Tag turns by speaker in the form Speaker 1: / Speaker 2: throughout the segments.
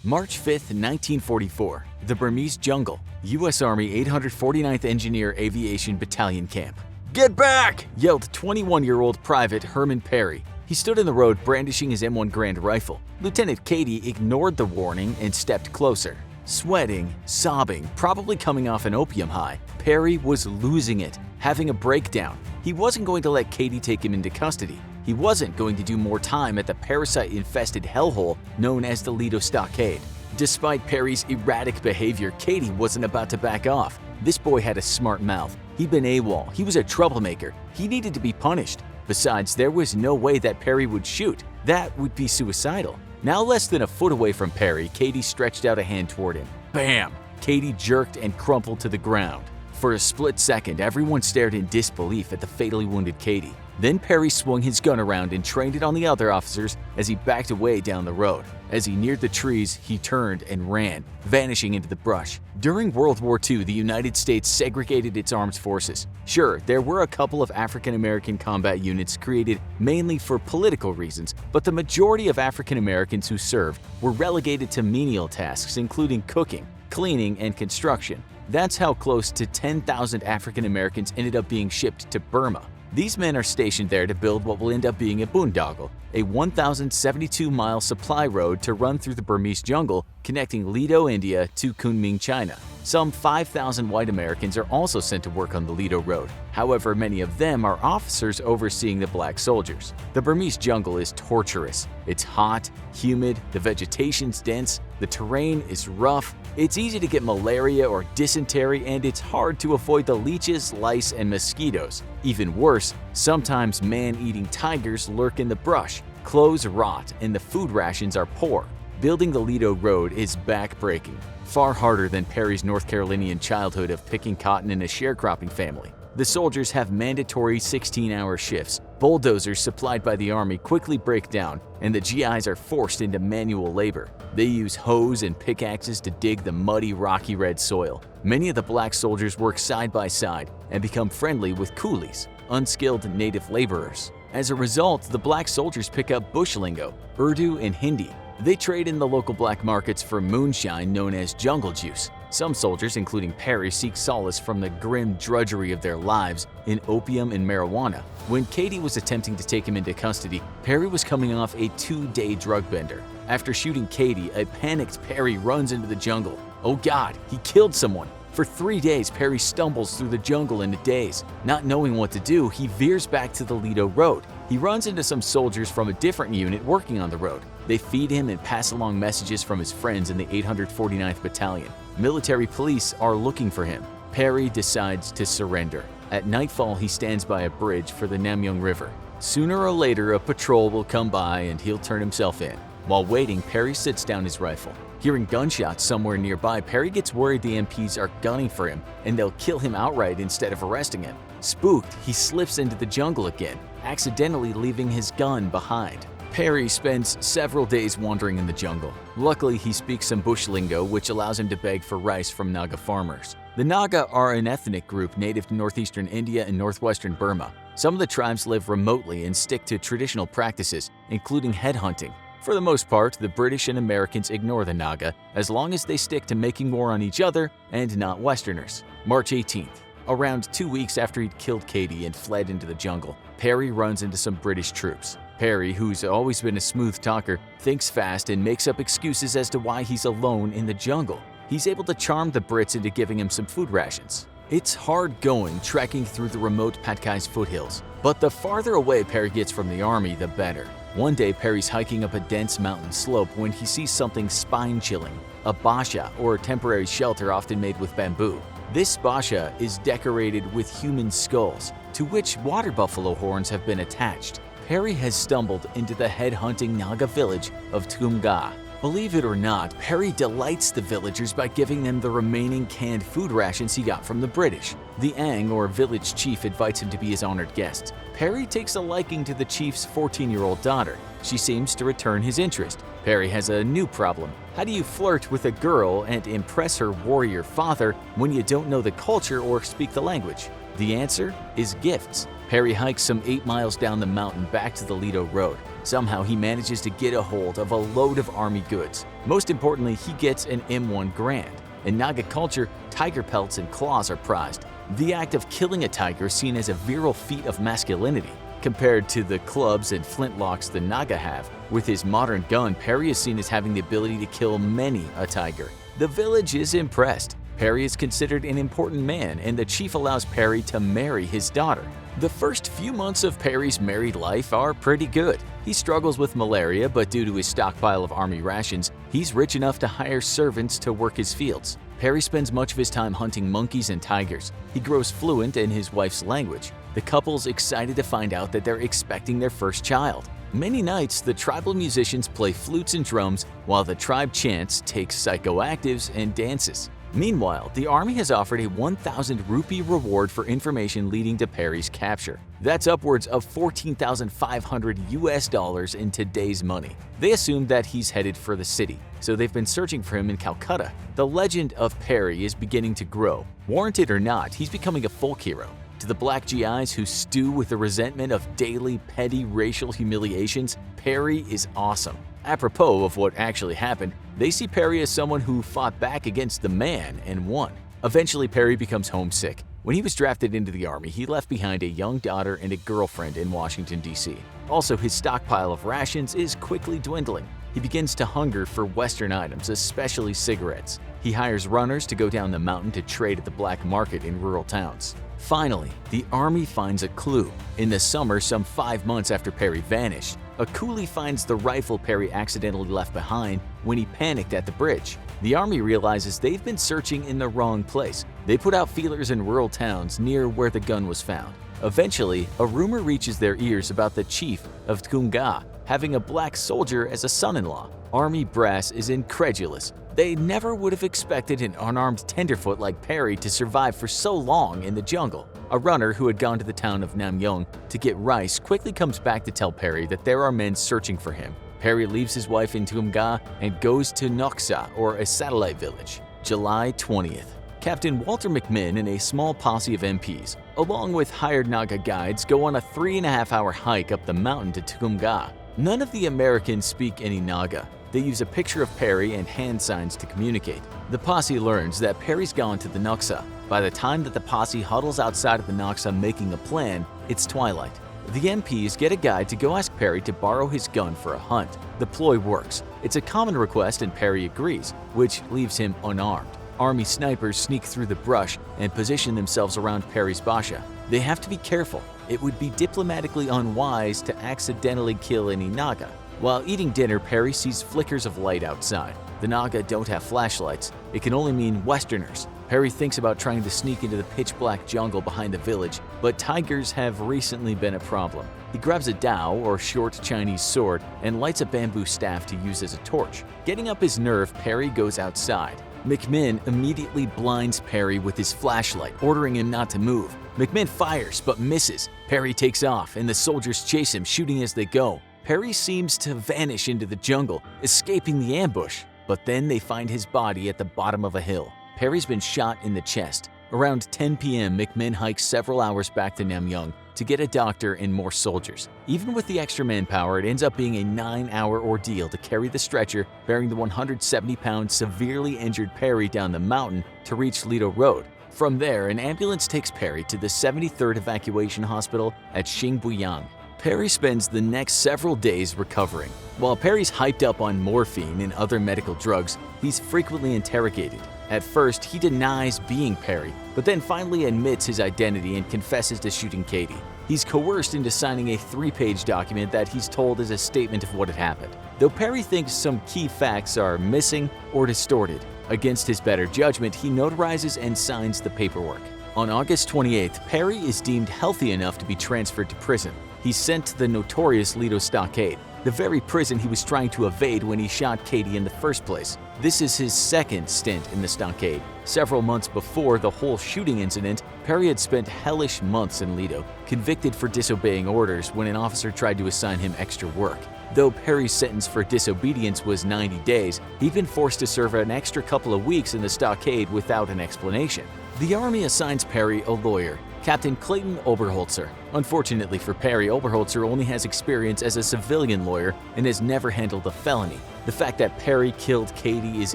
Speaker 1: March 5, 1944, the Burmese jungle, U.S. Army 849th Engineer Aviation Battalion Camp. "Get back!" yelled 21-year-old Private Herman Perry. He stood in the road brandishing his M1 Grand rifle. Lieutenant Cady ignored the warning and stepped closer. Sweating, sobbing, probably coming off an opium high, Perry was losing it, having a breakdown. He wasn't going to let Cady take him into custody. He wasn't going to do more time at the parasite-infested hellhole known as the Lido Stockade. Despite Perry's erratic behavior, Cady wasn't about to back off. This boy had a smart mouth. He'd been AWOL. He was a troublemaker. He needed to be punished. Besides, there was no way that Perry would shoot. That would be suicidal. Now less than a foot away from Perry, Cady stretched out a hand toward him. Bam! Cady jerked and crumpled to the ground. For a split second, everyone stared in disbelief at the fatally wounded Cady. Then Perry swung his gun around and trained it on the other officers as he backed away down the road. As he neared the trees, he turned and ran, vanishing into the brush. During World War II, the United States segregated its armed forces. Sure, there were a couple of African American combat units created mainly for political reasons, but the majority of African Americans who served were relegated to menial tasks including cooking, cleaning, and construction. That's how close to 10,000 African Americans ended up being shipped to Burma. These men are stationed there to build what will end up being a boondoggle, a 1,072-mile supply road to run through the Burmese jungle connecting Lido, India to Kunming, China. Some 5,000 white Americans are also sent to work on the Lido Road. However, many of them are officers overseeing the black soldiers. The Burmese jungle is torturous. It's hot, humid, the vegetation's dense, the terrain is rough, it's easy to get malaria or dysentery, and it's hard to avoid the leeches, lice, and mosquitoes. Even worse, sometimes man-eating tigers lurk in the brush, clothes rot, and the food rations are poor. Building the Lido Road is back-breaking, far harder than Perry's North Carolinian childhood of picking cotton in a sharecropping family. The soldiers have mandatory 16-hour shifts. Bulldozers supplied by the Army quickly break down, and the GIs are forced into manual labor. They use hoes and pickaxes to dig the muddy, rocky red soil. Many of the black soldiers work side by side and become friendly with coolies, unskilled native laborers. As a result, the black soldiers pick up bush lingo, Urdu, and Hindi. They trade in the local black markets for moonshine known as jungle juice. Some soldiers, including Perry, seek solace from the grim drudgery of their lives in opium and marijuana. When Cady was attempting to take him into custody, Perry was coming off a 2-day drug bender. After shooting Cady, a panicked Perry runs into the jungle. Oh God, he killed someone! For 3 days, Perry stumbles through the jungle in a daze. Not knowing what to do, he veers back to the Lido Road. He runs into some soldiers from a different unit working on the road. They feed him and pass along messages from his friends in the 849th Battalion. Military police are looking for him. Perry decides to surrender. At nightfall, he stands by a bridge for the Namyung River. Sooner or later, a patrol will come by and he'll turn himself in. While waiting, Perry sits down his rifle. Hearing gunshots somewhere nearby, Perry gets worried the MPs are gunning for him and they'll kill him outright instead of arresting him. Spooked, he slips into the jungle again, accidentally leaving his gun behind. Perry spends several days wandering in the jungle. Luckily, he speaks some bush lingo, which allows him to beg for rice from Naga farmers. The Naga are an ethnic group native to northeastern India and northwestern Burma. Some of the tribes live remotely and stick to traditional practices, including headhunting. For the most part, the British and Americans ignore the Naga as long as they stick to making war on each other and not Westerners. March 18th. Around 2 weeks after he'd killed Cady and fled into the jungle, Perry runs into some British troops. Perry, who's always been a smooth talker, thinks fast and makes up excuses as to why he's alone in the jungle. He's able to charm the Brits into giving him some food rations. It's hard going trekking through the remote Patkai's foothills, but the farther away Perry gets from the army, the better. One day, Perry's hiking up a dense mountain slope when he sees something spine-chilling, a basha, or a temporary shelter often made with bamboo. This basha is decorated with human skulls, to which water buffalo horns have been attached. Perry has stumbled into the head-hunting Naga village of Tumga. Believe it or not, Perry delights the villagers by giving them the remaining canned food rations he got from the British. The Ang, or village chief, invites him to be his honored guest. Perry takes a liking to the chief's 14-year-old daughter. She seems to return his interest. Perry has a new problem. How do you flirt with a girl and impress her warrior father when you don't know the culture or speak the language? The answer is gifts. Perry hikes some 8 miles down the mountain back to the Lido Road. Somehow he manages to get a hold of a load of army goods. Most importantly, he gets an M1 Garand. In Naga culture, tiger pelts and claws are prized. The act of killing a tiger is seen as a virile feat of masculinity. Compared to the clubs and flintlocks the Naga have, with his modern gun, Perry is seen as having the ability to kill many a tiger. The village is impressed. Perry is considered an important man, and the chief allows Perry to marry his daughter. The first few months of Perry's married life are pretty good. He struggles with malaria, but due to his stockpile of army rations, he's rich enough to hire servants to work his fields. Perry spends much of his time hunting monkeys and tigers. He grows fluent in his wife's language. The couple's excited to find out that they're expecting their first child. Many nights, the tribal musicians play flutes and drums, while the tribe chants, takes psychoactives, and dances. Meanwhile, the army has offered a 1,000 rupee reward for information leading to Perry's capture. That's upwards of $14,500 in today's money. They assume that he's headed for the city, so they've been searching for him in Calcutta. The legend of Perry is beginning to grow. Warranted or not, he's becoming a folk hero. To the black GIs who stew with the resentment of daily petty racial humiliations, Perry is awesome. Apropos of what actually happened, they see Perry as someone who fought back against the man and won. Eventually, Perry becomes homesick. When he was drafted into the army, he left behind a young daughter and a girlfriend in Washington, D.C. Also, his stockpile of rations is quickly dwindling. He begins to hunger for Western items, especially cigarettes. He hires runners to go down the mountain to trade at the black market in rural towns. Finally, the army finds a clue. In the summer, some 5 months after Perry vanished, a coolie finds the rifle Perry accidentally left behind when he panicked at the bridge. The army realizes they've been searching in the wrong place. They put out feelers in rural towns near where the gun was found. Eventually, a rumor reaches their ears about the chief of Tkunga having a black soldier as a son-in-law. Army brass is incredulous. They never would have expected an unarmed tenderfoot like Perry to survive for so long in the jungle. A runner who had gone to the town of Namyong to get rice quickly comes back to tell Perry that there are men searching for him. Perry leaves his wife in Tumga and goes to Noksa, or a satellite village. July 20th. Captain Walter McMinn and a small posse of MPs, along with hired Naga guides, go on a 3.5-hour hike up the mountain to Tumga. None of the Americans speak any Naga. They use a picture of Perry and hand signs to communicate. The posse learns that Perry's gone to the Noksa. By the time that the posse huddles outside of the Noksa making a plan, it's twilight. The MPs get a guide to go ask Perry to borrow his gun for a hunt. The ploy works. It's a common request and Perry agrees, which leaves him unarmed. Army snipers sneak through the brush and position themselves around Perry's Basha. They have to be careful. It would be diplomatically unwise to accidentally kill any Naga. While eating dinner, Perry sees flickers of light outside. The Naga don't have flashlights. It can only mean Westerners. Perry thinks about trying to sneak into the pitch-black jungle behind the village, but tigers have recently been a problem. He grabs a dao, or short Chinese sword, and lights a bamboo staff to use as a torch. Getting up his nerve, Perry goes outside. McMinn immediately blinds Perry with his flashlight, ordering him not to move. McMinn fires, but misses. Perry takes off, and the soldiers chase him, shooting as they go. Perry seems to vanish into the jungle, escaping the ambush, but then they find his body at the bottom of a hill. Perry's been shot in the chest. Around 10 p.m., McMinn hikes several hours back to Namyong to get a doctor and more soldiers. Even with the extra manpower, it ends up being a 9-hour ordeal to carry the stretcher bearing the 170-pound, severely injured Perry down the mountain to reach Lido Road. From there, an ambulance takes Perry to the 73rd Evacuation Hospital at Xingbuyang. Perry spends the next several days recovering. While Perry's hyped up on morphine and other medical drugs, he's frequently interrogated. At first, he denies being Perry, but then finally admits his identity and confesses to shooting Katie. He's coerced into signing a 3-page document that he's told is a statement of what had happened, though Perry thinks some key facts are missing or distorted. Against his better judgment, he notarizes and signs the paperwork. On August 28th, Perry is deemed healthy enough to be transferred to prison. He's sent to the notorious Lido Stockade, the very prison he was trying to evade when he shot Katie in the first place. This is his second stint in the stockade. Several months before the whole shooting incident, Perry had spent hellish months in Lido, convicted for disobeying orders when an officer tried to assign him extra work. Though Perry's sentence for disobedience was 90 days, he'd been forced to serve an extra couple of weeks in the stockade without an explanation. The army assigns Perry a lawyer. Captain Clayton Oberholzer. Unfortunately for Perry, Oberholzer only has experience as a civilian lawyer and has never handled a felony. The fact that Perry killed Katie is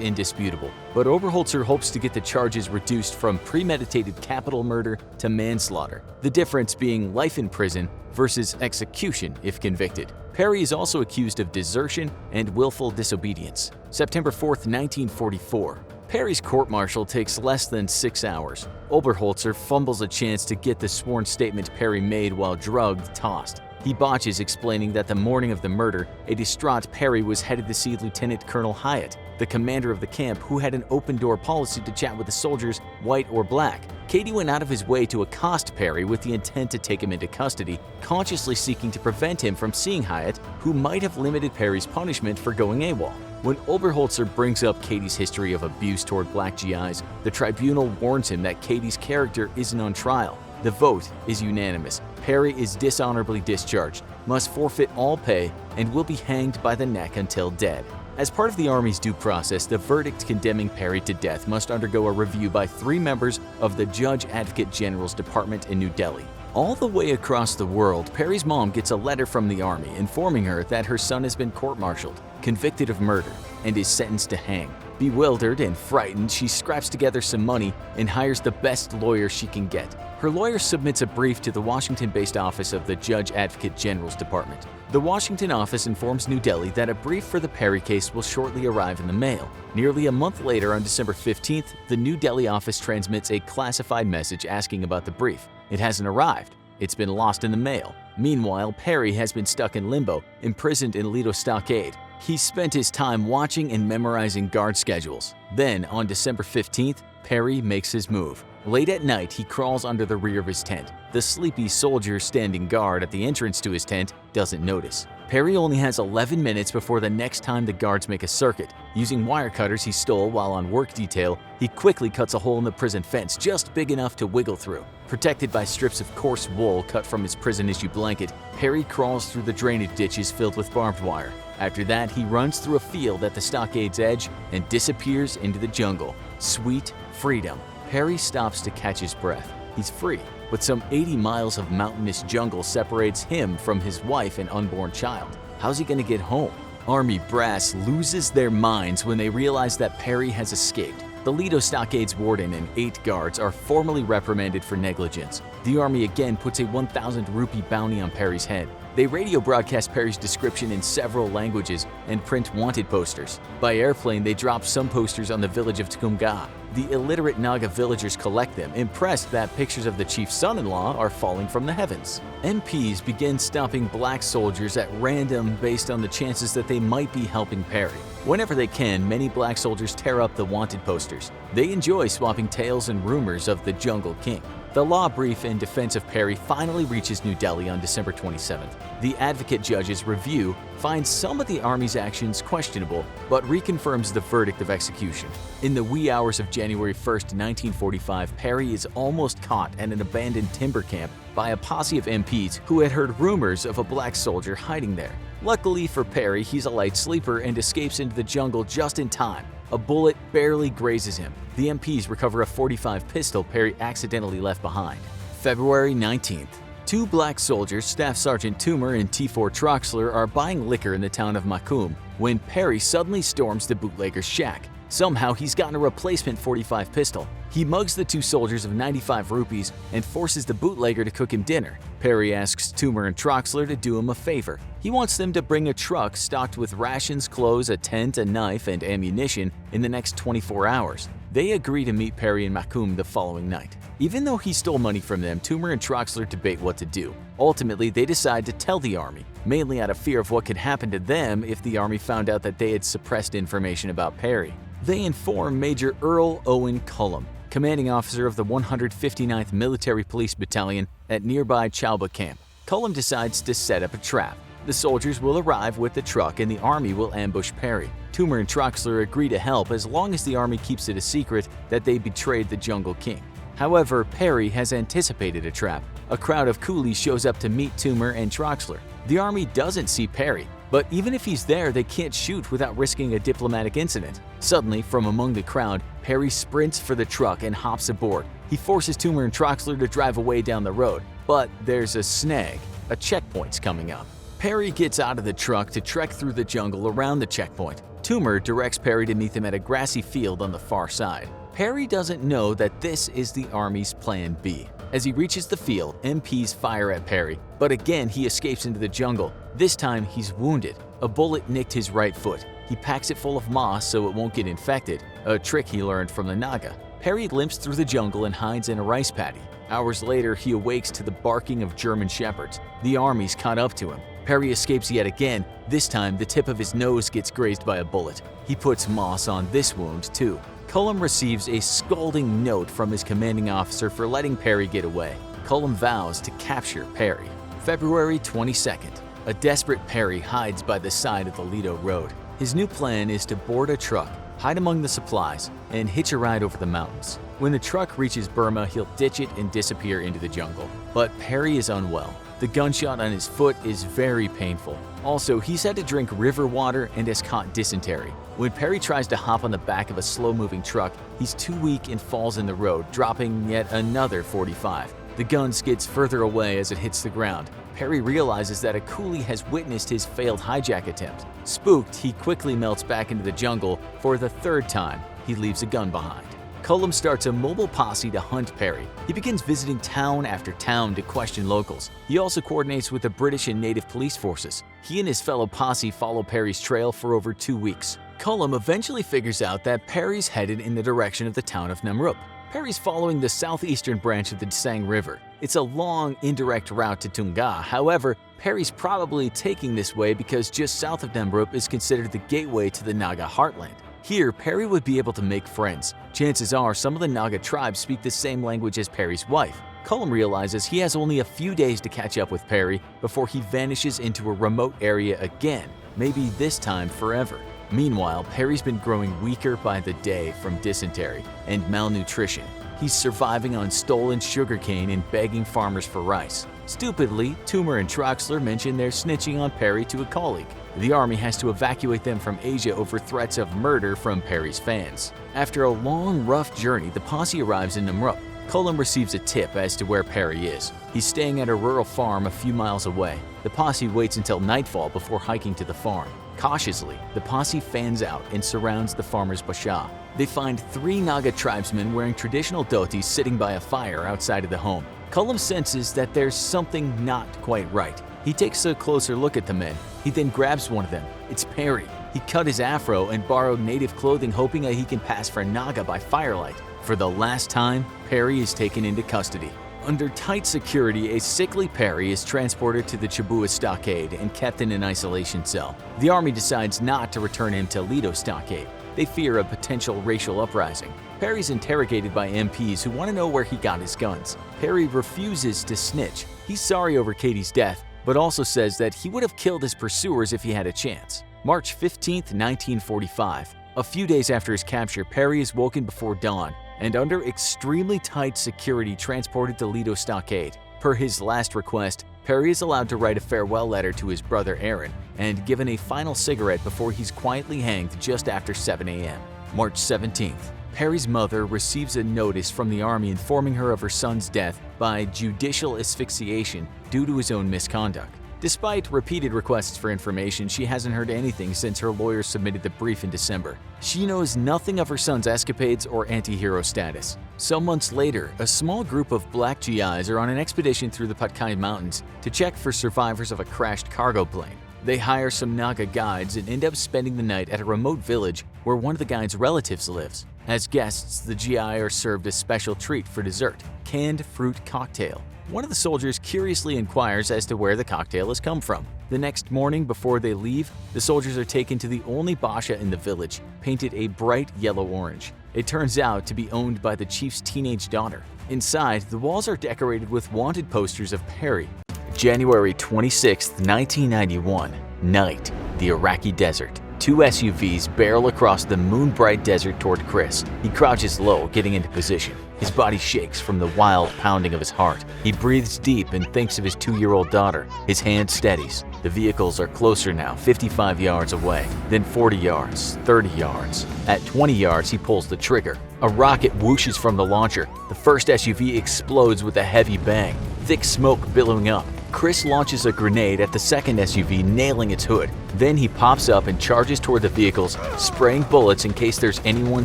Speaker 1: indisputable, but Oberholzer hopes to get the charges reduced from premeditated capital murder to manslaughter, the difference being life in prison versus execution if convicted. Perry is also accused of desertion and willful disobedience. September 4, 1944. Perry's court-martial takes less than 6 hours. Oberholzer fumbles a chance to get the sworn statement Perry made while drugged tossed. He botches explaining that the morning of the murder, a distraught Perry was headed to see Lieutenant Colonel Hyatt, the commander of the camp, who had an open-door policy to chat with the soldiers, white or black. Katie went out of his way to accost Perry with the intent to take him into custody, consciously seeking to prevent him from seeing Hyatt, who might have limited Perry's punishment for going AWOL. When Oberholzer brings up Katie's history of abuse toward black GIs, the tribunal warns him that Katie's character isn't on trial. The vote is unanimous. Perry is dishonorably discharged, must forfeit all pay, and will be hanged by the neck until dead. As part of the Army's due process, the verdict condemning Perry to death must undergo a review by 3 members of the Judge Advocate General's Department in New Delhi. All the way across the world, Perry's mom gets a letter from the Army informing her that her son has been court-martialed, convicted of murder, and is sentenced to hang. Bewildered and frightened, she scraps together some money and hires the best lawyer she can get. Her lawyer submits a brief to the Washington-based office of the Judge Advocate General's Department. The Washington office informs New Delhi that a brief for the Perry case will shortly arrive in the mail. Nearly a month later, on December 15th, the New Delhi office transmits a classified message asking about the brief. It hasn't arrived. It's been lost in the mail. Meanwhile, Perry has been stuck in limbo, imprisoned in Lido Stockade. He spent his time watching and memorizing guard schedules. Then, on December 15th, Perry makes his move. Late at night, he crawls under the rear of his tent. The sleepy soldier standing guard at the entrance to his tent doesn't notice. Perry only has 11 minutes before the next time the guards make a circuit. Using wire cutters he stole while on work detail, he quickly cuts a hole in the prison fence just big enough to wiggle through. Protected by strips of coarse wool cut from his prison issue blanket, Perry crawls through the drainage ditches filled with barbed wire. After that, he runs through a field at the stockade's edge and disappears into the jungle. Sweet freedom. Perry stops to catch his breath. He's free, but some 80 miles of mountainous jungle separates him from his wife and unborn child. How's he gonna get home? Army brass loses their minds when they realize that Perry has escaped. The Lido Stockade's warden and 8 guards are formally reprimanded for negligence. The Army again puts a 1,000 rupee bounty on Perry's head. They radio broadcast Perry's description in several languages and print wanted posters. By airplane, they drop some posters on the village of Tkumga. The illiterate Naga villagers collect them, impressed that pictures of the chief's son-in-law are falling from the heavens. MPs begin stopping black soldiers at random based on the chances that they might be helping Perry. Whenever they can, many black soldiers tear up the wanted posters. They enjoy swapping tales and rumors of the Jungle King. The law brief in defense of Perry finally reaches New Delhi on December 27th. The advocate judge's review finds some of the Army's actions questionable, but reconfirms the verdict of execution. In the wee hours of January 1st, 1945, Perry is almost caught at an abandoned timber camp by a posse of MPs who had heard rumors of a black soldier hiding there. Luckily for Perry, he's a light sleeper and escapes into the jungle just in time. A bullet barely grazes him. The MPs recover a .45 pistol Perry accidentally left behind. February 19th. 2 black soldiers, Staff Sergeant Toomer and T4 Troxler, are buying liquor in the town of Macomb when Perry suddenly storms the bootlegger's shack. Somehow he's gotten a replacement .45 pistol. He mugs the 2 soldiers of 95 rupees and forces the bootlegger to cook him dinner. Perry asks Toomer and Troxler to do him a favor. He wants them to bring a truck stocked with rations, clothes, a tent, a knife, and ammunition in the next 24 hours. They agree to meet Perry in Macomb the following night. Even though he stole money from them, Toomer and Troxler debate what to do. Ultimately, they decide to tell the Army, mainly out of fear of what could happen to them if the Army found out that they had suppressed information about Perry. They inform Major Earl Owen Cullum, commanding officer of the 159th Military Police Battalion at nearby Chauba Camp. Cullum decides to set up a trap. The soldiers will arrive with the truck and the Army will ambush Perry. Toomer and Troxler agree to help as long as the Army keeps it a secret that they betrayed the Jungle King. However, Perry has anticipated a trap. A crowd of coolies shows up to meet Toomer and Troxler. The Army doesn't see Perry, but even if he's there, they can't shoot without risking a diplomatic incident. Suddenly, from among the crowd, Perry sprints for the truck and hops aboard. He forces Toomer and Troxler to drive away down the road, but there's a snag. A checkpoint's coming up. Perry gets out of the truck to trek through the jungle around the checkpoint. Toomer directs Perry to meet them at a grassy field on the far side. Perry doesn't know that this is the Army's Plan B. As he reaches the field, MPs fire at Perry, but again he escapes into the jungle. This time he's wounded. A bullet nicked his right foot. He packs it full of moss so it won't get infected, a trick he learned from the Naga. Perry limps through the jungle and hides in a rice paddy. Hours later, he awakes to the barking of German shepherds. The army's caught up to him. Perry escapes yet again. This time, the tip of his nose gets grazed by a bullet. He puts moss on this wound, too. Cullum receives a scalding note from his commanding officer for letting Perry get away. Cullum vows to capture Perry. February 22nd. A desperate Perry hides by the side of the Lido Road. His new plan is to board a truck, hide among the supplies, and hitch a ride over the mountains. When the truck reaches Burma, he'll ditch it and disappear into the jungle. But Perry is unwell. The gunshot on his foot is very painful. Also, he's had to drink river water and has caught dysentery. When Perry tries to hop on the back of a slow-moving truck, he's too weak and falls in the road, dropping yet another .45. The gun skids further away as it hits the ground. Perry realizes that a coolie has witnessed his failed hijack attempt. Spooked, he quickly melts back into the jungle. For the third time, he leaves a gun behind. Cullum starts a mobile posse to hunt Perry. He begins visiting town after town to question locals. He also coordinates with the British and native police forces. He and his fellow posse follow Perry's trail for over 2 weeks. Cullum eventually figures out that Perry's headed in the direction of the town of Namrup. Perry's following the southeastern branch of the Tsang River. It's a long, indirect route to Tunga. However, Perry's probably taking this way because just south of Namrup is considered the gateway to the Naga heartland. Here, Perry would be able to make friends. Chances are some of the Naga tribes speak the same language as Perry's wife. Cullum realizes he has only a few days to catch up with Perry before he vanishes into a remote area again, maybe this time forever. Meanwhile, Perry's been growing weaker by the day from dysentery and malnutrition. He's surviving on stolen sugarcane and begging farmers for rice. Stupidly, Toomer and Troxler mention they're snitching on Perry to a colleague. The army has to evacuate them from Asia over threats of murder from Perry's fans. After a long, rough journey, the posse arrives in Namrup. Cullum receives a tip as to where Perry is. He's staying at a rural farm a few miles away. The posse waits until nightfall before hiking to the farm. Cautiously, the posse fans out and surrounds the farmer's basha. They find 3 Naga tribesmen wearing traditional dhotis sitting by a fire outside of the home. Cullum senses that there's something not quite right. He takes a closer look at the men. He then grabs one of them. It's Perry. He cut his afro and borrowed native clothing, hoping that he can pass for Naga by firelight. For the last time, Perry is taken into custody. Under tight security, a sickly Perry is transported to the Chabua stockade and kept in an isolation cell. The army decides not to return him to Lido stockade. They fear a potential racial uprising. Perry's interrogated by MPs who want to know where he got his guns. Perry refuses to snitch. He's sorry over Katie's death, but also says that he would have killed his pursuers if he had a chance. March 15, 1945. A few days after his capture, Perry is woken before dawn and under extremely tight security transported to Lido stockade. Per his last request, Perry is allowed to write a farewell letter to his brother Aaron and given a final cigarette before he's quietly hanged just after 7 a.m. March 17th. Perry's mother receives a notice from the army informing her of her son's death by judicial asphyxiation due to his own misconduct. Despite repeated requests for information, she hasn't heard anything since her lawyer submitted the brief in December. She knows nothing of her son's escapades or anti-hero status. Some months later, a small group of black GIs are on an expedition through the Patkai Mountains to check for survivors of a crashed cargo plane. They hire some Naga guides and end up spending the night at a remote village where one of the guides' relatives lives. As guests, the GI are served a special treat for dessert, canned fruit cocktail. One of the soldiers curiously inquires as to where the cocktail has come from. The next morning, before they leave, the soldiers are taken to the only basha in the village, painted a bright yellow-orange. It turns out to be owned by the chief's teenage daughter. Inside, the walls are decorated with wanted posters of Perry. January 26, 1991. Night. The Iraqi desert. 2 SUVs barrel across the moon-bright desert toward Chris. He crouches low, getting into position. His body shakes from the wild pounding of his heart. He breathes deep and thinks of his 2-year-old daughter. His hand steadies. The vehicles are closer now, 55 yards away, then 40 yards, 30 yards. At 20 yards, he pulls the trigger. A rocket whooshes from the launcher. The first SUV explodes with a heavy bang, thick smoke billowing up. Chris launches a grenade at the second SUV, nailing its hood. Then he pops up and charges toward the vehicles, spraying bullets in case there's anyone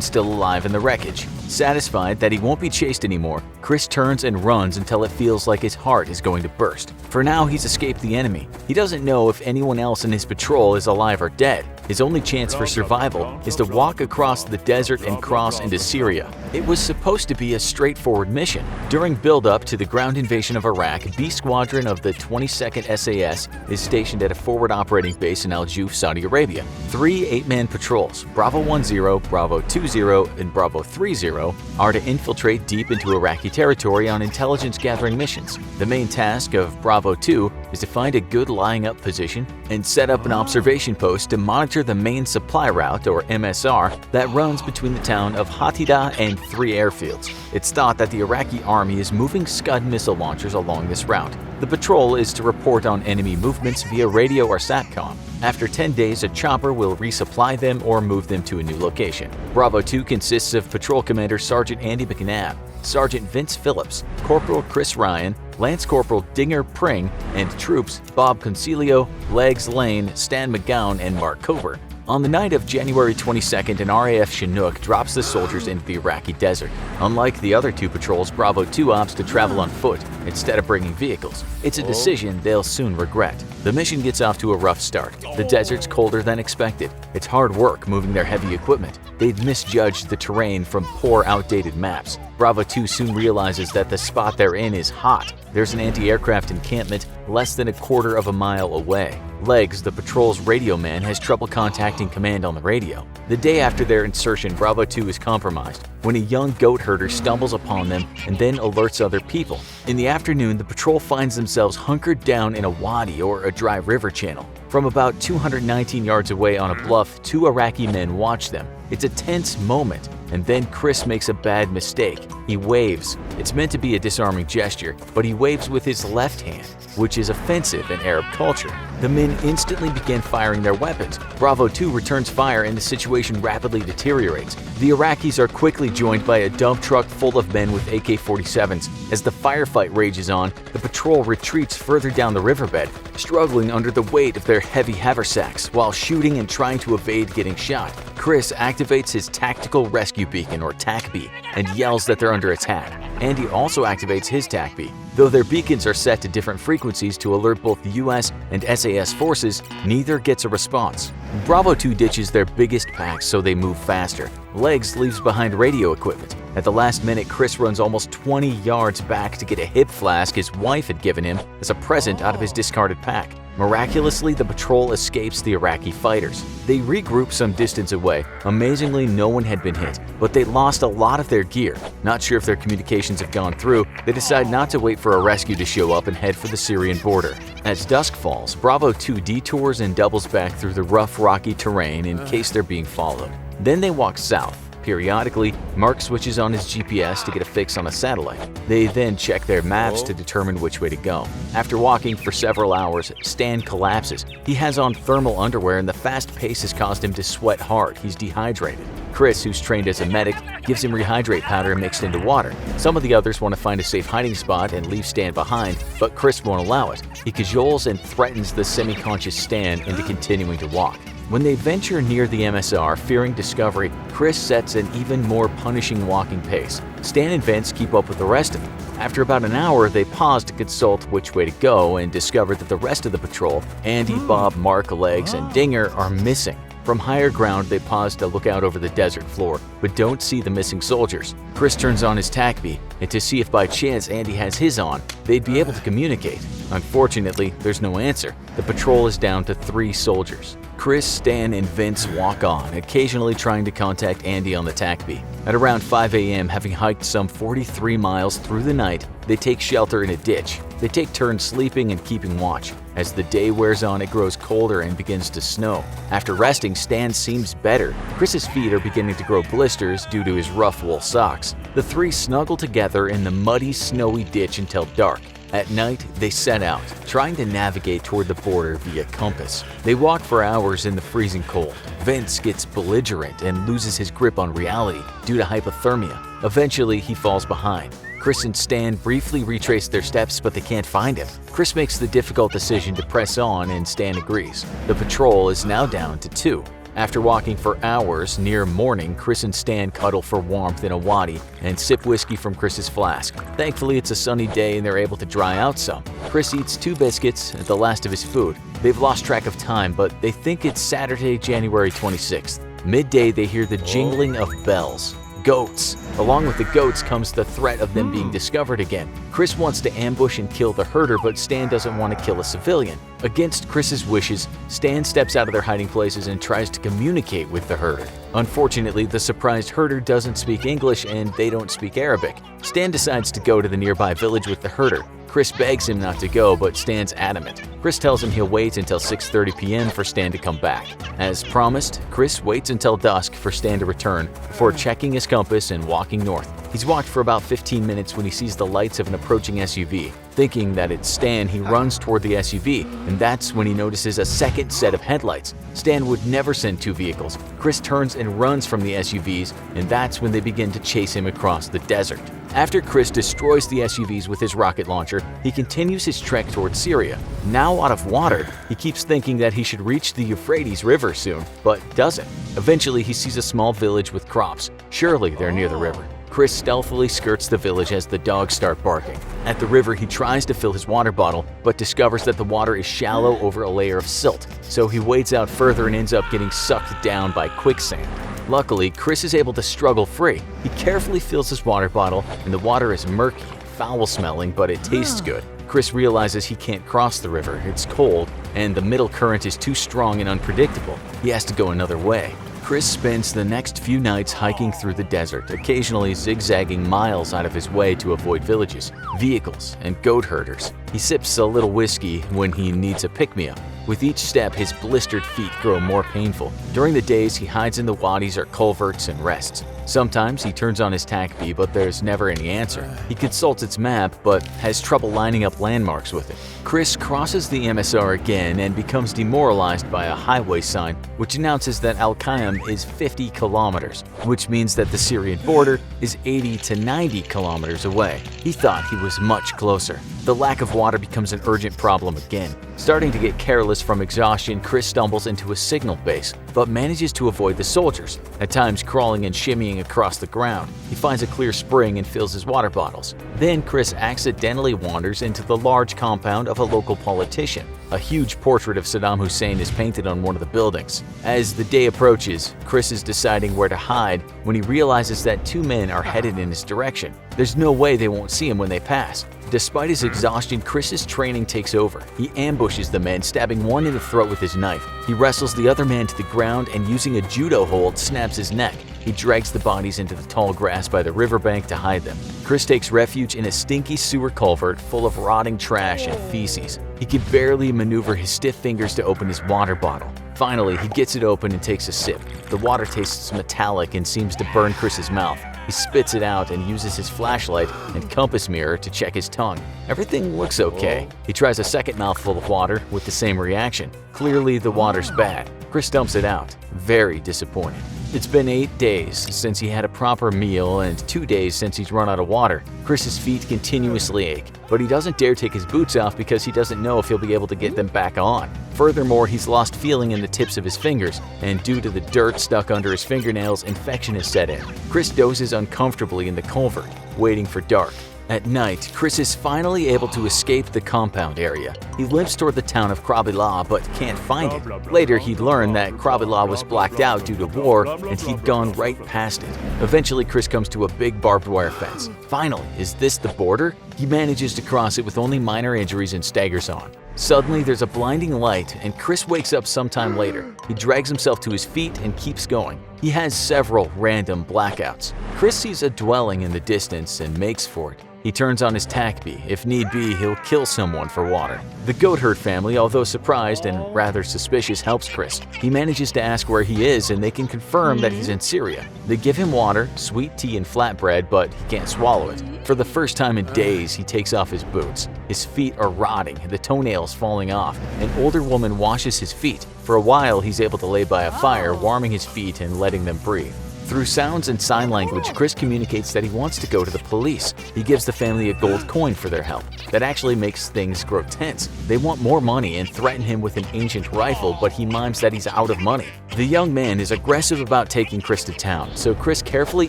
Speaker 1: still alive in the wreckage. Satisfied that he won't be chased anymore, Chris turns and runs until it feels like his heart is going to burst. For now, he's escaped the enemy. He doesn't know if anyone else in his patrol is alive or dead. His only chance for survival is to walk across the desert and cross into Syria. It was supposed to be a straightforward mission. During build-up to the ground invasion of Iraq, B Squadron of the 22nd SAS is stationed at a forward operating base in Al Juf, Saudi Arabia. 3 8-man patrols, Bravo 10, Bravo 20, and Bravo 30, are to infiltrate deep into Iraqi territory on intelligence-gathering missions. The main task of Bravo 2 is to find a good lying-up position and set up an observation post to monitor the main supply route, or MSR, that runs between the town of Hatida and 3 airfields. It's thought that the Iraqi army is moving Scud missile launchers along this route. The patrol is to report on enemy movements via radio or SATCOM. After 10 days, a chopper will resupply them or move them to a new location. Bravo 2 consists of Patrol Commander Sergeant Andy McNabb, Sergeant Vince Phillips, Corporal Chris Ryan, Lance Corporal Dinger Pring, and troops Bob Concilio, Legs Lane, Stan McGowan, and Mark Coburn. On the night of January 22nd, an RAF Chinook drops the soldiers into the Iraqi desert. Unlike the other 2 patrols, Bravo 2 opts to travel on foot instead of bringing vehicles. It's a decision they'll soon regret. The mission gets off to a rough start. The desert's colder than expected. It's hard work moving their heavy equipment. They've misjudged the terrain from poor, outdated maps. Bravo 2 soon realizes that the spot they're in is hot. There's an anti-aircraft encampment less than a quarter of a mile away. Legs, the patrol's radio man, has trouble contacting command on the radio. The day after their insertion, Bravo 2 is compromised when a young goat herder stumbles upon them and then alerts other people. In the afternoon, the patrol finds themselves hunkered down in a wadi, or a dry river channel. From about 219 yards away on a bluff, 2 Iraqi men watch them. It's a tense moment, and then Chris makes a bad mistake. He waves. It's meant to be a disarming gesture, but he waves with his left hand, which is offensive in Arab culture. The men instantly begin firing their weapons. Bravo 2 returns fire and the situation rapidly deteriorates. The Iraqis are quickly joined by a dump truck full of men with AK-47s. As the firefight rages on, the patrol retreats further down the riverbed, struggling under the weight of their heavy haversacks while shooting and trying to evade getting shot. Chris activates his Tactical Rescue Beacon, or TACB, and yells that they're under attack. Andy also activates his TACB. Though their beacons are set to different frequencies to alert both the US and SAS forces, neither gets a response. Bravo 2 ditches their biggest packs so they move faster. Legs leaves behind radio equipment. At the last minute, Chris runs almost 20 yards back to get a hip flask his wife had given him as a present out of his discarded pack. Miraculously, the patrol escapes the Iraqi fighters. They regroup some distance away. Amazingly, no one had been hit, but they lost a lot of their gear. Not sure if their communications have gone through, they decide not to wait for a rescue to show up and head for the Syrian border. As dusk falls, Bravo 2 detours and doubles back through the rough, rocky terrain in case they're being followed. Then they walk south. Periodically, Mark switches on his GPS to get a fix on a satellite. They then check their maps to determine which way to go. After walking for several hours, Stan collapses. He has on thermal underwear and the fast pace has caused him to sweat hard. He's dehydrated. Chris, who's trained as a medic, gives him rehydrate powder mixed into water. Some of the others want to find a safe hiding spot and leave Stan behind, but Chris won't allow it. He cajoles and threatens the semi-conscious Stan into continuing to walk. When they venture near the MSR, fearing discovery, Chris sets an even more punishing walking pace. Stan and Vince keep up with the rest of them. After about an hour, they pause to consult which way to go and discover that the rest of the patrol, Andy, Bob, Mark, Legs, and Dinger, are missing. From higher ground, they pause to look out over the desert floor, but don't see the missing soldiers. Chris turns on his TACB, and to see if by chance Andy has his on, they'd be able to communicate. Unfortunately, there's no answer. The patrol is down to 3 soldiers. Chris, Stan, and Vince walk on, occasionally trying to contact Andy on the TACB. At around 5 a.m., having hiked some 43 miles through the night, they take shelter in a ditch. They take turns sleeping and keeping watch. As the day wears on, it grows colder and begins to snow. After resting, Stan seems better. Chris's feet are beginning to grow blisters due to his rough wool socks. The 3 snuggle together in the muddy, snowy ditch until dark. At night, they set out, trying to navigate toward the border via compass. They walk for hours in the freezing cold. Vince gets belligerent and loses his grip on reality due to hypothermia. Eventually, he falls behind. Chris and Stan briefly retrace their steps, but they can't find him. Chris makes the difficult decision to press on, and Stan agrees. The patrol is now down to 2. After walking for hours, near morning, Chris and Stan cuddle for warmth in a wadi and sip whiskey from Chris's flask. Thankfully, it's a sunny day and they're able to dry out some. Chris eats 2 biscuits, the last of his food. They've lost track of time, but they think it's Saturday, January 26th. Midday, they hear the jingling of bells. Goats. Along with the goats comes the threat of them being discovered again. Chris wants to ambush and kill the herder, but Stan doesn't want to kill a civilian. Against Chris's wishes, Stan steps out of their hiding places and tries to communicate with the herder. Unfortunately, the surprised herder doesn't speak English and they don't speak Arabic. Stan decides to go to the nearby village with the herder. Chris begs him not to go, but Stan's adamant. Chris tells him he'll wait until 6:30 p.m. for Stan to come back. As promised, Chris waits until dusk for Stan to return before checking his compass and walking north. He's walked for about 15 minutes when he sees the lights of an approaching SUV. Thinking that it's Stan, he runs toward the SUV, and that's when he notices a second set of headlights. Stan would never send 2 vehicles. Chris turns and runs from the SUVs, and that's when they begin to chase him across the desert. After Chris destroys the SUVs with his rocket launcher, he continues his trek toward Syria. Now out of water, he keeps thinking that he should reach the Euphrates River soon, but doesn't. Eventually, he sees a small village with crops. Surely they're near the river. Chris stealthily skirts the village as the dogs start barking. At the river, he tries to fill his water bottle, but discovers that the water is shallow over a layer of silt, so he wades out further and ends up getting sucked down by quicksand. Luckily, Chris is able to struggle free. He carefully fills his water bottle, and the water is murky, foul-smelling, but it tastes good. Chris realizes he can't cross the river, it's cold, and the middle current is too strong and unpredictable. He has to go another way. Chris spends the next few nights hiking through the desert, occasionally zigzagging miles out of his way to avoid villages, vehicles, and goat herders. He sips a little whiskey when he needs a pick-me-up. With each step, his blistered feet grow more painful. During the days, he hides in the wadis or culverts and rests. Sometimes he turns on his TACB, but there's never any answer. He consults its map, but has trouble lining up landmarks with it. Chris crosses the MSR again and becomes demoralized by a highway sign, which announces that Al-Qaim is 50 kilometers, which means that the Syrian border is 80 to 90 kilometers away. He thought he was much closer. The lack of water becomes an urgent problem again. Starting to get careless from exhaustion, Chris stumbles into a signal base, but manages to avoid the soldiers, at times crawling and shimmying across the ground. He finds a clear spring and fills his water bottles. Then Chris accidentally wanders into the large compound of a local politician. A huge portrait of Saddam Hussein is painted on one of the buildings. As the day approaches, Chris is deciding where to hide when he realizes that 2 men are headed in his direction. There's no way they won't see him when they pass. Despite his exhaustion, Chris's training takes over. He ambushes the men, stabbing one in the throat with his knife. He wrestles the other man to the ground and, using a judo hold, snaps his neck. He drags the bodies into the tall grass by the riverbank to hide them. Chris takes refuge in a stinky sewer culvert full of rotting trash and feces. He can barely maneuver his stiff fingers to open his water bottle. Finally, he gets it open and takes a sip. The water tastes metallic and seems to burn Chris's mouth. He spits it out and uses his flashlight and compass mirror to check his tongue. Everything looks okay. He tries a second mouthful of water with the same reaction. Clearly, the water's bad. Chris dumps it out, very disappointed. It's been 8 days since he had a proper meal and 2 days since he's run out of water. Chris's feet continuously ache, but he doesn't dare take his boots off because he doesn't know if he'll be able to get them back on. Furthermore, he's lost feeling in the tips of his fingers, and due to the dirt stuck under his fingernails, infection has set in. Chris dozes uncomfortably in the culvert, waiting for dark. At night, Chris is finally able to escape the compound area. He limps toward the town of Krabillah but can't find it. Later, he'd learn that Krabillah was blacked out due to war and he'd gone right past it. Eventually, Chris comes to a big barbed wire fence. Finally, is this the border? He manages to cross it with only minor injuries and staggers on. Suddenly, there's a blinding light, and Chris wakes up sometime later. He drags himself to his feet and keeps going. He has several random blackouts. Chris sees a dwelling in the distance and makes for it. He turns on his TACB. If need be, he'll kill someone for water. The goat herd family, although surprised and rather suspicious, helps Chris. He manages to ask where he is, and they can confirm that he's in Syria. They give him water, sweet tea, and flatbread, but he can't swallow it. For the first time in days, days, he takes off his boots. His feet are rotting, the toenails falling off. An older woman washes his feet. For a while, he's able to lay by a fire, warming his feet and letting them breathe. Through sounds and sign language, Chris communicates that he wants to go to the police. He gives the family a gold coin for their help. That actually makes things grow tense. They want more money and threaten him with an ancient rifle, but he mimes that he's out of money. The young man is aggressive about taking Chris to town, so Chris carefully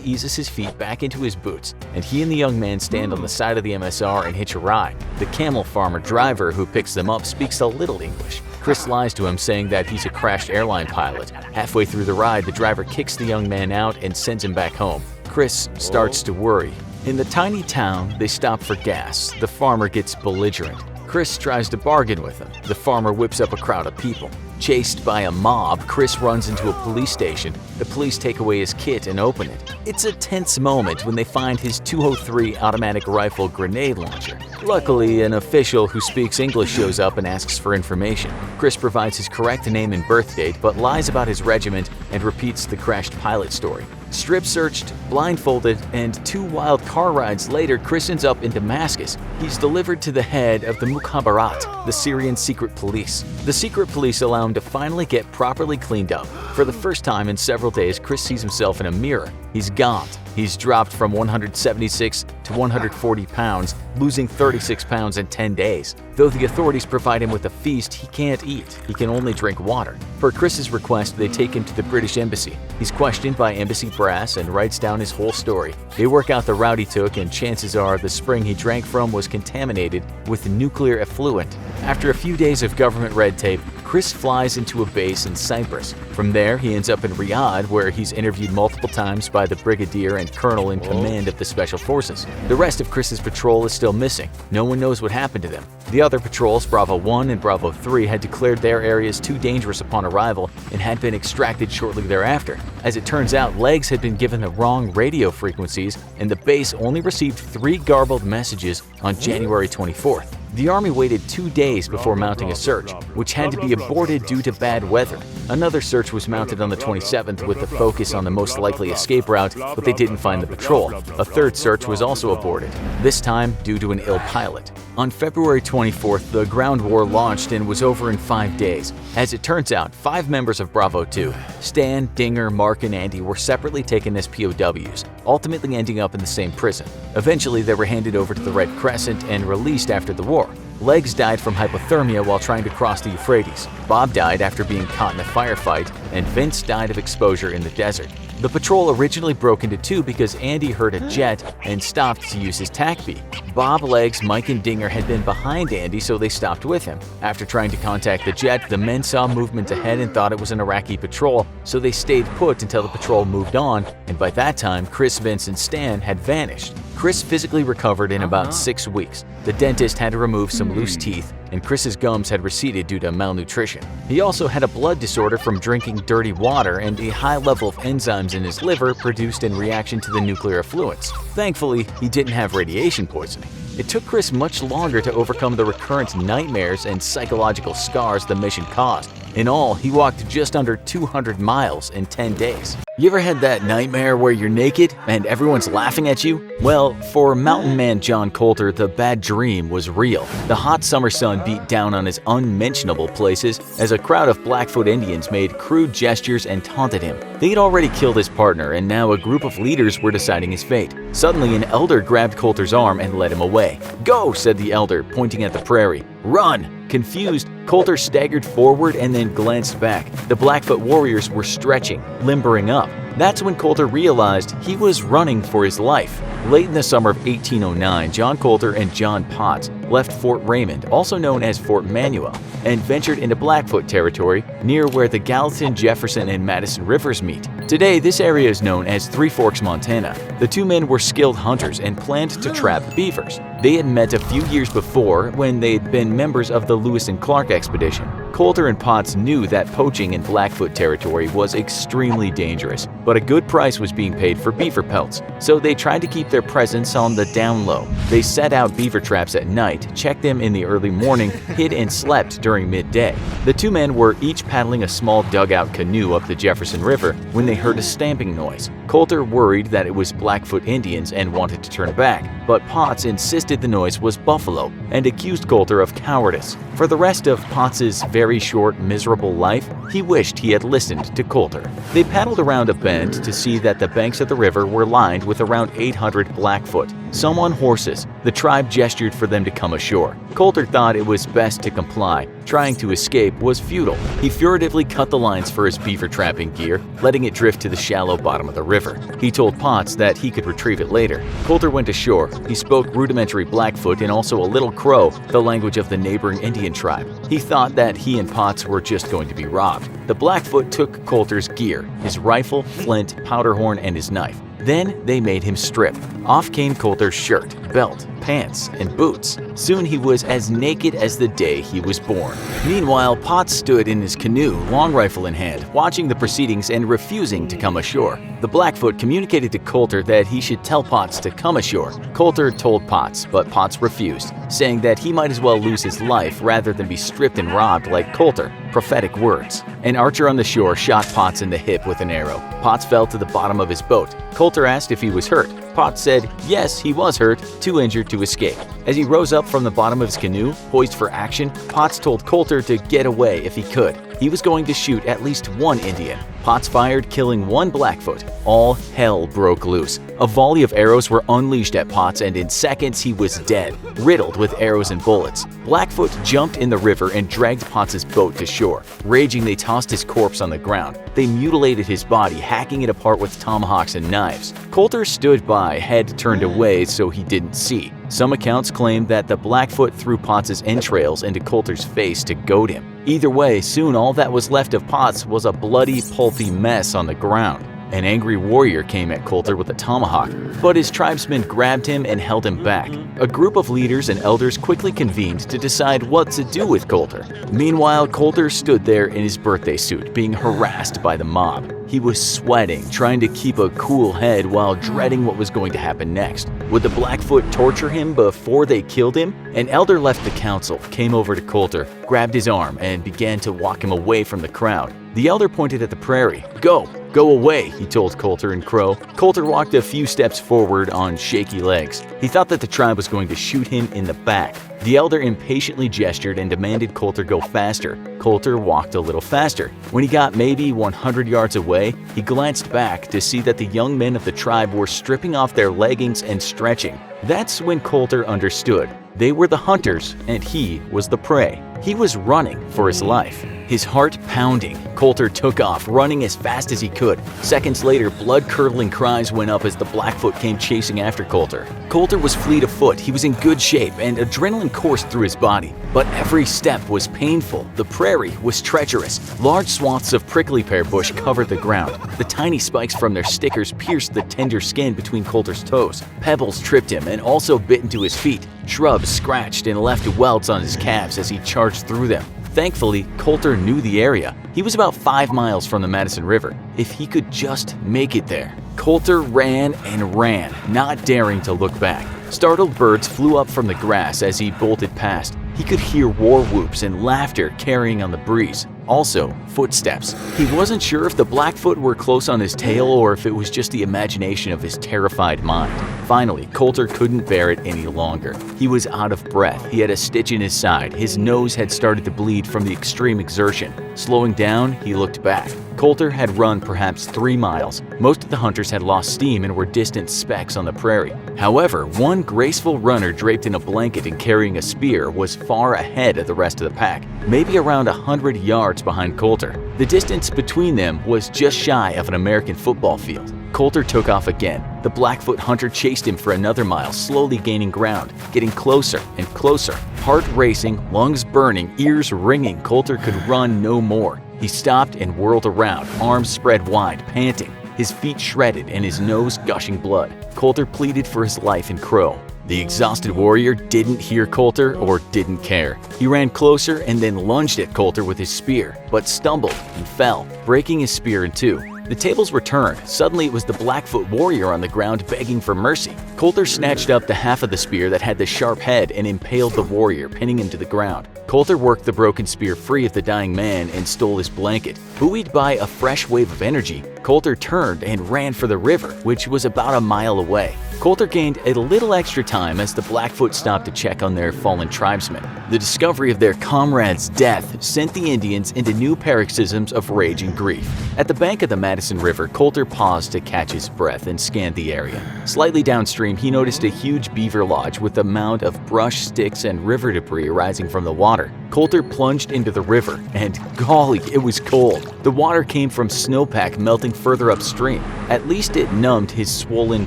Speaker 1: eases his feet back into his boots, and he and the young man stand on the side of the MSR and hitch a ride. The camel farmer driver who picks them up speaks a little English. Chris lies to him, saying that he's a crashed airline pilot. Halfway through the ride, the driver kicks the young man out and sends him back home. Chris starts to worry. In the tiny town, they stop for gas. The farmer gets belligerent. Chris tries to bargain with him. The farmer whips up a crowd of people. Chased by a mob, Chris runs into a police station. The police take away his kit and open it. It's a tense moment when they find his .203 automatic rifle grenade launcher. Luckily, an official who speaks English shows up and asks for information. Chris provides his correct name and birth date, but lies about his regiment and repeats the crashed pilot story. Strip-searched, blindfolded, and 2 wild car rides later, Chris ends up in Damascus. He's delivered to the head of the Mukhabarat, the Syrian secret police. The secret police allow him to finally get properly cleaned up. For the first time in several days, Chris sees himself in a mirror. He's gaunt. He's dropped from 176 to 140 pounds, losing 36 pounds in 10 days. Though the authorities provide him with a feast, he can't eat. He can only drink water. Per Chris's request, they take him to the British embassy. He's questioned by embassy brass and writes down his whole story. They work out the route he took, and chances are the spring he drank from was contaminated with nuclear effluent. After a few days of government red tape, Chris flies into a base in Cyprus. From there, he ends up in Riyadh, where he's interviewed multiple times by the brigadier and colonel in command of the special forces. The rest of Chris's patrol is still missing. No one knows what happened to them. The other patrols, Bravo 1 and Bravo 3, had declared their areas too dangerous upon arrival and had been extracted shortly thereafter. As it turns out, Legs had been given the wrong radio frequencies, and the base only received 3 garbled messages on January 24th. The Army waited 2 days before mounting a search, which had to be aborted due to bad weather. Another search was mounted on the 27th with a focus on the most likely escape route, but they didn't find the patrol. A third search was also aborted, this time due to an ill pilot. On February 24th, the ground war launched and was over in 5 days. As it turns out, 5 members of Bravo 2, Stan, Dinger, Mark, and Andy, were separately taken as POWs, ultimately ending up in the same prison. Eventually, they were handed over to the Red Crescent and released after the war. Legs died from hypothermia while trying to cross the Euphrates. Bob died after being caught in a firefight, and Vince died of exposure in the desert. The patrol originally broke into 2 because Andy heard a jet and stopped to use his TACB. Bob, Legs, Mike, and Dinger had been behind Andy, so they stopped with him. After trying to contact the jet, the men saw movement ahead and thought it was an Iraqi patrol, so they stayed put until the patrol moved on, and by that time, Chris, Vince, and Stan had vanished. Chris physically recovered in about 6 weeks. The dentist had to remove some loose teeth, and Chris's gums had receded due to malnutrition. He also had a blood disorder from drinking dirty water and a high level of enzymes in his liver produced in reaction to the nuclear effluents. Thankfully, he didn't have radiation poisoning. It took Chris much longer to overcome the recurrent nightmares and psychological scars the mission caused. In all, he walked just under 200 miles in 10 days. You ever had that nightmare where you're naked and everyone's laughing at you? Well, for mountain man John Coulter, the bad dream was real. The hot summer sun beat down on his unmentionable places as a crowd of Blackfoot Indians made crude gestures and taunted him. They'd already killed his partner, and now a group of leaders were deciding his fate. Suddenly, an elder grabbed Coulter's arm and led him away. "Go," said the elder, pointing at the prairie. "Run!" Confused, Coulter staggered forward and then glanced back. The Blackfoot warriors were stretching, limbering up. That's when Coulter realized he was running for his life. Late in the summer of 1809, John Coulter and John Potts left Fort Raymond, also known as Fort Manuel, and ventured into Blackfoot territory near where the Gallatin, Jefferson, and Madison rivers meet. Today, this area is known as Three Forks, Montana. The 2 men were skilled hunters and planned to trap beavers. They had met a few years before when they'd been members of the Lewis and Clark expedition. Coulter and Potts knew that poaching in Blackfoot territory was extremely dangerous, but a good price was being paid for beaver pelts, so they tried to keep their presence on the down low. They set out beaver traps at night, checked them in the early morning, hid and slept during midday. The two men were each paddling a small dugout canoe up the Jefferson River when they heard a stamping noise. Coulter worried that it was Blackfoot Indians and wanted to turn back, but Potts insisted the noise was buffalo and accused Coulter of cowardice. For the rest of Potts's very short, miserable life, he wished he had listened to Coulter. They paddled around a bend to see that the banks of the river were lined with around 800 Blackfoot, some on horses. The tribe gestured for them to come ashore. Coulter thought it was best to comply. Trying to escape was futile. He furtively cut the lines for his beaver trapping gear, letting it drift to the shallow bottom of the river. He told Potts that he could retrieve it later. Coulter went ashore. He spoke rudimentary Blackfoot and also a little Crow, the language of the neighboring Indian tribe. He thought that he and Potts were just going to be robbed. The Blackfoot took Coulter's gear, his rifle, flint, powder horn, and his knife. Then they made him strip. Off came Coulter's shirt, belt, pants, and boots. Soon he was as naked as the day he was born. Meanwhile, Potts stood in his canoe, long rifle in hand, watching the proceedings and refusing to come ashore. The Blackfoot communicated to Coulter that he should tell Potts to come ashore. Coulter told Potts, but Potts refused, saying that he might as well lose his life rather than be stripped and robbed like Coulter. Prophetic words. An archer on the shore shot Potts in the hip with an arrow. Potts fell to the bottom of his boat. Coulter asked if he was hurt. Potts said yes, he was hurt, too injured to escape. As he rose up from the bottom of his canoe, poised for action, Potts told Coulter to get away if he could. He was going to shoot at least one Indian. Potts fired, killing one Blackfoot. All hell broke loose. A volley of arrows were unleashed at Potts, and in seconds he was dead, riddled with arrows and bullets. Blackfoot jumped in the river and dragged Potts' boat to shore. Raging, they tossed his corpse on the ground. They mutilated his body, hacking it apart with tomahawks and knives. Coulter stood by, head turned away so he didn't see. Some accounts claim that the Blackfoot threw Potts' entrails into Coulter's face to goad him. Either way, soon all that was left of Potts was a bloody, pulpy mess on the ground. An angry warrior came at Coulter with a tomahawk, but his tribesmen grabbed him and held him back. A group of leaders and elders quickly convened to decide what to do with Coulter. Meanwhile, Coulter stood there in his birthday suit, being harassed by the mob. He was sweating, trying to keep a cool head while dreading what was going to happen next. Would the Blackfoot torture him before they killed him? An elder left the council, came over to Coulter, grabbed his arm, and began to walk him away from the crowd. The elder pointed at the prairie. Go away, he told Coulter in Crow. Coulter walked a few steps forward on shaky legs. He thought that the tribe was going to shoot him in the back. The elder impatiently gestured and demanded Coulter go faster. Coulter walked a little faster. When he got maybe 100 yards away, he glanced back to see that the young men of the tribe were stripping off their leggings and stretching. That's when Coulter understood. They were the hunters and he was the prey. He was running for his life. His heart pounding, Coulter took off, running as fast as he could. Seconds later, blood-curdling cries went up as the Blackfoot came chasing after Coulter. Coulter was fleet of foot, he was in good shape, and adrenaline coursed through his body. But every step was painful. The prairie was treacherous. Large swaths of prickly pear bush covered the ground. The tiny spikes from their stickers pierced the tender skin between Coulter's toes. Pebbles tripped him and also bit into his feet. Shrubs scratched and left welts on his calves as he charged through them. Thankfully, Coulter knew the area. He was about 5 miles from the Madison River. If he could just make it there. Coulter ran and ran, not daring to look back. Startled birds flew up from the grass as he bolted past. He could hear war whoops and laughter carrying on the breeze. Also, footsteps. He wasn't sure if the Blackfoot were close on his tail or if it was just the imagination of his terrified mind. Finally, Coulter couldn't bear it any longer. He was out of breath. He had a stitch in his side. His nose had started to bleed from the extreme exertion. Slowing down, he looked back. Coulter had run perhaps 3 miles. Most of the hunters had lost steam and were distant specks on the prairie. However, one graceful runner draped in a blanket and carrying a spear was far ahead of the rest of the pack, maybe around 100 yards behind Coulter. The distance between them was just shy of an American football field. Coulter took off again. The Blackfoot hunter chased him for another mile, slowly gaining ground, getting closer and closer. Heart racing, lungs burning, ears ringing, Coulter could run no more. He stopped and whirled around, arms spread wide, panting, his feet shredded and his nose gushing blood. Coulter pleaded for his life in Crow. The exhausted warrior didn't hear Coulter or didn't care. He ran closer and then lunged at Coulter with his spear, but stumbled and fell, breaking his spear in two. The tables were turned. Suddenly it was the Blackfoot warrior on the ground begging for mercy. Coulter snatched up the half of the spear that had the sharp head and impaled the warrior, pinning him to the ground. Coulter worked the broken spear free of the dying man and stole his blanket. Buoyed by a fresh wave of energy, Coulter turned and ran for the river, which was about a mile away. Coulter gained a little extra time as the Blackfoot stopped to check on their fallen tribesmen. The discovery of their comrade's death sent the Indians into new paroxysms of rage and grief. At the bank of the Madison River, Coulter paused to catch his breath and scanned the area. Slightly downstream, he noticed a huge beaver lodge with a mound of brush, sticks, and river debris arising from the water. Coulter plunged into the river, and golly, it was cold. The water came from snowpack melting further upstream. At least it numbed his swollen,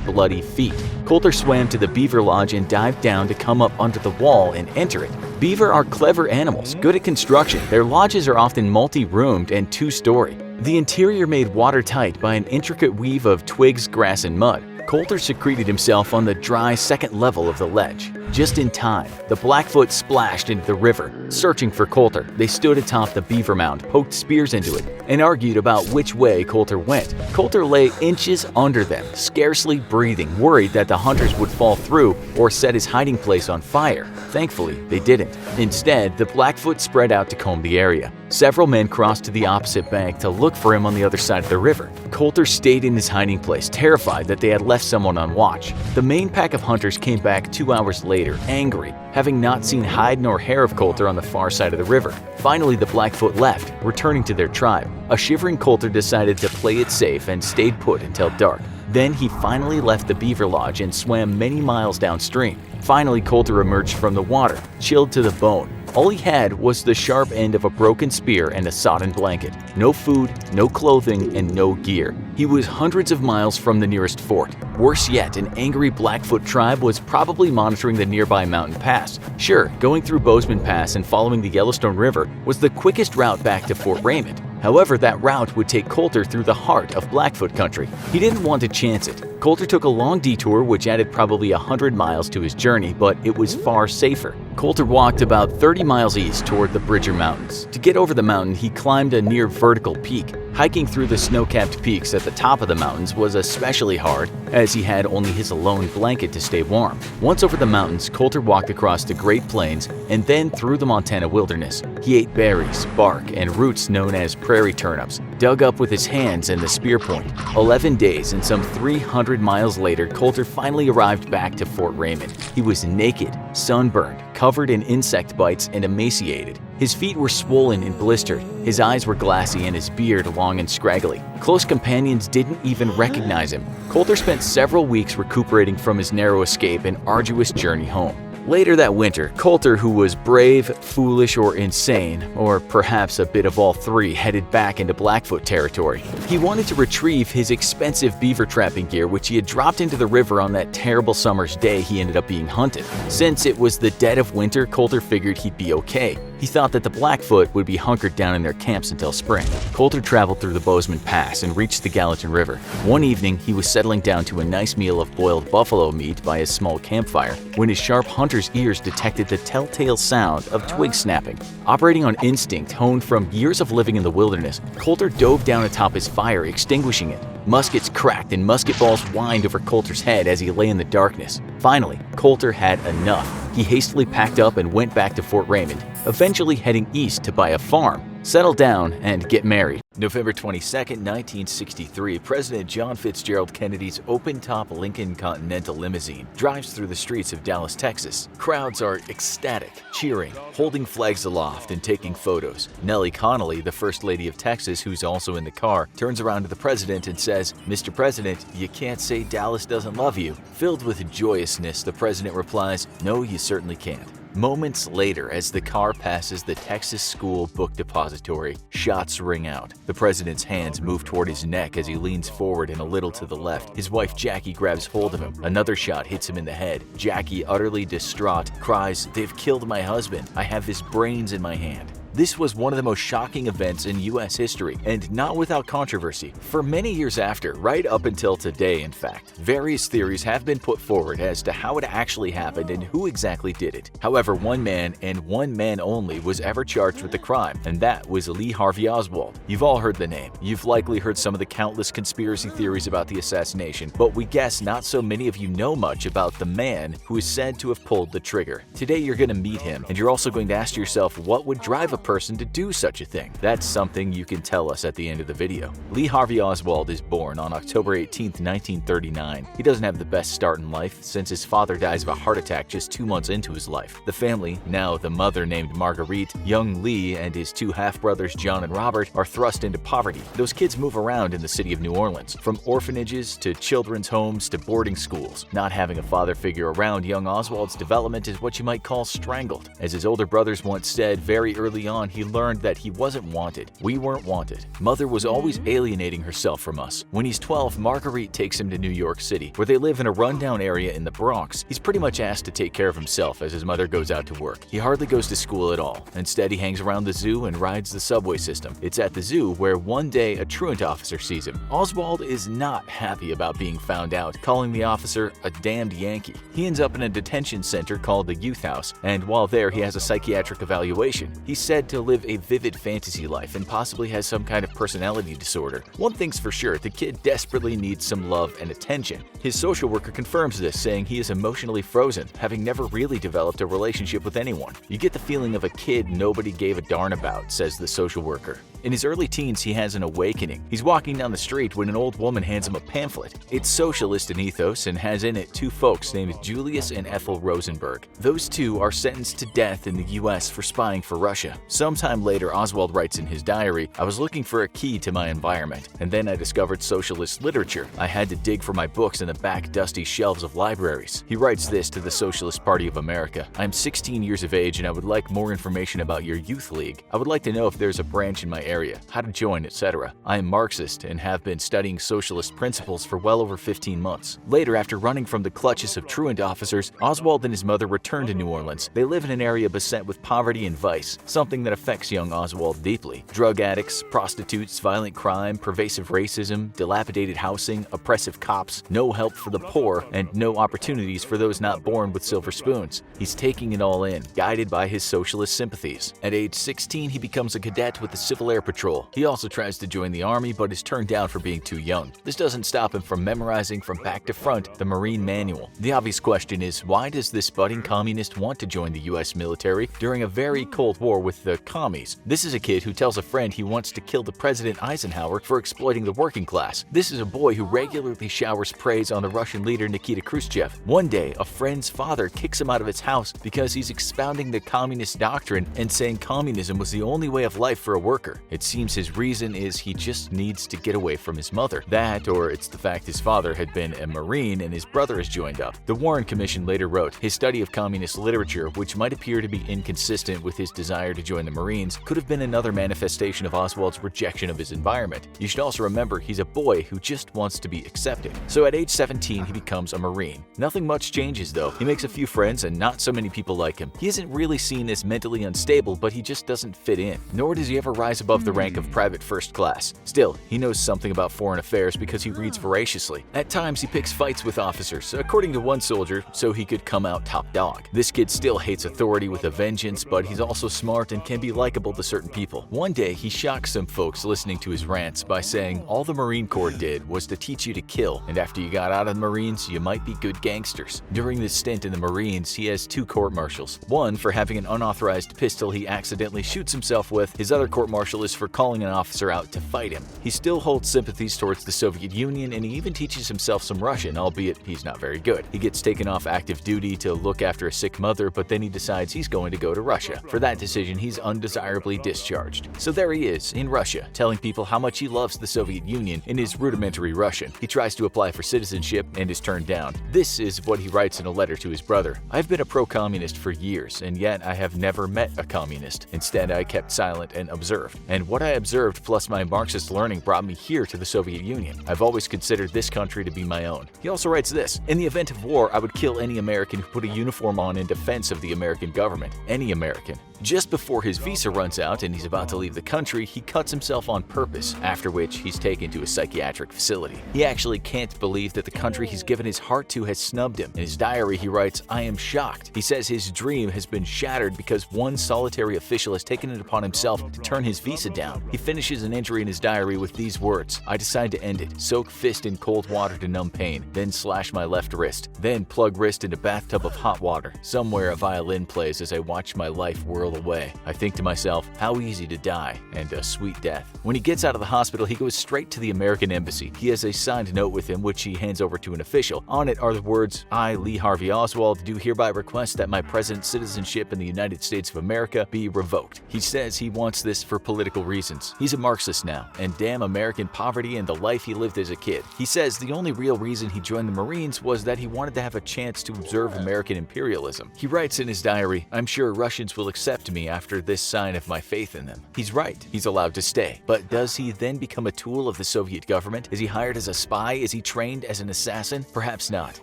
Speaker 1: bloody feet. Coulter swam to the beaver lodge and dived down to come up under the wall and enter it. Beaver are clever animals, good at construction. Their lodges are often multi-roomed and two-story. The interior made watertight by an intricate weave of twigs, grass, and mud. Coulter secreted himself on the dry second level of the ledge. Just in time, the Blackfoot splashed into the river, searching for Coulter. They stood atop the beaver mound, poked spears into it, and argued about which way Coulter went. Coulter lay inches under them, scarcely breathing, worried that the hunters would fall through or set his hiding place on fire. Thankfully, they didn't. Instead, the Blackfoot spread out to comb the area. Several men crossed to the opposite bank to look for him on the other side of the river. Coulter stayed in his hiding place, terrified that they had left someone on watch. The main pack of hunters came back 2 hours later, angry, having not seen hide nor hair of Coulter on the far side of the river. Finally, the Blackfoot left, returning to their tribe. A shivering Coulter decided to play it safe and stayed put until dark. Then he finally left the beaver lodge and swam many miles downstream. Finally, Coulter emerged from the water, chilled to the bone. All he had was the sharp end of a broken spear and a sodden blanket. No food, no clothing, and no gear. He was hundreds of miles from the nearest fort. Worse yet, an angry Blackfoot tribe was probably monitoring the nearby mountain pass. Sure, going through Bozeman Pass and following the Yellowstone River was the quickest route back to Fort Raymond. However, that route would take Coulter through the heart of Blackfoot country. He didn't want to chance it. Coulter took a long detour which added probably 100 miles to his journey, but it was far safer. Coulter walked about 30 miles east toward the Bridger Mountains. To get over the mountain, he climbed a near vertical peak. Hiking through the snow-capped peaks at the top of the mountains was especially hard, as he had only his alone blanket to stay warm. Once over the mountains, Coulter walked across the Great Plains and then through the Montana wilderness. He ate berries, bark, and roots known as prairie turnips, dug up with his hands and the spear point. 11 days and some 300 miles later, Coulter finally arrived back to Fort Raymond. He was naked, sunburned, covered in insect bites, and emaciated. His feet were swollen and blistered, his eyes were glassy, and his beard long and scraggly. Close companions didn't even recognize him. Coulter spent several weeks recuperating from his narrow escape and arduous journey home. Later that winter, Coulter, who was brave, foolish, or insane, or perhaps a bit of all three, headed back into Blackfoot territory. He wanted to retrieve his expensive beaver trapping gear which he had dropped into the river on that terrible summer's day he ended up being hunted. Since it was the dead of winter, Coulter figured he'd be okay. He thought that the Blackfoot would be hunkered down in their camps until spring. Coulter traveled through the Bozeman Pass and reached the Gallatin River. One evening, he was settling down to a nice meal of boiled buffalo meat by his small campfire when his sharp hunter's ears detected the telltale sound of twig snapping. Operating on instinct honed from years of living in the wilderness, Coulter dove down atop his fire, extinguishing it. Muskets cracked and musket balls whined over Coulter's head as he lay in the darkness. Finally, Coulter had enough. He hastily packed up and went back to Fort Raymond, eventually heading east to buy a farm, settle down, and get married. November 22, 1963, President John Fitzgerald Kennedy's open-top Lincoln Continental limousine drives through the streets of Dallas, Texas. Crowds are ecstatic, cheering, holding flags aloft, and taking photos. Nellie Connolly, the First Lady of Texas, who's also in the car, turns around to the president and says, "Mr. President, you can't say Dallas doesn't love you." Filled with joyousness, the president replies, "No, you certainly can't." Moments later, as the car passes the Texas School Book Depository, shots ring out. The president's hands move toward his neck as he leans forward and a little to the left. His wife Jackie grabs hold of him. Another shot hits him in the head. Jackie, utterly distraught, cries, "They've killed my husband. I have his brains in my hand." This was one of the most shocking events in US history, and not without controversy. For many years after, right up until today in fact, various theories have been put forward as to how it actually happened and who exactly did it. However, one man and one man only was ever charged with the crime, and that was Lee Harvey Oswald. You've all heard the name. You've likely heard some of the countless conspiracy theories about the assassination, but we guess not so many of you know much about the man who is said to have pulled the trigger. Today you're going to meet him, and you're also going to ask yourself what would drive a person to do such a thing. That's something you can tell us at the end of the video. Lee Harvey Oswald is born on October 18, 1939. He doesn't have the best start in life since his father dies of a heart attack just 2 months into his life. The family, now the mother named Marguerite, young Lee and his two half-brothers John and Robert, are thrust into poverty. Those kids move around in the city of New Orleans, from orphanages to children's homes to boarding schools. Not having a father figure around young Oswald's development is what you might call strangled. As his older brothers once said, very early on he learned that he wasn't wanted. We weren't wanted. Mother was always alienating herself from us. When he's 12, Marguerite takes him to New York City, where they live in a rundown area in the Bronx. He's pretty much asked to take care of himself as his mother goes out to work. He hardly goes to school at all. Instead, he hangs around the zoo and rides the subway system. It's at the zoo where one day a truant officer sees him. Oswald is not happy about being found out, calling the officer a damned Yankee. He ends up in a detention center called the Youth House, and while there he has a psychiatric evaluation. He's said to live a vivid fantasy life and possibly has some kind of personality disorder. One thing's for sure, the kid desperately needs some love and attention. His social worker confirms this, saying he is emotionally frozen, having never really developed a relationship with anyone. You get the feeling of a kid nobody gave a darn about, says the social worker. In his early teens, he has an awakening. He's walking down the street when an old woman hands him a pamphlet. It's socialist in ethos and has in it two folks named Julius and Eiffel Rosenberg. Those two are sentenced to death in the US for spying for Russia. Sometime later, Oswald writes in his diary, "I was looking for a key to my environment, and then I discovered socialist literature. I had to dig for my books in the back dusty shelves of libraries." He writes this to the Socialist Party of America. "I'm 16 years of age and I would like more information about your youth league. I would like to know if there's a branch in my area, how to join, etc. I am Marxist and have been studying socialist principles for well over 15 months. Later, after running from the clutches of truant officers, Oswald and his mother return to New Orleans. They live in an area beset with poverty and vice, something that affects young Oswald deeply. Drug addicts, prostitutes, violent crime, pervasive racism, dilapidated housing, oppressive cops, no help for the poor, and no opportunities for those not born with silver spoons. He's taking it all in, guided by his socialist sympathies. At age 16, he becomes a cadet with the Civil Air Patrol. He also tries to join the Army but is turned down for being too young. This doesn't stop him from memorizing from back to front the Marine Manual. The obvious question is, why does this budding communist want to join the US military during a very cold war with the commies? This is a kid who tells a friend he wants to kill the President Eisenhower for exploiting the working class. This is a boy who regularly showers praise on the Russian leader Nikita Khrushchev. One day, a friend's father kicks him out of his house because he's expounding the communist doctrine and saying communism was the only way of life for a worker. It seems his reason is he just needs to get away from his mother. That, or it's the fact his father had been a Marine and his brother has joined up. The Warren Commission later wrote, his study of communist literature, which might appear to be inconsistent with his desire to join the Marines, could have been another manifestation of Oswald's rejection of his environment. You should also remember he's a boy who just wants to be accepted. So at age 17, he becomes a Marine. Nothing much changes though. He makes a few friends and not so many people like him. He isn't really seen as mentally unstable, but he just doesn't fit in. Nor does he ever rise above the rank of private first class. Still, he knows something about foreign affairs because he reads voraciously. At times, he picks fights with officers, according to one soldier, so he could come out top dog. This kid still hates authority with a vengeance, but he's also smart and can be likable to certain people. One day, he shocks some folks listening to his rants by saying all the Marine Corps did was to teach you to kill, and after you got out of the Marines, you might be good gangsters. During this stint in the Marines, he has 2 court-martials. One for having an unauthorized pistol he accidentally shoots himself with. His other court-martial is for calling an officer out to fight him. He still holds sympathies towards the Soviet Union, and he even teaches himself some Russian, albeit he's not very good. He gets taken off active duty to look after a sick mother, but then he decides he's going to go to Russia. For that decision, he's undesirably discharged. So there he is, in Russia, telling people how much he loves the Soviet Union in his rudimentary Russian. He tries to apply for citizenship and is turned down. This is what he writes in a letter to his brother. I've been a pro-communist for years, and yet I have never met a communist. Instead, I kept silent and observed. And what I observed plus my Marxist learning brought me here to the Soviet Union. I've always considered this country to be my own. He also writes this, in the event of war, I would kill any American who put a uniform on in defense of the American government. Any American. Just before his visa runs out and he's about to leave the country, he cuts himself on purpose, after which he's taken to a psychiatric facility. He actually can't believe that the country he's given his heart to has snubbed him. In his diary, he writes, "I am shocked." He says his dream has been shattered because one solitary official has taken it upon himself to turn his visa down. He finishes an entry in his diary with these words, "I decide to end it. Soak fist in cold water to numb pain, then slash my left wrist, then plug wrist into bathtub of hot water. Somewhere a violin plays as I watch my life whirl away. I think to myself, how easy to die, and a sweet death." When he gets out of the hospital, he goes straight to the American embassy. He has a signed note with him, which he hands over to an official. On it are the words, "I, Lee Harvey Oswald, do hereby request that my present citizenship in the United States of America be revoked." He says he wants this for political reasons. He's a Marxist now, and damn American poverty and the life he lived as a kid. He says the only real reason he joined the Marines was that he wanted to have a chance to observe American imperialism. He writes in his diary, "I'm sure Russians will accept me after this sign of my faith in them." He's right. He's allowed to stay. But does he then become a tool of the Soviet government? Is he hired as a spy? Is he trained as an assassin? Perhaps not.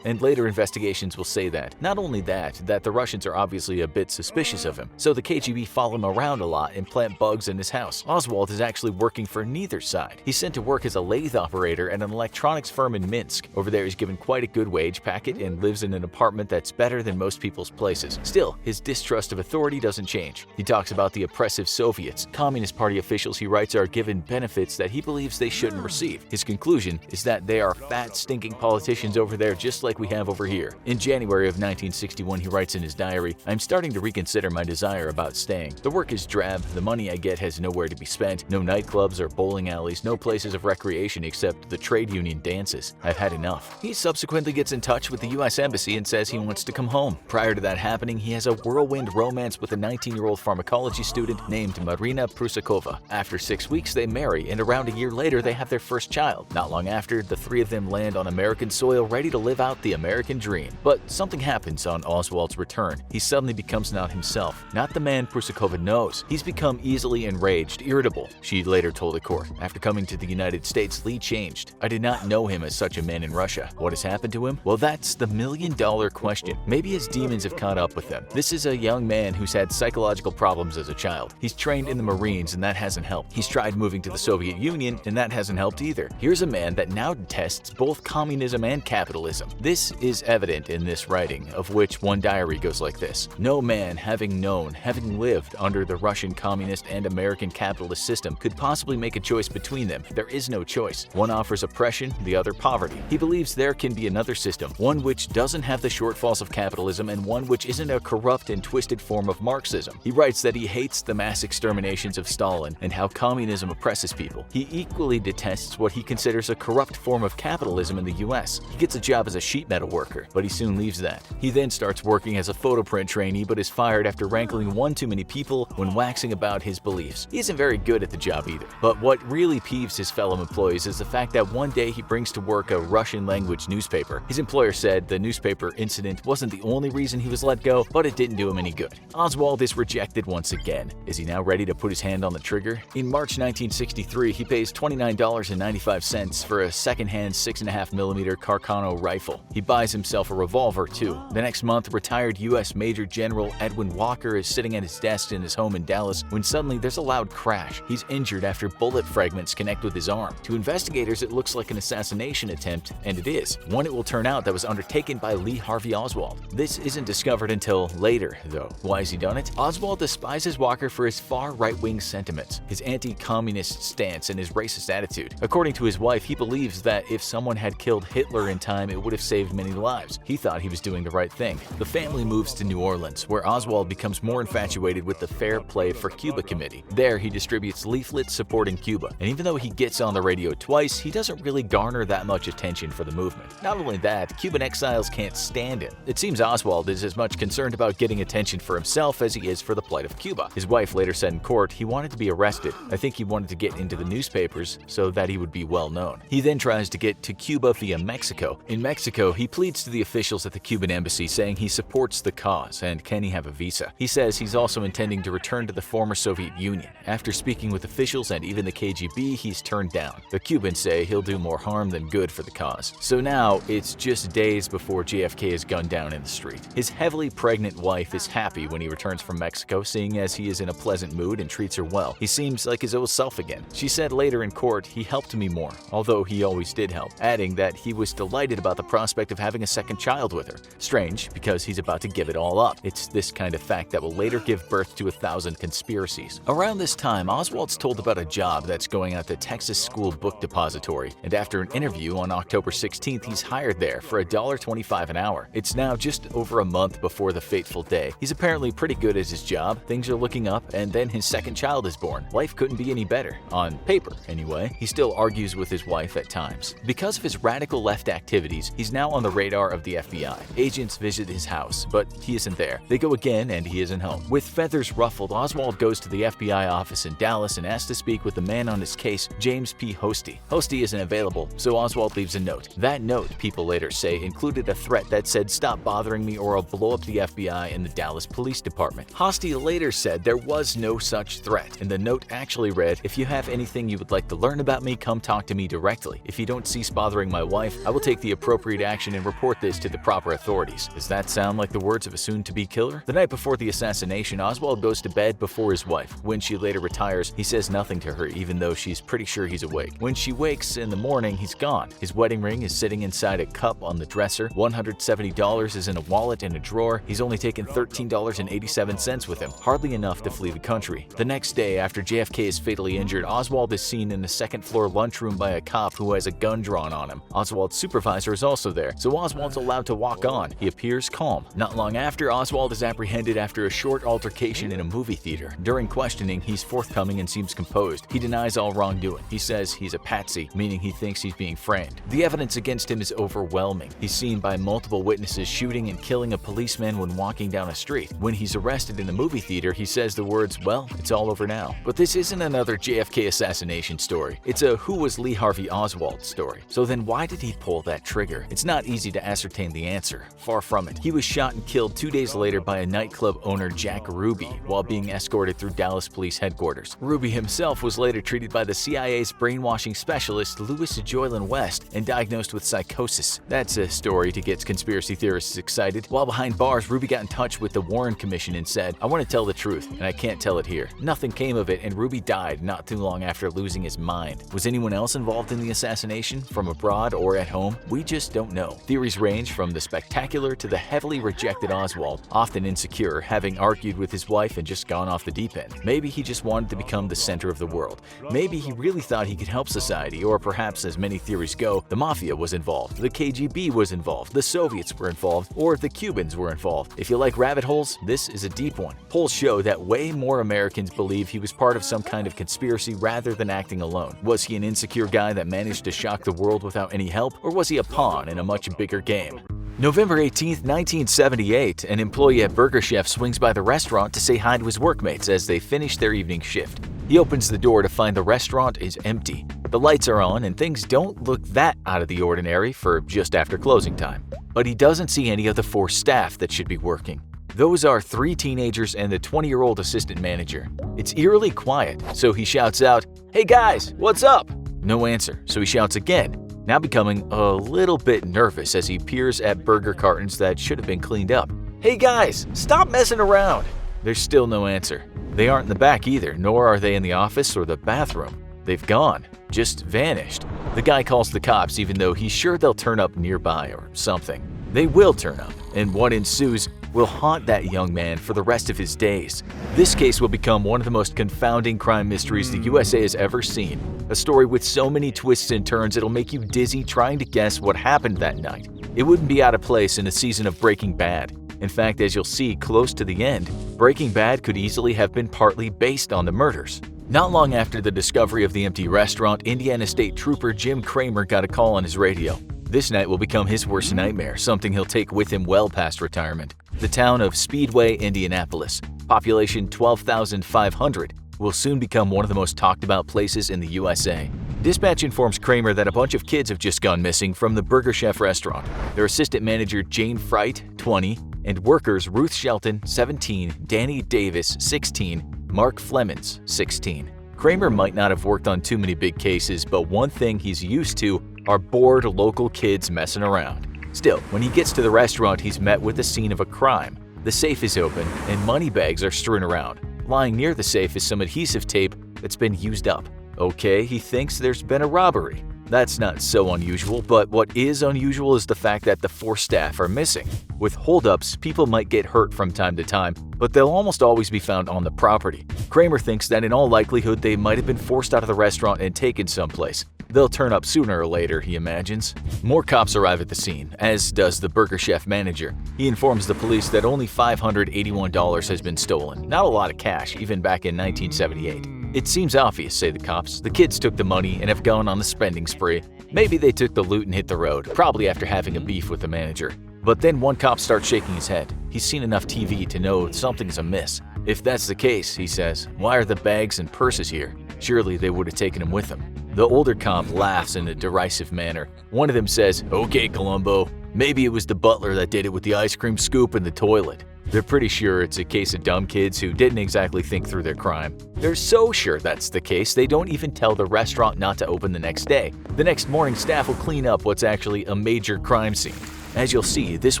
Speaker 1: And later investigations will say that. Not only that the Russians are obviously a bit suspicious of him, so the KGB follow him around a lot and plant bugs in his house. Oswald is actually working for neither side. He's sent to work as a lathe operator at an electronics firm in Minsk. Over there he's given quite a good wage packet and lives in an apartment that's better than most people's places. Still, his distrust of authority doesn't change. He talks about the oppressive Soviets. Communist Party officials, he writes, are given benefits that he believes they shouldn't receive. His conclusion is that they are fat, stinking politicians over there just like we have over here. In January of 1961, he writes in his diary, "I'm starting to reconsider my desire about staying. The work is drab, the money I get has nowhere to be spent, no nightclubs or bowling alleys, no places of recreation except the trade union dances. I've had enough." He subsequently gets in touch with the US Embassy and says he wants to come home. Prior to that happening, he has a whirlwind romance with a 19-year-old pharmacology student named Marina Prusakova. After 6 weeks, they marry, and around a year later, they have their first child. Not long after, the three of them land on American soil, ready to live out the American dream. But something happens on Oswald's return. He suddenly becomes not himself, not the man Prusakova knows. He's become easily enraged, irritable, she later told a court. After coming to the United States, Lee changed. "I did not know him as such a man in Russia. What has happened to him? Well, that's the million-dollar question. Maybe his demons have caught up with him." This is a young man who's had psychological problems as a child. He's trained in the Marines, and that hasn't helped. He's tried moving to the Soviet Union, and that hasn't helped either. Here's a man that now detests both communism and capitalism. This is evident in this writing, of which one diary goes like this: "No man, having known, having lived under the Russian communist and American capitalist system, could possibly make a choice between them. There is no choice. One offers oppression, the other poverty. He believes there can be another system, one which doesn't have the shortfalls of capitalism and one which isn't a corrupt and twisted form of Marxism." He writes that he hates the mass exterminations of Stalin and how communism oppresses people. He equally detests what he considers a corrupt form of capitalism in the US. He gets a job as a sheet metal worker, but he soon leaves that. He then starts working as a photo print trainee, but is fired after rankling one too many people when waxing about his beliefs. He isn't very good at the job either. But what really peeves his fellow employees is the fact that one day he brings to work a Russian-language newspaper. His employer said the newspaper incident wasn't the only reason he was let go, but it didn't do him any good. Oswald is rejected once again. Is he now ready to put his hand on the trigger? In March 1963, he pays $29.95 for a second-hand 6.5mm Carcano rifle. He buys himself a revolver, too. The next month, retired U.S. Major General Edwin Walker is sitting at his desk in his home in Dallas when suddenly there's a loud crash. He's injured after bullet fragments connect with his arm. To investigators, it looks like an assassination attempt, and it is. One it will turn out that was undertaken by Lee Harvey Oswald. This isn't discovered until later, though. Why has he done it? Oswald despises Walker for his far right-wing sentiments, his anti-communist stance, and his racist attitude. According to his wife, he believes that if someone had killed Hitler in time, it would have saved many lives. He thought he was doing the right thing. The family moves to New Orleans, where Oswald becomes more infatuated with the Fair Play for Cuba Committee. There, he distributes leaflets supporting Cuba, and even though he gets on the radio twice, he doesn't really garner that much attention for the movement. Not only that, Cuban exiles can't stand him. It seems Oswald is as much concerned about getting attention for himself as he is for the plight of Cuba. His wife later said in court he wanted to be arrested. I think he wanted to get into the newspapers so that he would be well known. He then tries to get to Cuba via Mexico. In Mexico, he pleads to the officials at the Cuban embassy saying he supports the cause and can he have a visa. He says he's also intending to return to the former Soviet Union. After speaking with officials and even the KGB, he's turned down. The Cubans say he'll do more harm than good for the cause. So now, it's just days before JFK is gunned down in the street. His heavily pregnant wife is happy when he returns from Mexico, seeing as he is in a pleasant mood and treats her well. He seems like his old self again. She said later in court, he helped me more, although he always did help, adding that he was delighted about the prospect of having a second child with her. Strange, because he's about to give it all up. It's this kind of fact that will later give birth to 1,000 conspiracies. Around this time, Oswald's told about a job that's going at the Texas School Book Depository, and after an interview on October 16th, he's hired there for $1.25 an hour. It's now just over a month before the fateful day. He's apparently pretty good at his job, things are looking up, and then his second child is born. Life couldn't be any better, on paper anyway. He still argues with his wife at times. Because of his radical left activities, he's now on the radar of the FBI. Agents visit his house, but he isn't there. They go again and he isn't home. With feathers ruffled, Oswald goes to the FBI office in Dallas and asks to speak with the man on his case, James P. Hosty. Hosty isn't available, so Oswald leaves a note. That note, people later say, included a threat that said, "Stop bothering me or I'll blow up the FBI and the Dallas Police Department." Hosty later said there was no such threat, and the note actually read, "If you have anything you would like to learn about me, come talk to me directly. If you don't cease bothering my wife, I will take the appropriate action and report this to the proper authorities." Does that sound like the words of a soon-to-be killer? The night before the assassination, Oswald goes to bed before his wife. When she later retires, he says nothing to her, even though she's pretty sure he's awake. When she wakes in the morning, he's gone. His wedding ring is sitting inside a cup on the dresser. $170 is in a wallet in a drawer. He's only taken $13.87 with him, hardly enough to flee the country. The next day, after JFK is fatally injured, Oswald is seen in the second-floor lunchroom by a cop who has a gun drawn on him. Oswald's supervisor is also there, so Oswald's allowed to walk on. He appears calm. Not long after, Oswald is apprehended after a short altercation in a movie theater. During questioning, he's forthcoming and seems composed. He denies all wrongdoing. He says he's a patsy, meaning he thinks he's being framed. The evidence against him is overwhelming. He's seen by multiple witnesses shooting and killing a policeman when walking down a street. When he's arrested in the movie theater, he says the words, "Well, it's all over now." But this isn't another JFK assassination story. It's a "Who was Lee Harvey Oswald" story. So then why did he pull that trigger? It's not easy to ascertain the answer. Far from it. He was shot and killed 2 days later by a nightclub owner, Jack Ruby, while being escorted through Dallas Police Headquarters. Ruby himself was later treated by the CIA's brainwashing specialist, Louis Joylin West, and diagnosed with psychosis. That's a story to get conspiracy theorists excited. While behind bars, Ruby got in touch with the Warren Commission and said, "I want to tell the truth, and I can't tell it here." Nothing came of it, and Ruby died not too long after losing his mind. Was anyone else involved in the assassination, from abroad or at home? We just don't know. Theories range from the spectacular to the heavily rejected Oswald, often insecure, having argued with his wife and just gone off the deep end. Maybe he just wanted to become the center of the world. Maybe he really thought he could help society, or perhaps, as many theories go, the Mafia was involved, the KGB was involved, the Soviets were involved, or the Cubans were involved. If you like rabbit holes, this is a deep one. Polls show that way more Americans believe he was part of some kind of conspiracy rather than acting alone. Was he an insecure guy that managed to shock the world without any help, or was he a pawn in a much bigger game? November 18, 1978, an employee at Burger Chef swings by the restaurant to say hi to his workmates as they finish their evening shift. He opens the door to find the restaurant is empty. The lights are on and things don't look that out of the ordinary for just after closing time. But he doesn't see any of the 4 staff that should be working. Those are 3 teenagers and the 20-year-old assistant manager. It's eerily quiet, so he shouts out, "Hey guys, what's up?" No answer, so he shouts again, now becoming a little bit nervous as he peers at burger cartons that should have been cleaned up. "Hey guys, stop messing around!" There's still no answer. They aren't in the back either, nor are they in the office or the bathroom. They've gone, just vanished. The guy calls the cops even though he's sure they'll turn up nearby or something. They will turn up, and what ensues will haunt that young man for the rest of his days. This case will become one of the most confounding crime mysteries the USA has ever seen. A story with so many twists and turns it'll make you dizzy trying to guess what happened that night. It wouldn't be out of place in a season of Breaking Bad. In fact, as you'll see close to the end, Breaking Bad could easily have been partly based on the murders. Not long after the discovery of the empty restaurant, Indiana State Trooper Jim Kramer got a call on his radio. This night will become his worst nightmare, something he'll take with him well past retirement. The town of Speedway, Indianapolis, population 12,500, will soon become one of the most talked about places in the USA. Dispatch informs Kramer that a bunch of kids have just gone missing from the Burger Chef restaurant. Their assistant manager Jane Fright, 20, and workers Ruth Shelton, 17, Danny Davis, 16, Mark Flemons, 16. Kramer might not have worked on too many big cases, but one thing he's used to are bored local kids messing around. Still, when he gets to the restaurant, he's met with the scene of a crime. The safe is open, and money bags are strewn around. Lying near the safe is some adhesive tape that's been used up. Okay, he thinks there's been a robbery. That's not so unusual, but what is unusual is the fact that the 4 staff are missing. With holdups, people might get hurt from time to time, but they'll almost always be found on the property. Kramer thinks that in all likelihood they might have been forced out of the restaurant and taken someplace. They'll turn up sooner or later, he imagines. More cops arrive at the scene, as does the Burger Chef manager. He informs the police that only $581 has been stolen. Not a lot of cash, even back in 1978. It seems obvious, say the cops. The kids took the money and have gone on a spending spree. Maybe they took the loot and hit the road, probably after having a beef with the manager. But then one cop starts shaking his head. He's seen enough TV to know something's amiss. If that's the case, he says, why are the bags and purses here? Surely they would have taken them with them. The older cop laughs in a derisive manner. One of them says, "Okay, Columbo, maybe it was the butler that did it with the ice cream scoop in the toilet." They're pretty sure it's a case of dumb kids who didn't exactly think through their crime. They're so sure that's the case, they don't even tell the restaurant not to open the next day. The next morning, staff will clean up what's actually a major crime scene. As you'll see, this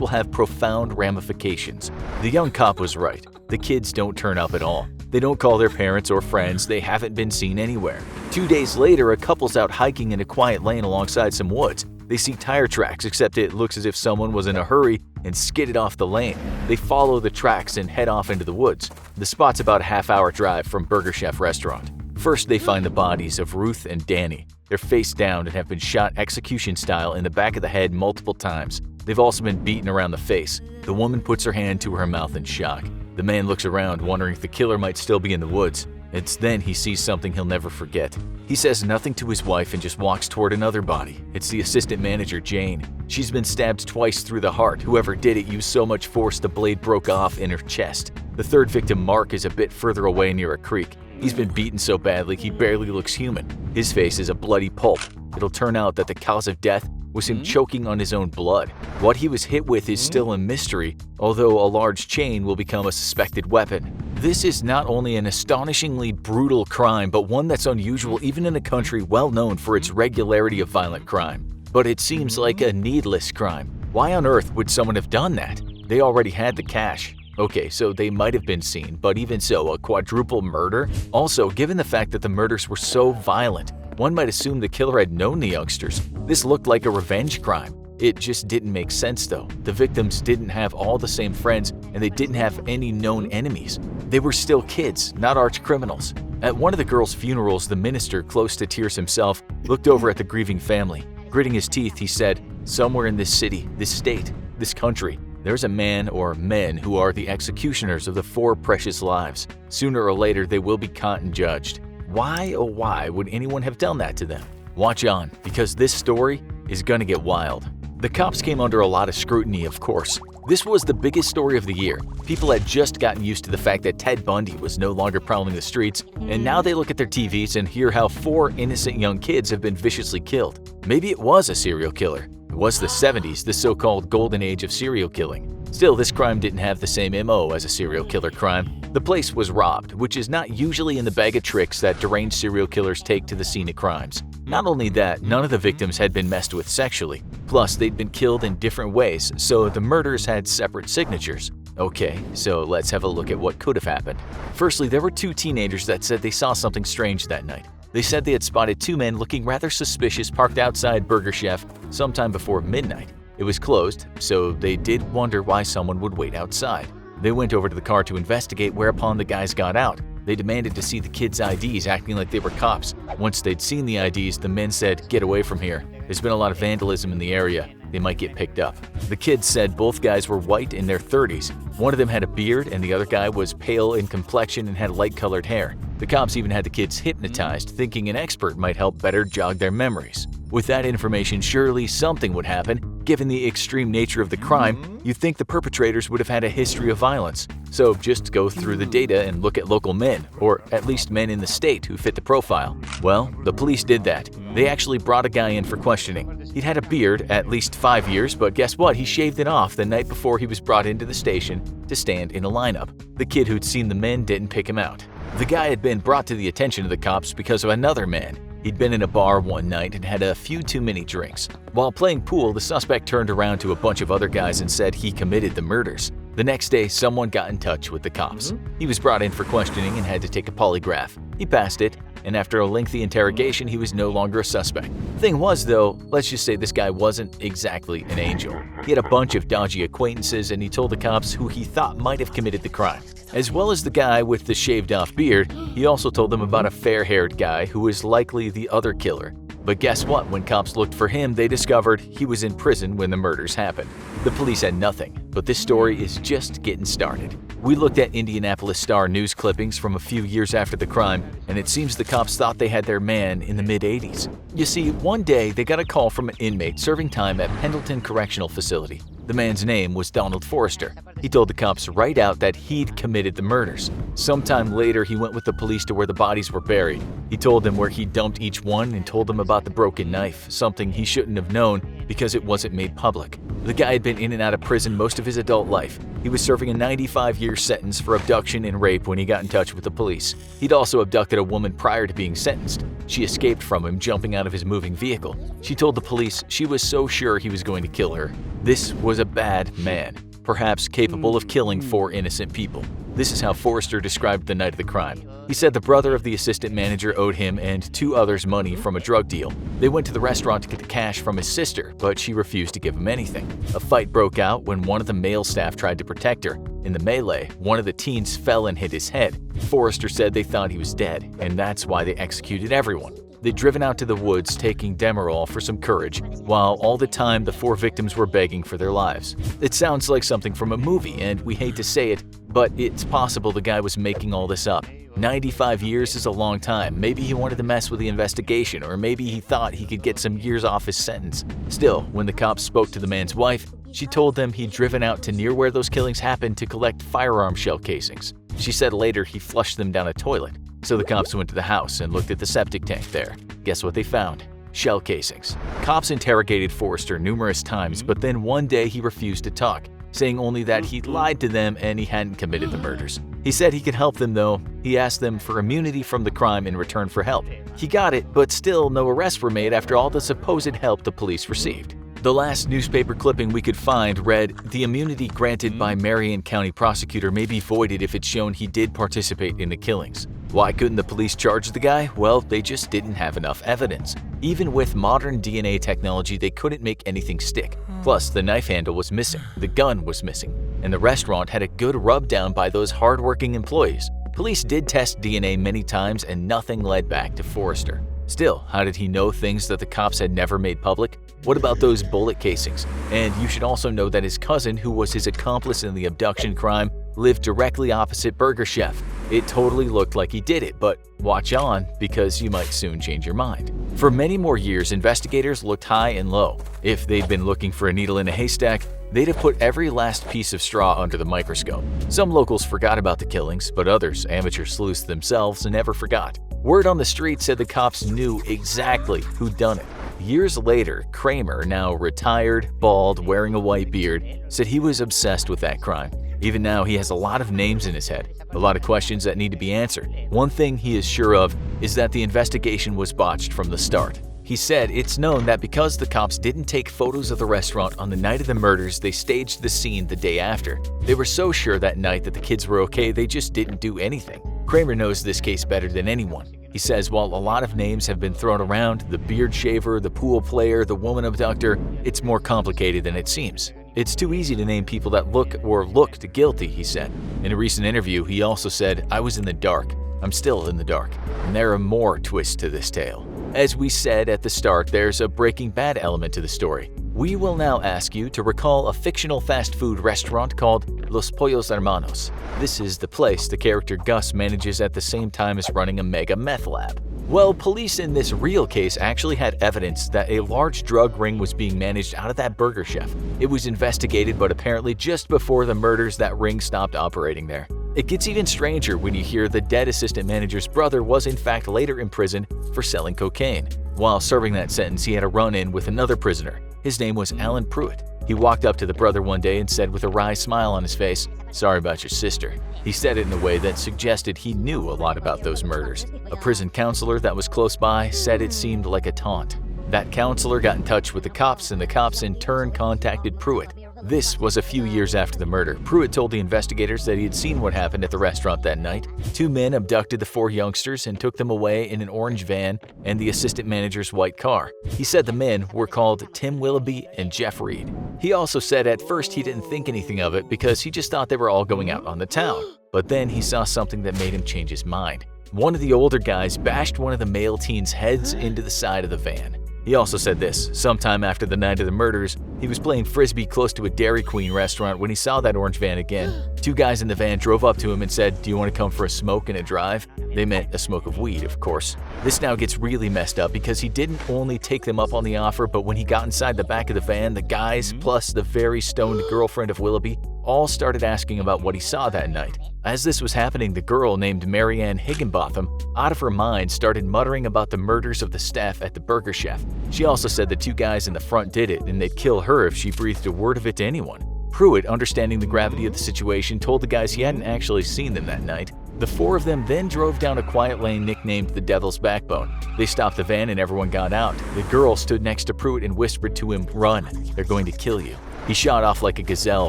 Speaker 1: will have profound ramifications. The young cop was right. The kids don't turn up at all. They don't call their parents or friends, they haven't been seen anywhere. 2 days later, a couple's out hiking in a quiet lane alongside some woods. They see tire tracks, except it looks as if someone was in a hurry and skidded off the lane. They follow the tracks and head off into the woods. The spot's about a half-hour drive from Burger Chef restaurant. First, they find the bodies of Ruth and Danny. They're face down and have been shot execution style in the back of the head multiple times. They've also been beaten around the face. The woman puts her hand to her mouth in shock. The man looks around, wondering if the killer might still be in the woods. It's then he sees something he'll never forget. He says nothing to his wife and just walks toward another body. It's the assistant manager, Jane. She's been stabbed twice through the heart. Whoever did it used so much force the blade broke off in her chest. The third victim, Mark, is a bit further away near a creek. He's been beaten so badly he barely looks human. His face is a bloody pulp. It'll turn out that the cause of death was him choking on his own blood. What he was hit with is still a mystery, although a large chain will become a suspected weapon. This is not only an astonishingly brutal crime, but one that's unusual even in a country well known for its regularity of violent crime. But it seems like a needless crime. Why on earth would someone have done that? They already had the cash. Okay, so they might have been seen, but even so, a quadruple murder? Also, given the fact that the murders were so violent, one might assume the killer had known the youngsters. This looked like a revenge crime. It just didn't make sense though. The victims didn't have all the same friends and they didn't have any known enemies. They were still kids, not arch criminals. At one of the girls' funerals, the minister, close to tears himself, looked over at the grieving family. Gritting his teeth, he said, "Somewhere in this city, this state, this country, there's a man or men who are the executioners of the 4 precious lives. Sooner or later, they will be caught and judged." Why, oh why, would anyone have done that to them? Watch on, because this story is gonna get wild. The cops came under a lot of scrutiny, of course. This was the biggest story of the year. People had just gotten used to the fact that Ted Bundy was no longer prowling the streets, and now they look at their TVs and hear how 4 innocent young kids have been viciously killed. Maybe it was a serial killer. It was the 70s, the so-called golden age of serial killing. Still, this crime didn't have the same MO as a serial killer crime. The place was robbed, which is not usually in the bag of tricks that deranged serial killers take to the scene of crimes. Not only that, none of the victims had been messed with sexually. Plus, they'd been killed in different ways, so the murders had separate signatures. Okay, so let's have a look at what could have happened. Firstly, there were 2 teenagers that said they saw something strange that night. They said they had spotted 2 men looking rather suspicious parked outside Burger Chef sometime before midnight. It was closed, so they did wonder why someone would wait outside. They went over to the car to investigate, whereupon the guys got out. They demanded to see the kids' IDs, acting like they were cops. Once they'd seen the IDs, the men said, "Get away from here. There's been a lot of vandalism in the area. They might get picked up." The kids said both guys were white in their 30s. One of them had a beard and the other guy was pale in complexion and had light-colored hair. The cops even had the kids hypnotized, thinking an expert might help better jog their memories. With that information, surely something would happen. Given the extreme nature of the crime, you'd think the perpetrators would have had a history of violence. So just go through the data and look at local men, or at least men in the state who fit the profile. Well, the police did that. They actually brought a guy in for questioning. He'd had a beard at least 5 years, but guess what? He shaved it off the night before he was brought into the station to stand in a lineup. The kid who'd seen the men didn't pick him out. The guy had been brought to the attention of the cops because of another man. He'd been in a bar one night and had a few too many drinks. While playing pool, the suspect turned around to a bunch of other guys and said he committed the murders. The next day, someone got in touch with the cops. He was brought in for questioning and had to take a polygraph. He passed it, and after a lengthy interrogation, he was no longer a suspect. Thing was, though, let's just say this guy wasn't exactly an angel. He had a bunch of dodgy acquaintances, and he told the cops who he thought might have committed the crime. As well as the guy with the shaved-off beard, he also told them about a fair-haired guy who was likely the other killer. But guess what? When cops looked for him, they discovered he was in prison when the murders happened. The police had nothing, but this story is just getting started. We looked at Indianapolis Star news clippings from a few years after the crime, and it seems the cops thought they had their man in the mid-80s. You see, one day they got a call from an inmate serving time at Pendleton Correctional Facility. The man's name was Donald Forrester. He told the cops right out that he'd committed the murders. Sometime later, he went with the police to where the bodies were buried. He told them where he dumped each one and told them about the broken knife, something he shouldn't have known because it wasn't made public. The guy had been in and out of prison most of his adult life. He was serving a 95-year sentence for abduction and rape when he got in touch with the police. He'd also abducted a woman prior to being sentenced. She escaped from him, jumping out of his moving vehicle. She told the police she was so sure he was going to kill her. This was a bad man, perhaps capable of killing 4 innocent people. This is how Forrester described the night of the crime. He said the brother of the assistant manager owed him and 2 others money from a drug deal. They went to the restaurant to get the cash from his sister, but she refused to give him anything. A fight broke out when one of the male staff tried to protect her. In the melee, one of the teens fell and hit his head. Forrester said they thought he was dead, and that's why they executed everyone. They'd driven out to the woods taking Demerol for some courage, while all the time the 4 victims were begging for their lives. It sounds like something from a movie, and we hate to say it, but it's possible the guy was making all this up. 95 years is a long time. Maybe he wanted to mess with the investigation, or maybe he thought he could get some years off his sentence. Still, when the cops spoke to the man's wife, she told them he'd driven out to near where those killings happened to collect firearm shell casings. She said later he flushed them down a toilet. So the cops went to the house and looked at the septic tank there. Guess what they found? Shell casings. Cops interrogated Forrester numerous times, but then one day he refused to talk, saying only that he'd lied to them and he hadn't committed the murders. He said he could help them though. He asked them for immunity from the crime in return for help. He got it, but still no arrests were made after all the supposed help the police received. The last newspaper clipping we could find read, "The immunity granted by Marion County prosecutor may be voided if it's shown he did participate in the killings." Why couldn't the police charge the guy? Well, they just didn't have enough evidence. Even with modern DNA technology, they couldn't make anything stick. Plus, the knife handle was missing, the gun was missing, and the restaurant had a good rub down by those hardworking employees. Police did test DNA many times and nothing led back to Forrester. Still, how did he know things that the cops had never made public? What about those bullet casings? And you should also know that his cousin, who was his accomplice in the abduction crime, lived directly opposite Burger Chef. It totally looked like he did it, but watch on because you might soon change your mind. For many more years, investigators looked high and low. If they'd been looking for a needle in a haystack, they'd have put every last piece of straw under the microscope. Some locals forgot about the killings, but others, amateur sleuths themselves, never forgot. Word on the street said the cops knew exactly who'd done it. Years later, Kramer, now retired, bald, wearing a white beard, said he was obsessed with that crime. Even now, he has a lot of names in his head, a lot of questions that need to be answered. One thing he is sure of is that the investigation was botched from the start. He said it's known that because the cops didn't take photos of the restaurant on the night of the murders, they staged the scene the day after. They were so sure that night that the kids were okay, they just didn't do anything. Kramer knows this case better than anyone. He says while a lot of names have been thrown around, the beard shaver, the pool player, the woman abductor, it's more complicated than it seems. It's too easy to name people that look or looked guilty, he said. In a recent interview, he also said, "I was in the dark. I'm still in the dark. And there are more twists to this tale." As we said at the start, there's a Breaking Bad element to the story. We will now ask you to recall a fictional fast food restaurant called Los Pollos Hermanos. This is the place the character Gus manages at the same time as running a mega meth lab. Well, police in this real case actually had evidence that a large drug ring was being managed out of that Burger Chef. It was investigated, but apparently just before the murders, that ring stopped operating there. It gets even stranger when you hear the dead assistant manager's brother was in fact later imprisoned for selling cocaine. While serving that sentence, he had a run-in with another prisoner. His name was Alan Pruitt. He walked up to the brother one day and said with a wry smile on his face, "Sorry about your sister." He said it in a way that suggested he knew a lot about those murders. A prison counselor that was close by said it seemed like a taunt. That counselor got in touch with the cops, and the cops in turn contacted Pruitt. This was a few years after the murder. Pruitt told the investigators that he had seen what happened at the restaurant that night. 2 men abducted the 4 youngsters and took them away in an orange van and the assistant manager's white car. He said the men were called Tim Willoughby and Jeff Reed. He also said at first he didn't think anything of it because he just thought they were all going out on the town. But then he saw something that made him change his mind. One of the older guys bashed one of the male teens' heads into the side of the van. He also said this: sometime after the night of the murders, he was playing frisbee close to a Dairy Queen restaurant when he saw that orange van again. 2 guys in the van drove up to him and said, "Do you want to come for a smoke and a drive?" They meant a smoke of weed, of course. This now gets really messed up because he didn't only take them up on the offer, but when he got inside the back of the van, the guys, plus the very stoned girlfriend of Willoughby, all started asking about what he saw that night. As this was happening, the girl named Marianne Higginbotham, out of her mind, started muttering about the murders of the staff at the Burger Chef. She also said the 2 guys in the front did it and they'd kill her if she breathed a word of it to anyone. Pruitt, understanding the gravity of the situation, told the guys he hadn't actually seen them that night. The 4 of them then drove down a quiet lane nicknamed the Devil's Backbone. They stopped the van and everyone got out. The girl stood next to Pruitt and whispered to him, "Run, they're going to kill you." He shot off like a gazelle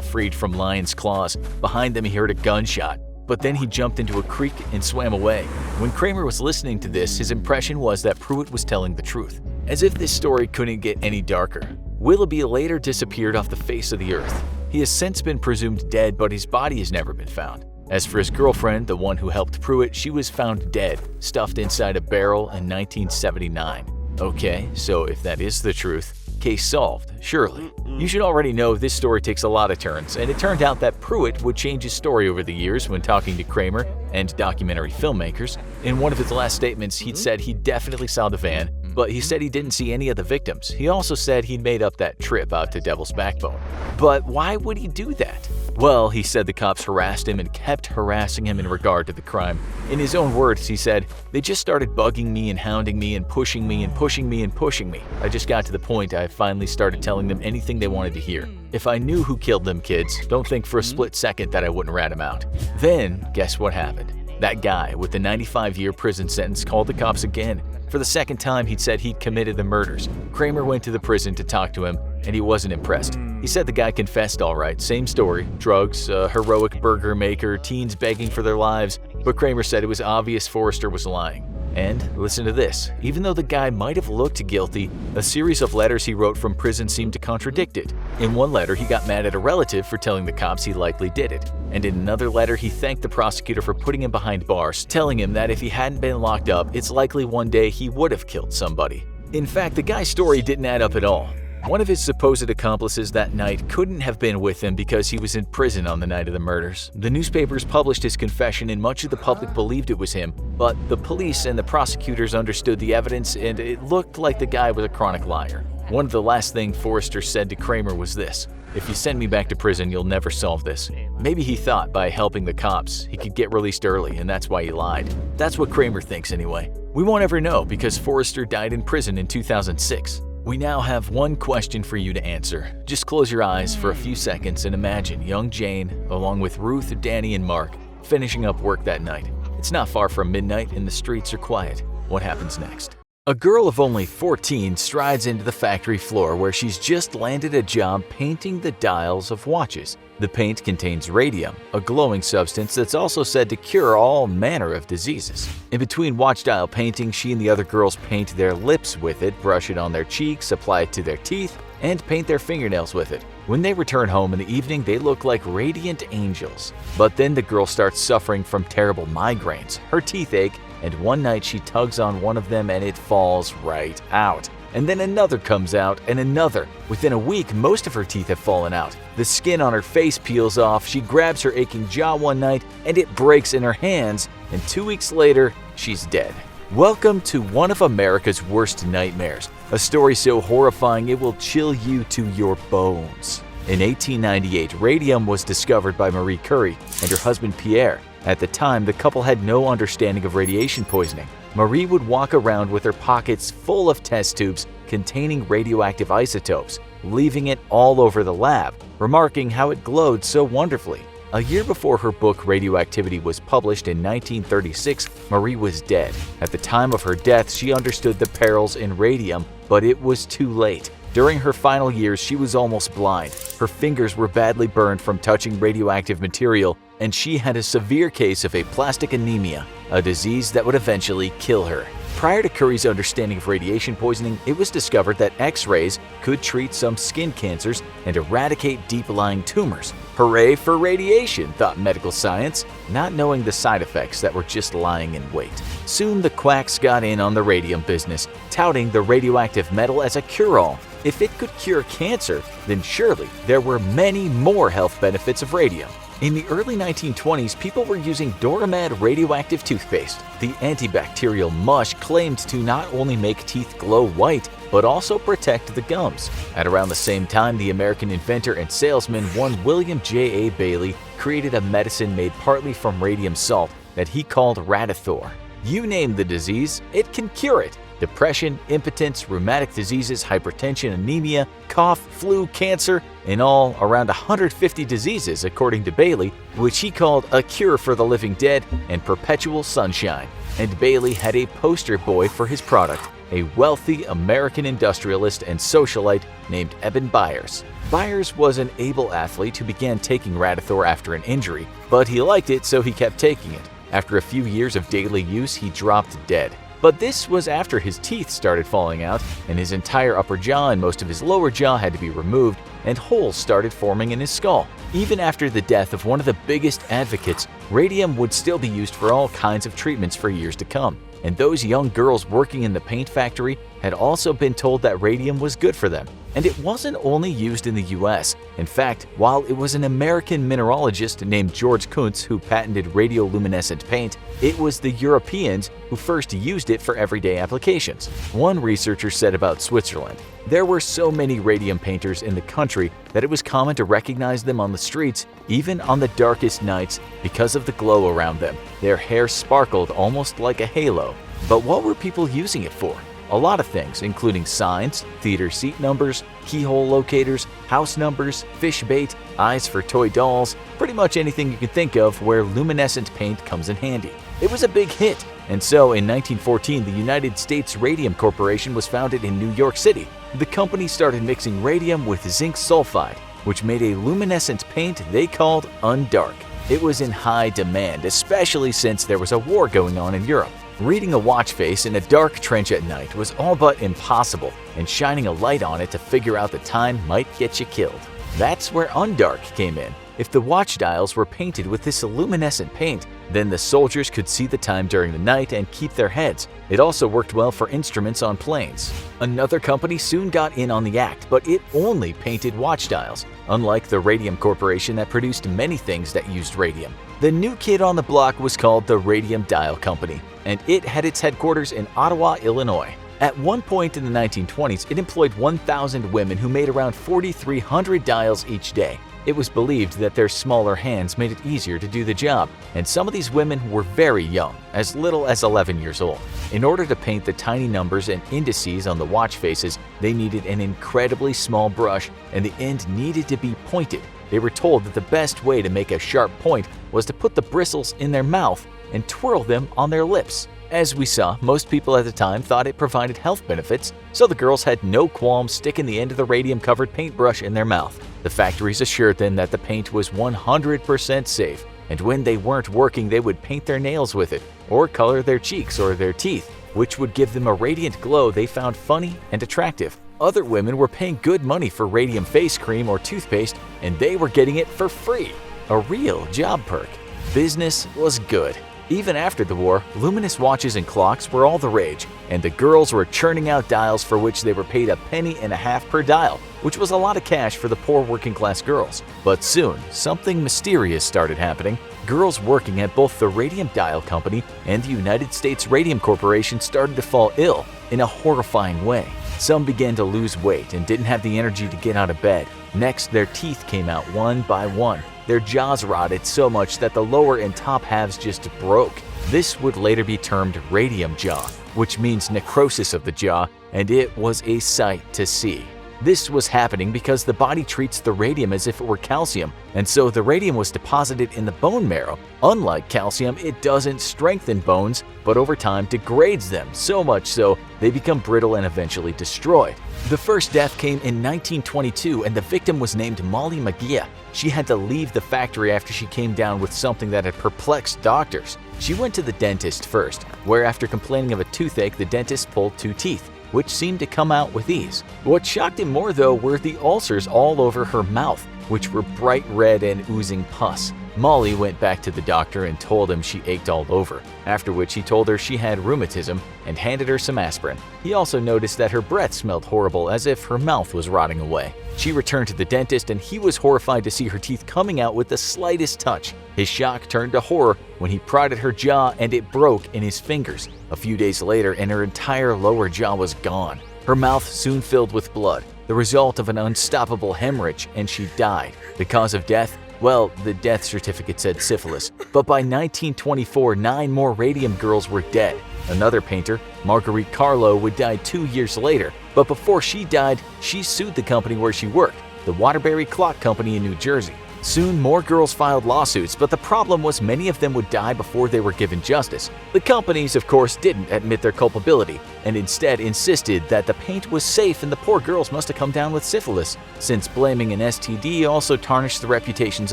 Speaker 1: freed from lion's claws. Behind them he heard a gunshot, but then he jumped into a creek and swam away. When Kramer was listening to this, his impression was that Pruitt was telling the truth. As if this story couldn't get any darker, Willoughby later disappeared off the face of the earth. He has since been presumed dead, but his body has never been found. As for his girlfriend, the one who helped Pruitt, she was found dead, stuffed inside a barrel in 1979. Okay, so if that is the truth, case solved, surely. You should already know this story takes a lot of turns, and it turned out that Pruitt would change his story over the years when talking to Kramer and documentary filmmakers. In one of his last statements, he'd said he definitely saw the van, but he said he didn't see any of the victims. He also said he'd made up that trip out to Devil's Backbone. But why would he do that? Well, he said the cops harassed him and kept harassing him in regard to the crime. In his own words, he said, "They just started bugging me and hounding me and pushing me and pushing me and pushing me. I just got to the point I finally started telling them anything they wanted to hear. If I knew who killed them kids, don't think for a split second that I wouldn't rat him out." Then, guess what happened? That guy with the 95-year prison sentence called the cops again. For the second time, he'd said he'd committed the murders. Kramer went to the prison to talk to him, and he wasn't impressed. He said the guy confessed all right, same story, drugs, a heroic burger maker, teens begging for their lives, but Kramer said it was obvious Forrester was lying. And listen to this, even though the guy might have looked guilty, a series of letters he wrote from prison seemed to contradict it. In one letter, he got mad at a relative for telling the cops he likely did it. And in another letter, he thanked the prosecutor for putting him behind bars, telling him that if he hadn't been locked up, it's likely one day he would have killed somebody. In fact, the guy's story didn't add up at all. One of his supposed accomplices that night couldn't have been with him because he was in prison on the night of the murders. The newspapers published his confession and much of the public believed it was him, but the police and the prosecutors understood the evidence and it looked like the guy was a chronic liar. One of the last things Forrester said to Kramer was this: "If you send me back to prison, you'll never solve this." Maybe he thought by helping the cops, he could get released early and that's why he lied. That's what Kramer thinks anyway. We won't ever know because Forrester died in prison in 2006. We now have one question for you to answer. Just close your eyes for a few seconds and imagine young Jane, along with Ruth, Danny, and Mark, finishing up work that night. It's not far from midnight and the streets are quiet. What happens next? A girl of only 14 strides into the factory floor where she's just landed a job painting the dials of watches. The paint contains radium, a glowing substance that's also said to cure all manner of diseases. In between watch dial painting, she and the other girls paint their lips with it, brush it on their cheeks, apply it to their teeth, and paint their fingernails with it. When they return home in the evening, they look like radiant angels. But then the girl starts suffering from terrible migraines. Her teeth ache, and one night she tugs on one of them and it falls right out. And then another comes out and another. Within a week, most of her teeth have fallen out. The skin on her face peels off, she grabs her aching jaw one night and it breaks in her hands, and 2 weeks later, she's dead. Welcome to one of America's worst nightmares, a story so horrifying it will chill you to your bones. In 1898, radium was discovered by Marie Curie and her husband Pierre. At the time, the couple had no understanding of radiation poisoning. Marie would walk around with her pockets full of test tubes containing radioactive isotopes, leaving it all over the lab, remarking how it glowed so wonderfully. A year before her book Radioactivity was published in 1936, Marie was dead. At the time of her death, she understood the perils in radium, but it was too late. During her final years, she was almost blind. Her fingers were badly burned from touching radioactive material, and she had a severe case of aplastic anemia, a disease that would eventually kill her. Prior to Curie's understanding of radiation poisoning, it was discovered that X-rays could treat some skin cancers and eradicate deep-lying tumors. Hooray for radiation, thought medical science, not knowing the side effects that were just lying in wait. Soon the quacks got in on the radium business, touting the radioactive metal as a cure-all. If it could cure cancer, then surely there were many more health benefits of radium. In the early 1920s, people were using Doramad radioactive toothpaste. The antibacterial mush claimed to not only make teeth glow white, but also protect the gums. At around the same time, the American inventor and salesman one William J. A. Bailey created a medicine made partly from radium salt that he called Radithor. You name the disease, it can cure it. Depression, impotence, rheumatic diseases, hypertension, anemia, cough, flu, cancer, in all around 150 diseases according to Bailey, which he called a cure for the living dead and perpetual sunshine. And Bailey had a poster boy for his product, a wealthy American industrialist and socialite named Eben Byers. Byers was an able athlete who began taking Radithor after an injury, but he liked it so he kept taking it. After a few years of daily use, he dropped dead. But this was after his teeth started falling out, and his entire upper jaw and most of his lower jaw had to be removed, and holes started forming in his skull. Even after the death of one of the biggest advocates, radium would still be used for all kinds of treatments for years to come. And those young girls working in the paint factory had also been told that radium was good for them. And it wasn't only used in the US. In fact, while it was an American mineralogist named George Kuntz who patented radioluminescent paint, it was the Europeans who first used it for everyday applications. One researcher said about Switzerland, "There were so many radium painters in the country that it was common to recognize them on the streets, even on the darkest nights, because of the glow around them. Their hair sparkled almost like a halo." But what were people using it for? A lot of things, including signs, theater seat numbers, keyhole locators, house numbers, fish bait, eyes for toy dolls, pretty much anything you can think of where luminescent paint comes in handy. It was a big hit, and so in 1914 the United States Radium Corporation was founded in New York City. The company started mixing radium with zinc sulfide, which made a luminescent paint they called Undark. It was in high demand, especially since there was a war going on in Europe. Reading a watch face in a dark trench at night was all but impossible, and shining a light on it to figure out the time might get you killed. That's where Undark came in. If the watch dials were painted with this luminescent paint, then the soldiers could see the time during the night and keep their heads. It also worked well for instruments on planes. Another company soon got in on the act, but it only painted watch dials, unlike the Radium Corporation that produced many things that used radium. The new kid on the block was called the Radium Dial Company, and it had its headquarters in Ottawa, Illinois. At one point in the 1920s, it employed 1,000 women who made around 4,300 dials each day. It was believed that their smaller hands made it easier to do the job, and some of these women were very young, as little as 11 years old. In order to paint the tiny numbers and indices on the watch faces, they needed an incredibly small brush, and the end needed to be pointed. They were told that the best way to make a sharp point was to put the bristles in their mouth and twirl them on their lips. As we saw, most people at the time thought it provided health benefits, so the girls had no qualms sticking the end of the radium-covered paintbrush in their mouth. The factories assured them that the paint was 100% safe, and when they weren't working they would paint their nails with it, or color their cheeks or their teeth, which would give them a radiant glow they found funny and attractive. Other women were paying good money for radium face cream or toothpaste, and they were getting it for free. A real job perk. Business was good. Even after the war, luminous watches and clocks were all the rage, and the girls were churning out dials for which they were paid $0.015 per dial, which was a lot of cash for the poor working-class girls. But soon, something mysterious started happening. Girls working at both the Radium Dial Company and the United States Radium Corporation started to fall ill in a horrifying way. Some began to lose weight and didn't have the energy to get out of bed. Next, their teeth came out one by one. Their jaws rotted so much that the lower and top halves just broke. This would later be termed radium jaw, which means necrosis of the jaw, and it was a sight to see. This was happening because the body treats the radium as if it were calcium, and so the radium was deposited in the bone marrow. Unlike calcium, it doesn't strengthen bones, but over time degrades them, so much so they become brittle and eventually destroyed. The first death came in 1922, and the victim was named Molly McGee. She had to leave the factory after she came down with something that had perplexed doctors. She went to the dentist first, where after complaining of a toothache, the dentist pulled 2 teeth, which seemed to come out with ease. What shocked him more though were the ulcers all over her mouth, which were bright red and oozing pus. Molly went back to the doctor and told him she ached all over, after which he told her she had rheumatism and handed her some aspirin. He also noticed that her breath smelled horrible, as if her mouth was rotting away. She returned to the dentist and he was horrified to see her teeth coming out with the slightest touch. His shock turned to horror when he prodded her jaw and it broke in his fingers. A few days later, and her entire lower jaw was gone. Her mouth soon filled with blood, the result of an unstoppable hemorrhage, and she died. The cause of death? Well, the death certificate said syphilis, but by 1924, 9 more Radium girls were dead. Another painter, Marguerite Carlo, would die 2 years later, but before she died, she sued the company where she worked, the Waterbury Clock Company in New Jersey. Soon, more girls filed lawsuits, but the problem was many of them would die before they were given justice. The companies, of course, didn't admit their culpability, and instead insisted that the paint was safe and the poor girls must have come down with syphilis, since blaming an STD also tarnished the reputations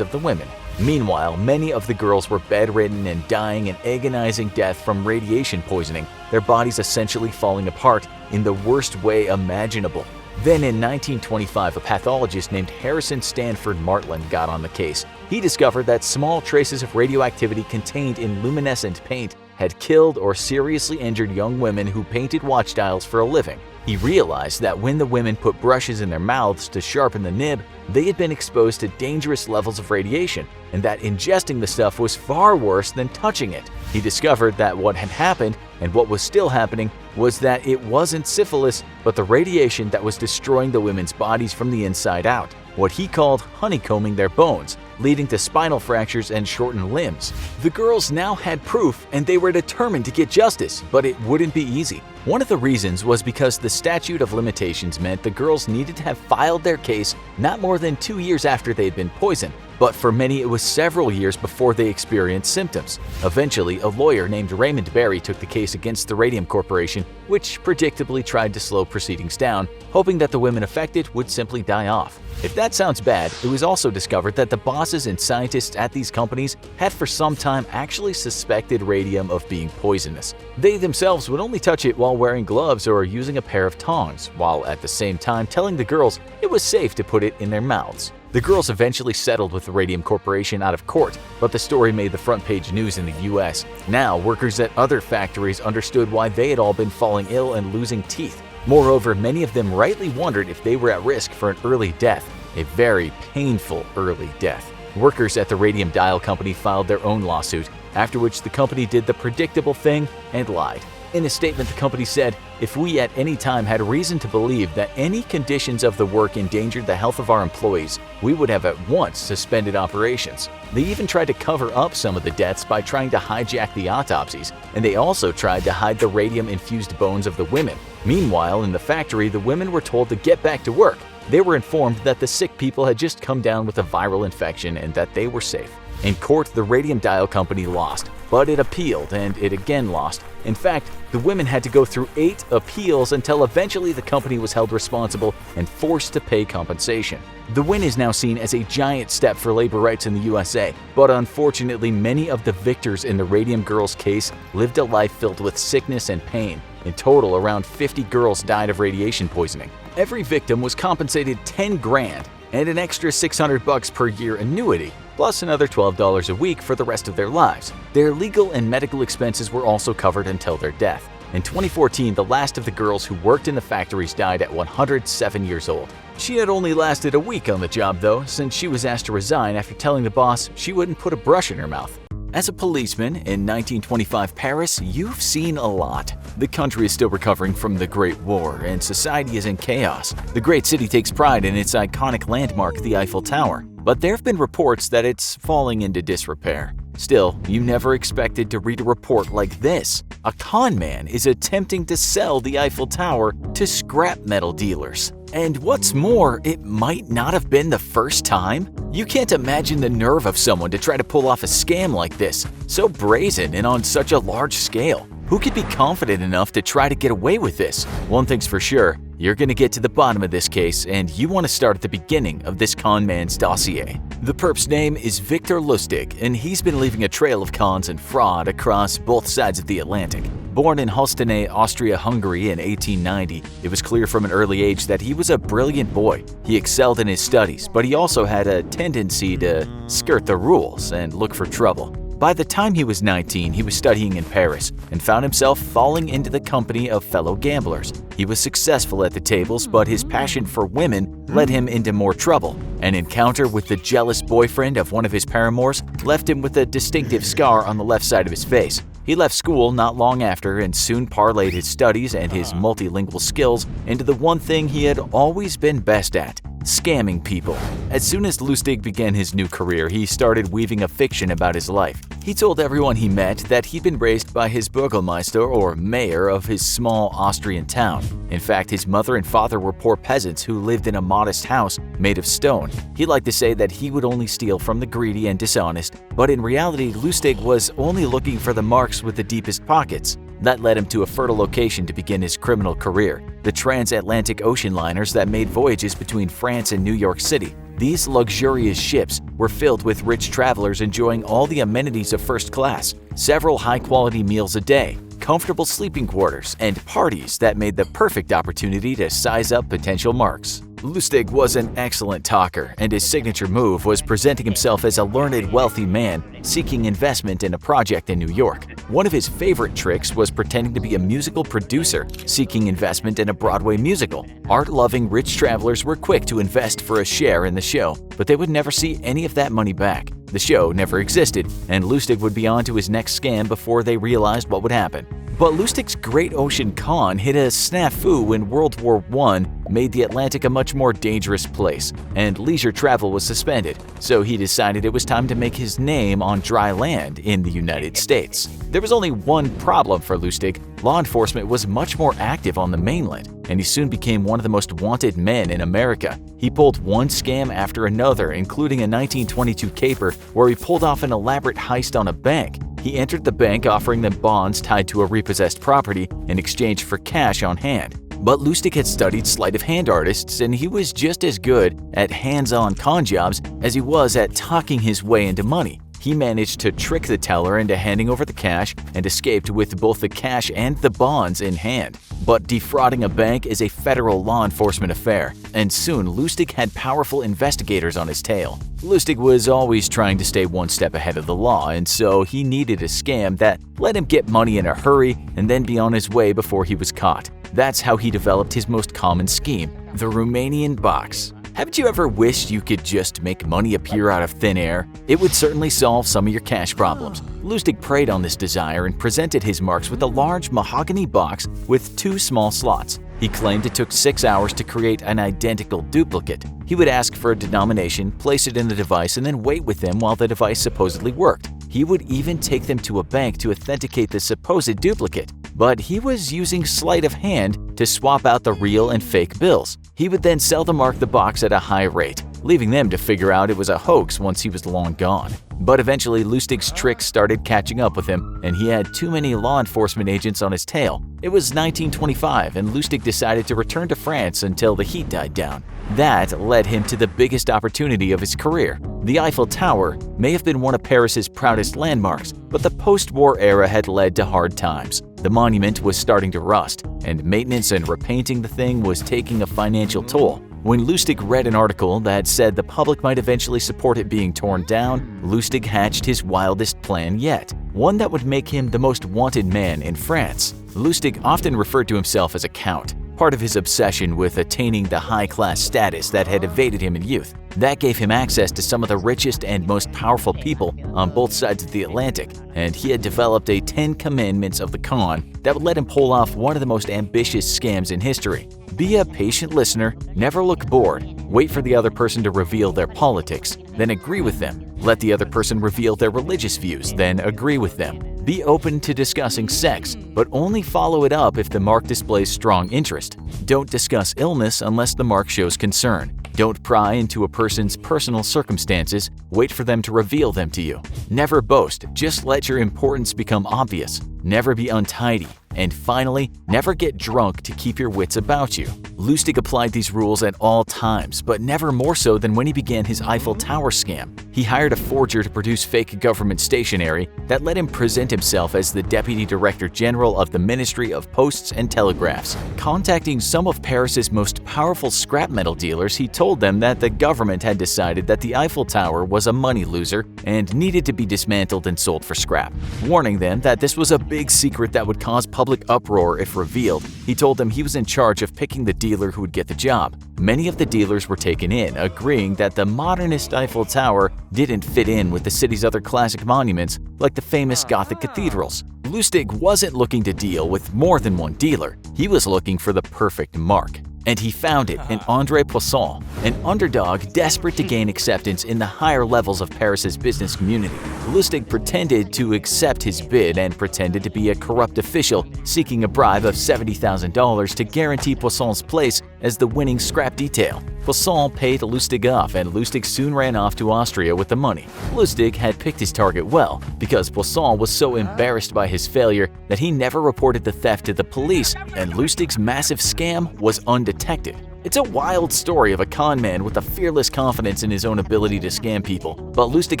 Speaker 1: of the women. Meanwhile, many of the girls were bedridden and dying an agonizing death from radiation poisoning, their bodies essentially falling apart in the worst way imaginable. Then in 1925, a pathologist named Harrison Stanford Martland got on the case. He discovered that small traces of radioactivity contained in luminescent paint had killed or seriously injured young women who painted watch dials for a living. He realized that when the women put brushes in their mouths to sharpen the nib, they had been exposed to dangerous levels of radiation, and that ingesting the stuff was far worse than touching it. He discovered that what had happened, and what was still happening, was that it wasn't syphilis, but the radiation that was destroying the women's bodies from the inside out, what he called honeycombing their bones, leading to spinal fractures and shortened limbs. The girls now had proof, and they were determined to get justice, but it wouldn't be easy. One of the reasons was because the statute of limitations meant the girls needed to have filed their case not more than 2 years after they had been poisoned, but for many it was several years before they experienced symptoms. Eventually, a lawyer named Raymond Berry took the case against the Radium Corporation, which predictably tried to slow proceedings down, hoping that the women affected would simply die off. If that sounds bad, it was also discovered that the bosses and scientists at these companies had for some time actually suspected radium of being poisonous. They themselves would only touch it while wearing gloves or using a pair of tongs, while at the same time telling the girls it was safe to put it in their mouths. The girls eventually settled with the Radium Corporation out of court, but the story made the front page news in the US. Now, workers at other factories understood why they had all been falling ill and losing teeth. Moreover, many of them rightly wondered if they were at risk for an early death, a very painful early death. Workers at the Radium Dial Company filed their own lawsuit, after which the company did the predictable thing and lied. In a statement, the company said, "If we at any time had reason to believe that any conditions of the work endangered the health of our employees, we would have at once suspended operations." They even tried to cover up some of the deaths by trying to hijack the autopsies, and they also tried to hide the radium-infused bones of the women. Meanwhile, in the factory, the women were told to get back to work. They were informed that the sick people had just come down with a viral infection and that they were safe. In court, the Radium Dial Company lost, but it appealed and it again lost. In fact, the women had to go through 8 appeals until eventually the company was held responsible and forced to pay compensation. The win is now seen as a giant step for labor rights in the USA, but unfortunately many of the victors in the Radium Girls case lived a life filled with sickness and pain. In total, around 50 girls died of radiation poisoning. Every victim was compensated $10 grand and an extra $600 per year annuity, plus another $12 a week for the rest of their lives. Their legal and medical expenses were also covered until their death. In 2014, the last of the girls who worked in the factories died at 107 years old. She had only lasted a week on the job though, since she was asked to resign after telling the boss she wouldn't put a brush in her mouth. As a policeman in 1925 Paris, you've seen a lot. The country is still recovering from the Great War, and society is in chaos. The great city takes pride in its iconic landmark, the Eiffel Tower, but there have been reports that it's falling into disrepair. Still, you never expected to read a report like this. A con man is attempting to sell the Eiffel Tower to scrap metal dealers. And what's more, it might not have been the first time. You can't imagine the nerve of someone to try to pull off a scam like this, so brazen and on such a large scale. Who could be confident enough to try to get away with this? One thing's for sure, you're going to get to the bottom of this case, and you want to start at the beginning of this con man's dossier. The perp's name is Victor Lustig, and he's been leaving a trail of cons and fraud across both sides of the Atlantic. Born in Holstein, Austria-Hungary in 1890, it was clear from an early age that he was a brilliant boy. He excelled in his studies, but he also had a tendency to skirt the rules and look for trouble. By the time he was 19, he was studying in Paris and found himself falling into the company of fellow gamblers. He was successful at the tables, but his passion for women led him into more trouble. An encounter with the jealous boyfriend of one of his paramours left him with a distinctive scar on the left side of his face. He left school not long after and soon parlayed his studies and his multilingual skills into the one thing he had always been best at: scamming people. As soon as Lustig began his new career, he started weaving a fiction about his life. He told everyone he met that he'd been raised by his Bürgermeister or mayor of his small Austrian town. In fact, his mother and father were poor peasants who lived in a modest house made of stone. He liked to say that he would only steal from the greedy and dishonest, but in reality, Lustig was only looking for the marks with the deepest pockets. That led him to a fertile location to begin his criminal career: the transatlantic ocean liners that made voyages between France and New York City. These luxurious ships were filled with rich travelers enjoying all the amenities of first class, several high-quality meals a day, comfortable sleeping quarters, and parties that made the perfect opportunity to size up potential marks. Lustig was an excellent talker, and his signature move was presenting himself as a learned, wealthy man seeking investment in a project in New York. One of his favorite tricks was pretending to be a musical producer seeking investment in a Broadway musical. Art-loving rich travelers were quick to invest for a share in the show, but they would never see any of that money back. The show never existed, and Lustig would be on to his next scam before they realized what would happen. But Lustig's Great Ocean Con hit a snafu when World War I made the Atlantic a much more dangerous place, and leisure travel was suspended, so he decided it was time to make his name on dry land in the United States. There was only one problem for Lustig: law enforcement was much more active on the mainland, and he soon became one of the most wanted men in America. He pulled one scam after another, including a 1922 caper where he pulled off an elaborate heist on a bank. He entered the bank offering them bonds tied to a repossessed property in exchange for cash on hand. But Lustig had studied sleight of hand artists, and he was just as good at hands-on con jobs as he was at talking his way into money. He managed to trick the teller into handing over the cash and escaped with both the cash and the bonds in hand. But defrauding a bank is a federal law enforcement affair, and soon Lustig had powerful investigators on his tail. Lustig was always trying to stay one step ahead of the law, and so he needed a scam that let him get money in a hurry and then be on his way before he was caught. That's how he developed his most common scheme: the Romanian box. Haven't you ever wished you could just make money appear out of thin air? It would certainly solve some of your cash problems. Lustig preyed on this desire and presented his marks with a large mahogany box with 2 small slots. He claimed it took 6 hours to create an identical duplicate. He would ask for a denomination, place it in the device, and then wait with them while the device supposedly worked. He would even take them to a bank to authenticate the supposed duplicate. But he was using sleight of hand to swap out the real and fake bills. He would then sell the mark the box at a high rate, leaving them to figure out it was a hoax once he was long gone. But eventually Lustig's tricks started catching up with him, and he had too many law enforcement agents on his tail. It was 1925, and Lustig decided to return to France until the heat died down. That led him to the biggest opportunity of his career. The Eiffel Tower may have been one of Paris's proudest landmarks, but the post-war era had led to hard times. The monument was starting to rust, and maintenance and repainting the thing was taking a financial toll. When Lustig read an article that said the public might eventually support it being torn down, Lustig hatched his wildest plan yet, one that would make him the most wanted man in France. Lustig often referred to himself as a count, part of his obsession with attaining the high-class status that had evaded him in youth. That gave him access to some of the richest and most powerful people on both sides of the Atlantic, and he had developed a 10 commandments of the con that would let him pull off one of the most ambitious scams in history. Be a patient listener, never look bored, wait for the other person to reveal their politics, then agree with them. Let the other person reveal their religious views, then agree with them. Be open to discussing sex, but only follow it up if the mark displays strong interest. Don't discuss illness unless the mark shows concern. Don't pry into a person's personal circumstances, wait for them to reveal them to you. Never boast, just let your importance become obvious. Never be untidy. And finally, never get drunk to keep your wits about you. Lustig applied these rules at all times, but never more so than when he began his Eiffel Tower scam. He hired a forger to produce fake government stationery that let him present himself as the Deputy Director General of the Ministry of Posts and Telegraphs. Contacting some of Paris's most powerful scrap metal dealers, he told them that the government had decided that the Eiffel Tower was a money loser and needed to be dismantled and sold for scrap. Warning them that this was a big secret that would cause public uproar if revealed, he told them he was in charge of picking the dealer who would get the job. Many of the dealers were taken in, agreeing that the modernist Eiffel Tower didn't fit in with the city's other classic monuments like the famous Gothic cathedrals. Lustig wasn't looking to deal with more than one dealer, he was looking for the perfect mark. And he found it in André Poisson, an underdog desperate to gain acceptance in the higher levels of Paris's business community. Lustig pretended to accept his bid and pretended to be a corrupt official seeking a bribe of $70,000 to guarantee Poisson's place as the winning scrap detail. Poisson paid Lustig off, and Lustig soon ran off to Austria with the money. Lustig had picked his target well, because Poisson was so embarrassed by his failure that he never reported the theft to the police, and Lustig's massive scam was undetected. It's a wild story of a con man with a fearless confidence in his own ability to scam people. But Lustig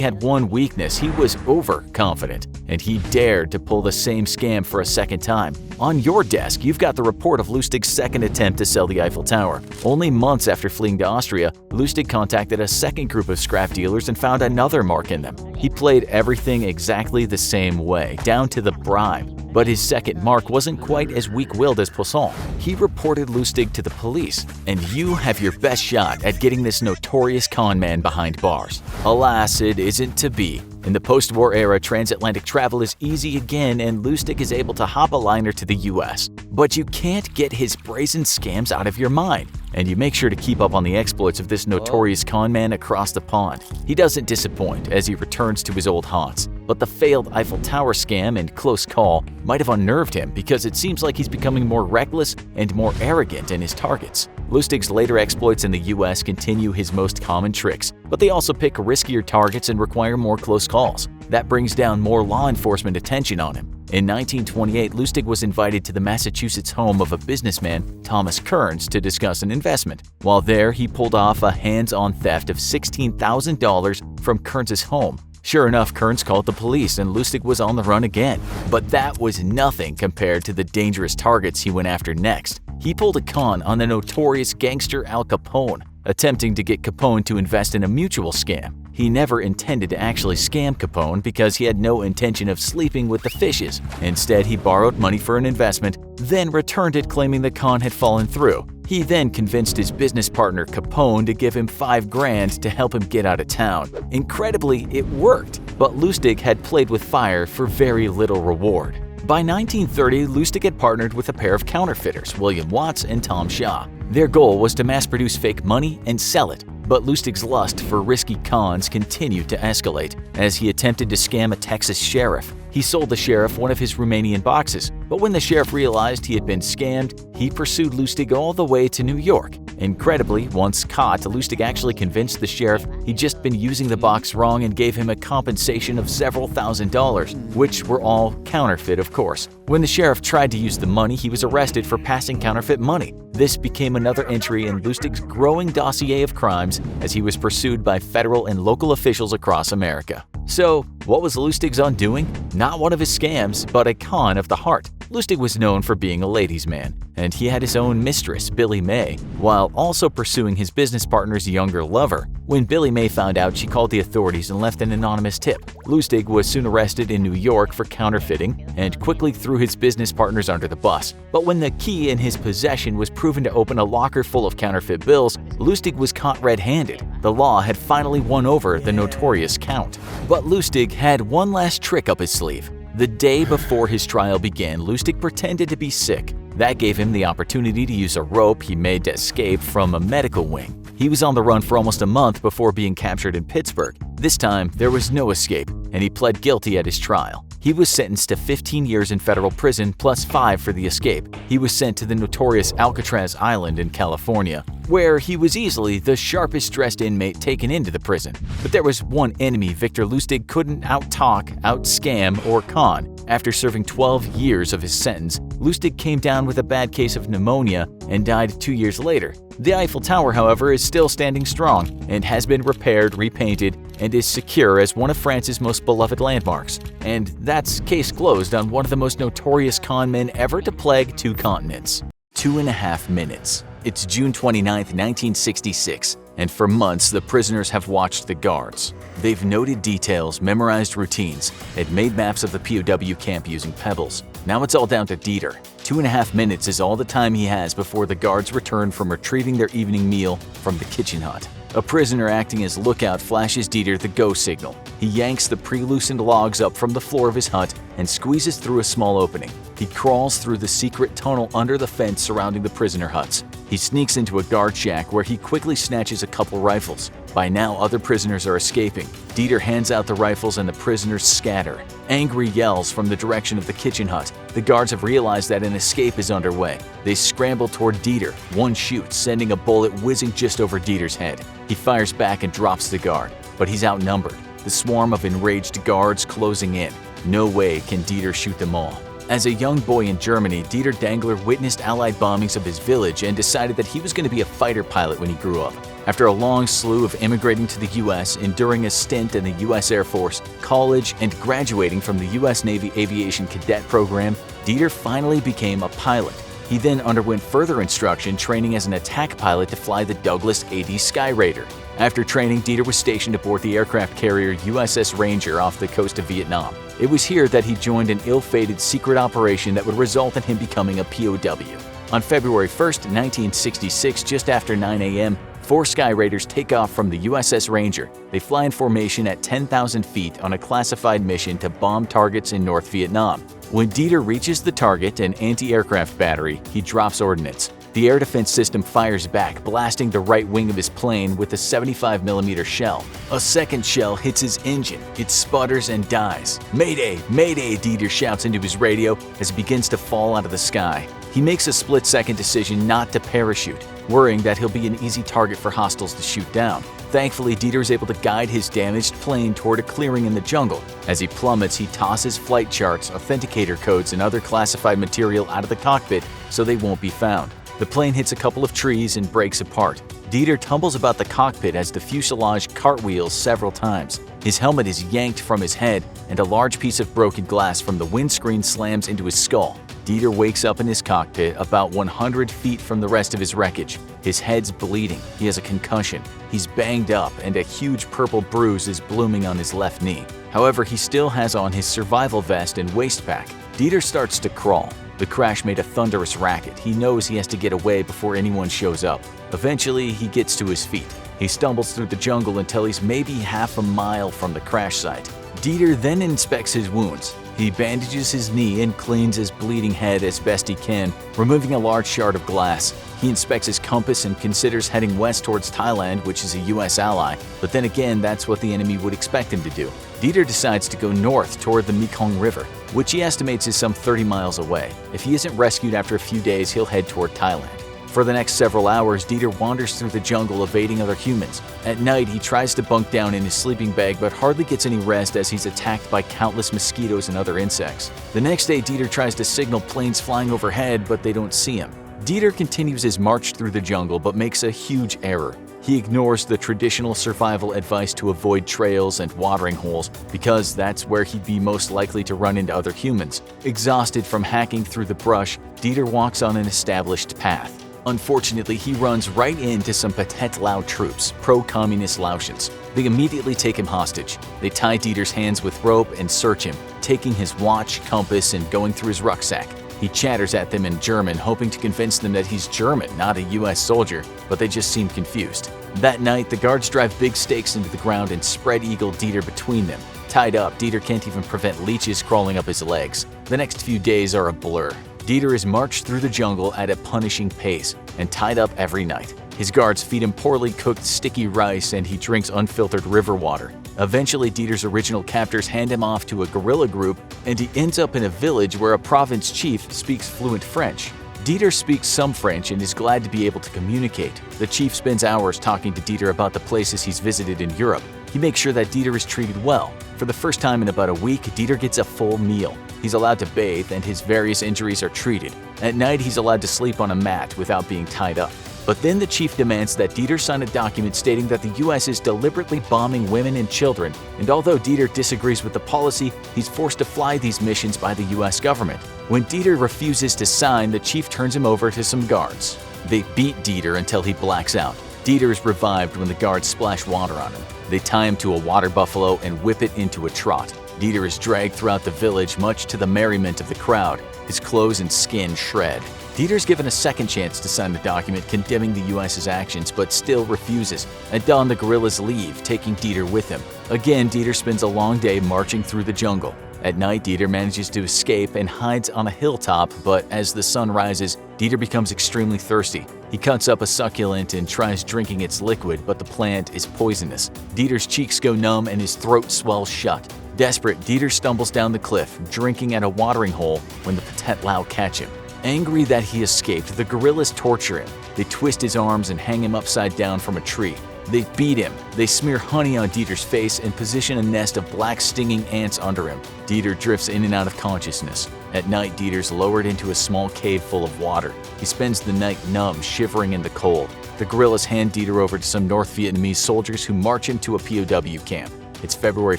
Speaker 1: had one weakness: he was overconfident, and he dared to pull the same scam for a second time. On your desk, you've got the report of Lustig's second attempt to sell the Eiffel Tower. Only months after fleeing to Austria, Lustig contacted a second group of scrap dealers and found another mark in them. He played everything exactly the same way, down to the bribe. But his second mark wasn't quite as weak-willed as Poisson. He reported Lustig to the police, and you have your best shot at getting this notorious con man behind bars. Alas, it isn't to be. In the post-war era, transatlantic travel is easy again, and Lustig is able to hop a liner to the US. But you can't get his brazen scams out of your mind, and you make sure to keep up on the exploits of this notorious con man across the pond. He doesn't disappoint as he returns to his old haunts, but the failed Eiffel Tower scam and close call might have unnerved him because it seems like he's becoming more reckless and more arrogant in his targets. Lustig's later exploits in the US continue his most common tricks, but they also pick riskier targets and require more close calls. That brings down more law enforcement attention on him. In 1928, Lustig was invited to the Massachusetts home of a businessman, Thomas Kearns, to discuss an investment. While there, he pulled off a hands-on theft of $16,000 from Kearns' home. Sure enough, Kearns called the police and Lustig was on the run again. But that was nothing compared to the dangerous targets he went after next. He pulled a con on the notorious gangster Al Capone, attempting to get Capone to invest in a mutual scam. He never intended to actually scam Capone because he had no intention of sleeping with the fishes. Instead, he borrowed money for an investment, then returned it claiming the con had fallen through. He then convinced his business partner Capone to give him $5,000 to help him get out of town. Incredibly, it worked, but Lustig had played with fire for very little reward. By 1930, Lustig had partnered with a pair of counterfeiters, William Watts and Tom Shaw. Their goal was to mass-produce fake money and sell it. But Lustig's lust for risky cons continued to escalate as he attempted to scam a Texas sheriff. He sold the sheriff one of his Romanian boxes, but when the sheriff realized he had been scammed, he pursued Lustig all the way to New York. Incredibly, once caught, Lustig actually convinced the sheriff he'd just been using the box wrong and gave him a compensation of several $1,000s, which were all counterfeit, of course. When the sheriff tried to use the money, he was arrested for passing counterfeit money. This became another entry in Lustig's growing dossier of crimes as he was pursued by federal and local officials across America. So, what was Lustig's undoing? Not one of his scams, but a con of the heart. Lustig was known for being a ladies' man, and he had his own mistress, Billy May, while also pursuing his business partner's younger lover. When Billy May found out, she called the authorities and left an anonymous tip. Lustig was soon arrested in New York for counterfeiting and quickly threw his business partners under the bus. But when the key in his possession was proven to open a locker full of counterfeit bills, Lustig was caught red-handed. The law had finally won over the notorious Count. But Lustig had one last trick up his sleeve. The day before his trial began, Lustig pretended to be sick. That gave him the opportunity to use a rope he made to escape from a medical wing. He was on the run for almost a month before being captured in Pittsburgh. This time, there was no escape, and he pled guilty at his trial. He was sentenced to 15 years in federal prison plus 5 for the escape. He was sent to the notorious Alcatraz Island in California, where he was easily the sharpest-dressed inmate taken into the prison. But there was one enemy Victor Lustig couldn't out-talk, out-scam, or con. After serving 12 years of his sentence, Lustig came down with a bad case of pneumonia and died 2 years later. The Eiffel Tower, however, is still standing strong and has been repaired, repainted, and is secure as one of France's most beloved landmarks. And that's case closed on one of the most notorious con men ever to plague 2 continents. 2.5 minutes. It's June 29, 1966, and for months the prisoners have watched the guards. They've noted details, memorized routines, and made maps of the POW camp using pebbles. Now it's all down to Dieter. 2.5 minutes is all the time he has before the guards return from retrieving their evening meal from the kitchen hut. A prisoner acting as lookout flashes Dieter the go signal. He yanks the pre-loosened logs up from the floor of his hut and squeezes through a small opening. He crawls through the secret tunnel under the fence surrounding the prisoner huts. He sneaks into a guard shack where he quickly snatches a couple rifles. By now, other prisoners are escaping. Dieter hands out the rifles and the prisoners scatter. Angry yells from the direction of the kitchen hut. The guards have realized that an escape is underway. They scramble toward Dieter. One shoots, sending a bullet whizzing just over Dieter's head. He fires back and drops the guard, but he's outnumbered. The swarm of enraged guards closing in. No way can Dieter shoot them all. As a young boy in Germany, Dieter Dangler witnessed Allied bombings of his village and decided that he was going to be a fighter pilot when he grew up. After a long slew of immigrating to the U.S., enduring a stint in the U.S. Air Force, college, and graduating from the U.S. Navy Aviation Cadet Program, Dieter finally became a pilot. He then underwent further instruction, training as an attack pilot to fly the Douglas AD Skyraider. After training, Dieter was stationed aboard the aircraft carrier USS Ranger off the coast of Vietnam. It was here that he joined an ill-fated secret operation that would result in him becoming a POW. On February 1, 1966, just after 9 a.m., 4 Skyraiders take off from the USS Ranger. They fly in formation at 10,000 feet on a classified mission to bomb targets in North Vietnam. When Dieter reaches the target, an anti-aircraft battery, he drops ordnance. The air defense system fires back, blasting the right wing of his plane with a 75mm shell. A second shell hits his engine. It sputters and dies. "Mayday! Mayday!" Dieter shouts into his radio as he begins to fall out of the sky. He makes a split-second decision not to parachute, worrying that he'll be an easy target for hostiles to shoot down. Thankfully, Dieter is able to guide his damaged plane toward a clearing in the jungle. As he plummets, he tosses flight charts, authenticator codes, and other classified material out of the cockpit so they won't be found. The plane hits a couple of trees and breaks apart. Dieter tumbles about the cockpit as the fuselage cartwheels several times. His helmet is yanked from his head, and a large piece of broken glass from the windscreen slams into his skull. Dieter wakes up in his cockpit about 100 feet from the rest of his wreckage. His head's bleeding, he has a concussion, he's banged up, and a huge purple bruise is blooming on his left knee. However, he still has on his survival vest and waist pack. Dieter starts to crawl. The crash made a thunderous racket. He knows he has to get away before anyone shows up. Eventually, he gets to his feet. He stumbles through the jungle until he's maybe half a mile from the crash site. Dieter then inspects his wounds. He bandages his knee and cleans his bleeding head as best he can, removing a large shard of glass. He inspects his compass and considers heading west towards Thailand, which is a US ally, but then again, that's what the enemy would expect him to do. Dieter decides to go north toward the Mekong River, which he estimates is some 30 miles away. If he isn't rescued after a few days, he'll head toward Thailand. For the next several hours, Dieter wanders through the jungle evading other humans. At night, he tries to bunk down in his sleeping bag but hardly gets any rest as he's attacked by countless mosquitoes and other insects. The next day, Dieter tries to signal planes flying overhead, but they don't see him. Dieter continues his march through the jungle but makes a huge error. He ignores the traditional survival advice to avoid trails and watering holes because that's where he'd be most likely to run into other humans. Exhausted from hacking through the brush, Dieter walks on an established path. Unfortunately, he runs right into some Pathet Lao troops, pro-communist Laotians. They immediately take him hostage. They tie Dieter's hands with rope and search him, taking his watch, compass, and going through his rucksack. He chatters at them in German, hoping to convince them that he's German, not a US soldier, but they just seem confused. That night, the guards drive big stakes into the ground and spread eagle Dieter between them. Tied up, Dieter can't even prevent leeches crawling up his legs. The next few days are a blur. Dieter is marched through the jungle at a punishing pace and tied up every night. His guards feed him poorly cooked sticky rice and he drinks unfiltered river water. Eventually, Dieter's original captors hand him off to a guerrilla group, and he ends up in a village where a province chief speaks fluent French. Dieter speaks some French and is glad to be able to communicate. The chief spends hours talking to Dieter about the places he's visited in Europe. He makes sure that Dieter is treated well. For the first time in about a week, Dieter gets a full meal. He's allowed to bathe, and his various injuries are treated. At night, he's allowed to sleep on a mat without being tied up. But then the chief demands that Dieter sign a document stating that the US is deliberately bombing women and children, and although Dieter disagrees with the policy, he's forced to fly these missions by the US government. When Dieter refuses to sign, the chief turns him over to some guards. They beat Dieter until he blacks out. Dieter is revived when the guards splash water on him. They tie him to a water buffalo and whip it into a trot. Dieter is dragged throughout the village, much to the merriment of the crowd. His clothes and skin shred. Dieter's given a second chance to sign the document condemning the US's actions, but still refuses. At dawn, the guerrillas leave, taking Dieter with them. Again, Dieter spends a long day marching through the jungle. At night, Dieter manages to escape and hides on a hilltop, but as the sun rises, Dieter becomes extremely thirsty. He cuts up a succulent and tries drinking its liquid, but the plant is poisonous. Dieter's cheeks go numb and his throat swells shut. Desperate, Dieter stumbles down the cliff, drinking at a watering hole when the Pathet Lao catch him. Angry that he escaped, the guerrillas torture him. They twist his arms and hang him upside down from a tree. They beat him. They smear honey on Dieter's face and position a nest of black stinging ants under him. Dieter drifts in and out of consciousness. At night, Dieter's lowered into a small cave full of water. He spends the night numb, shivering in the cold. The guerrillas hand Dieter over to some North Vietnamese soldiers who march him to a POW camp. It's February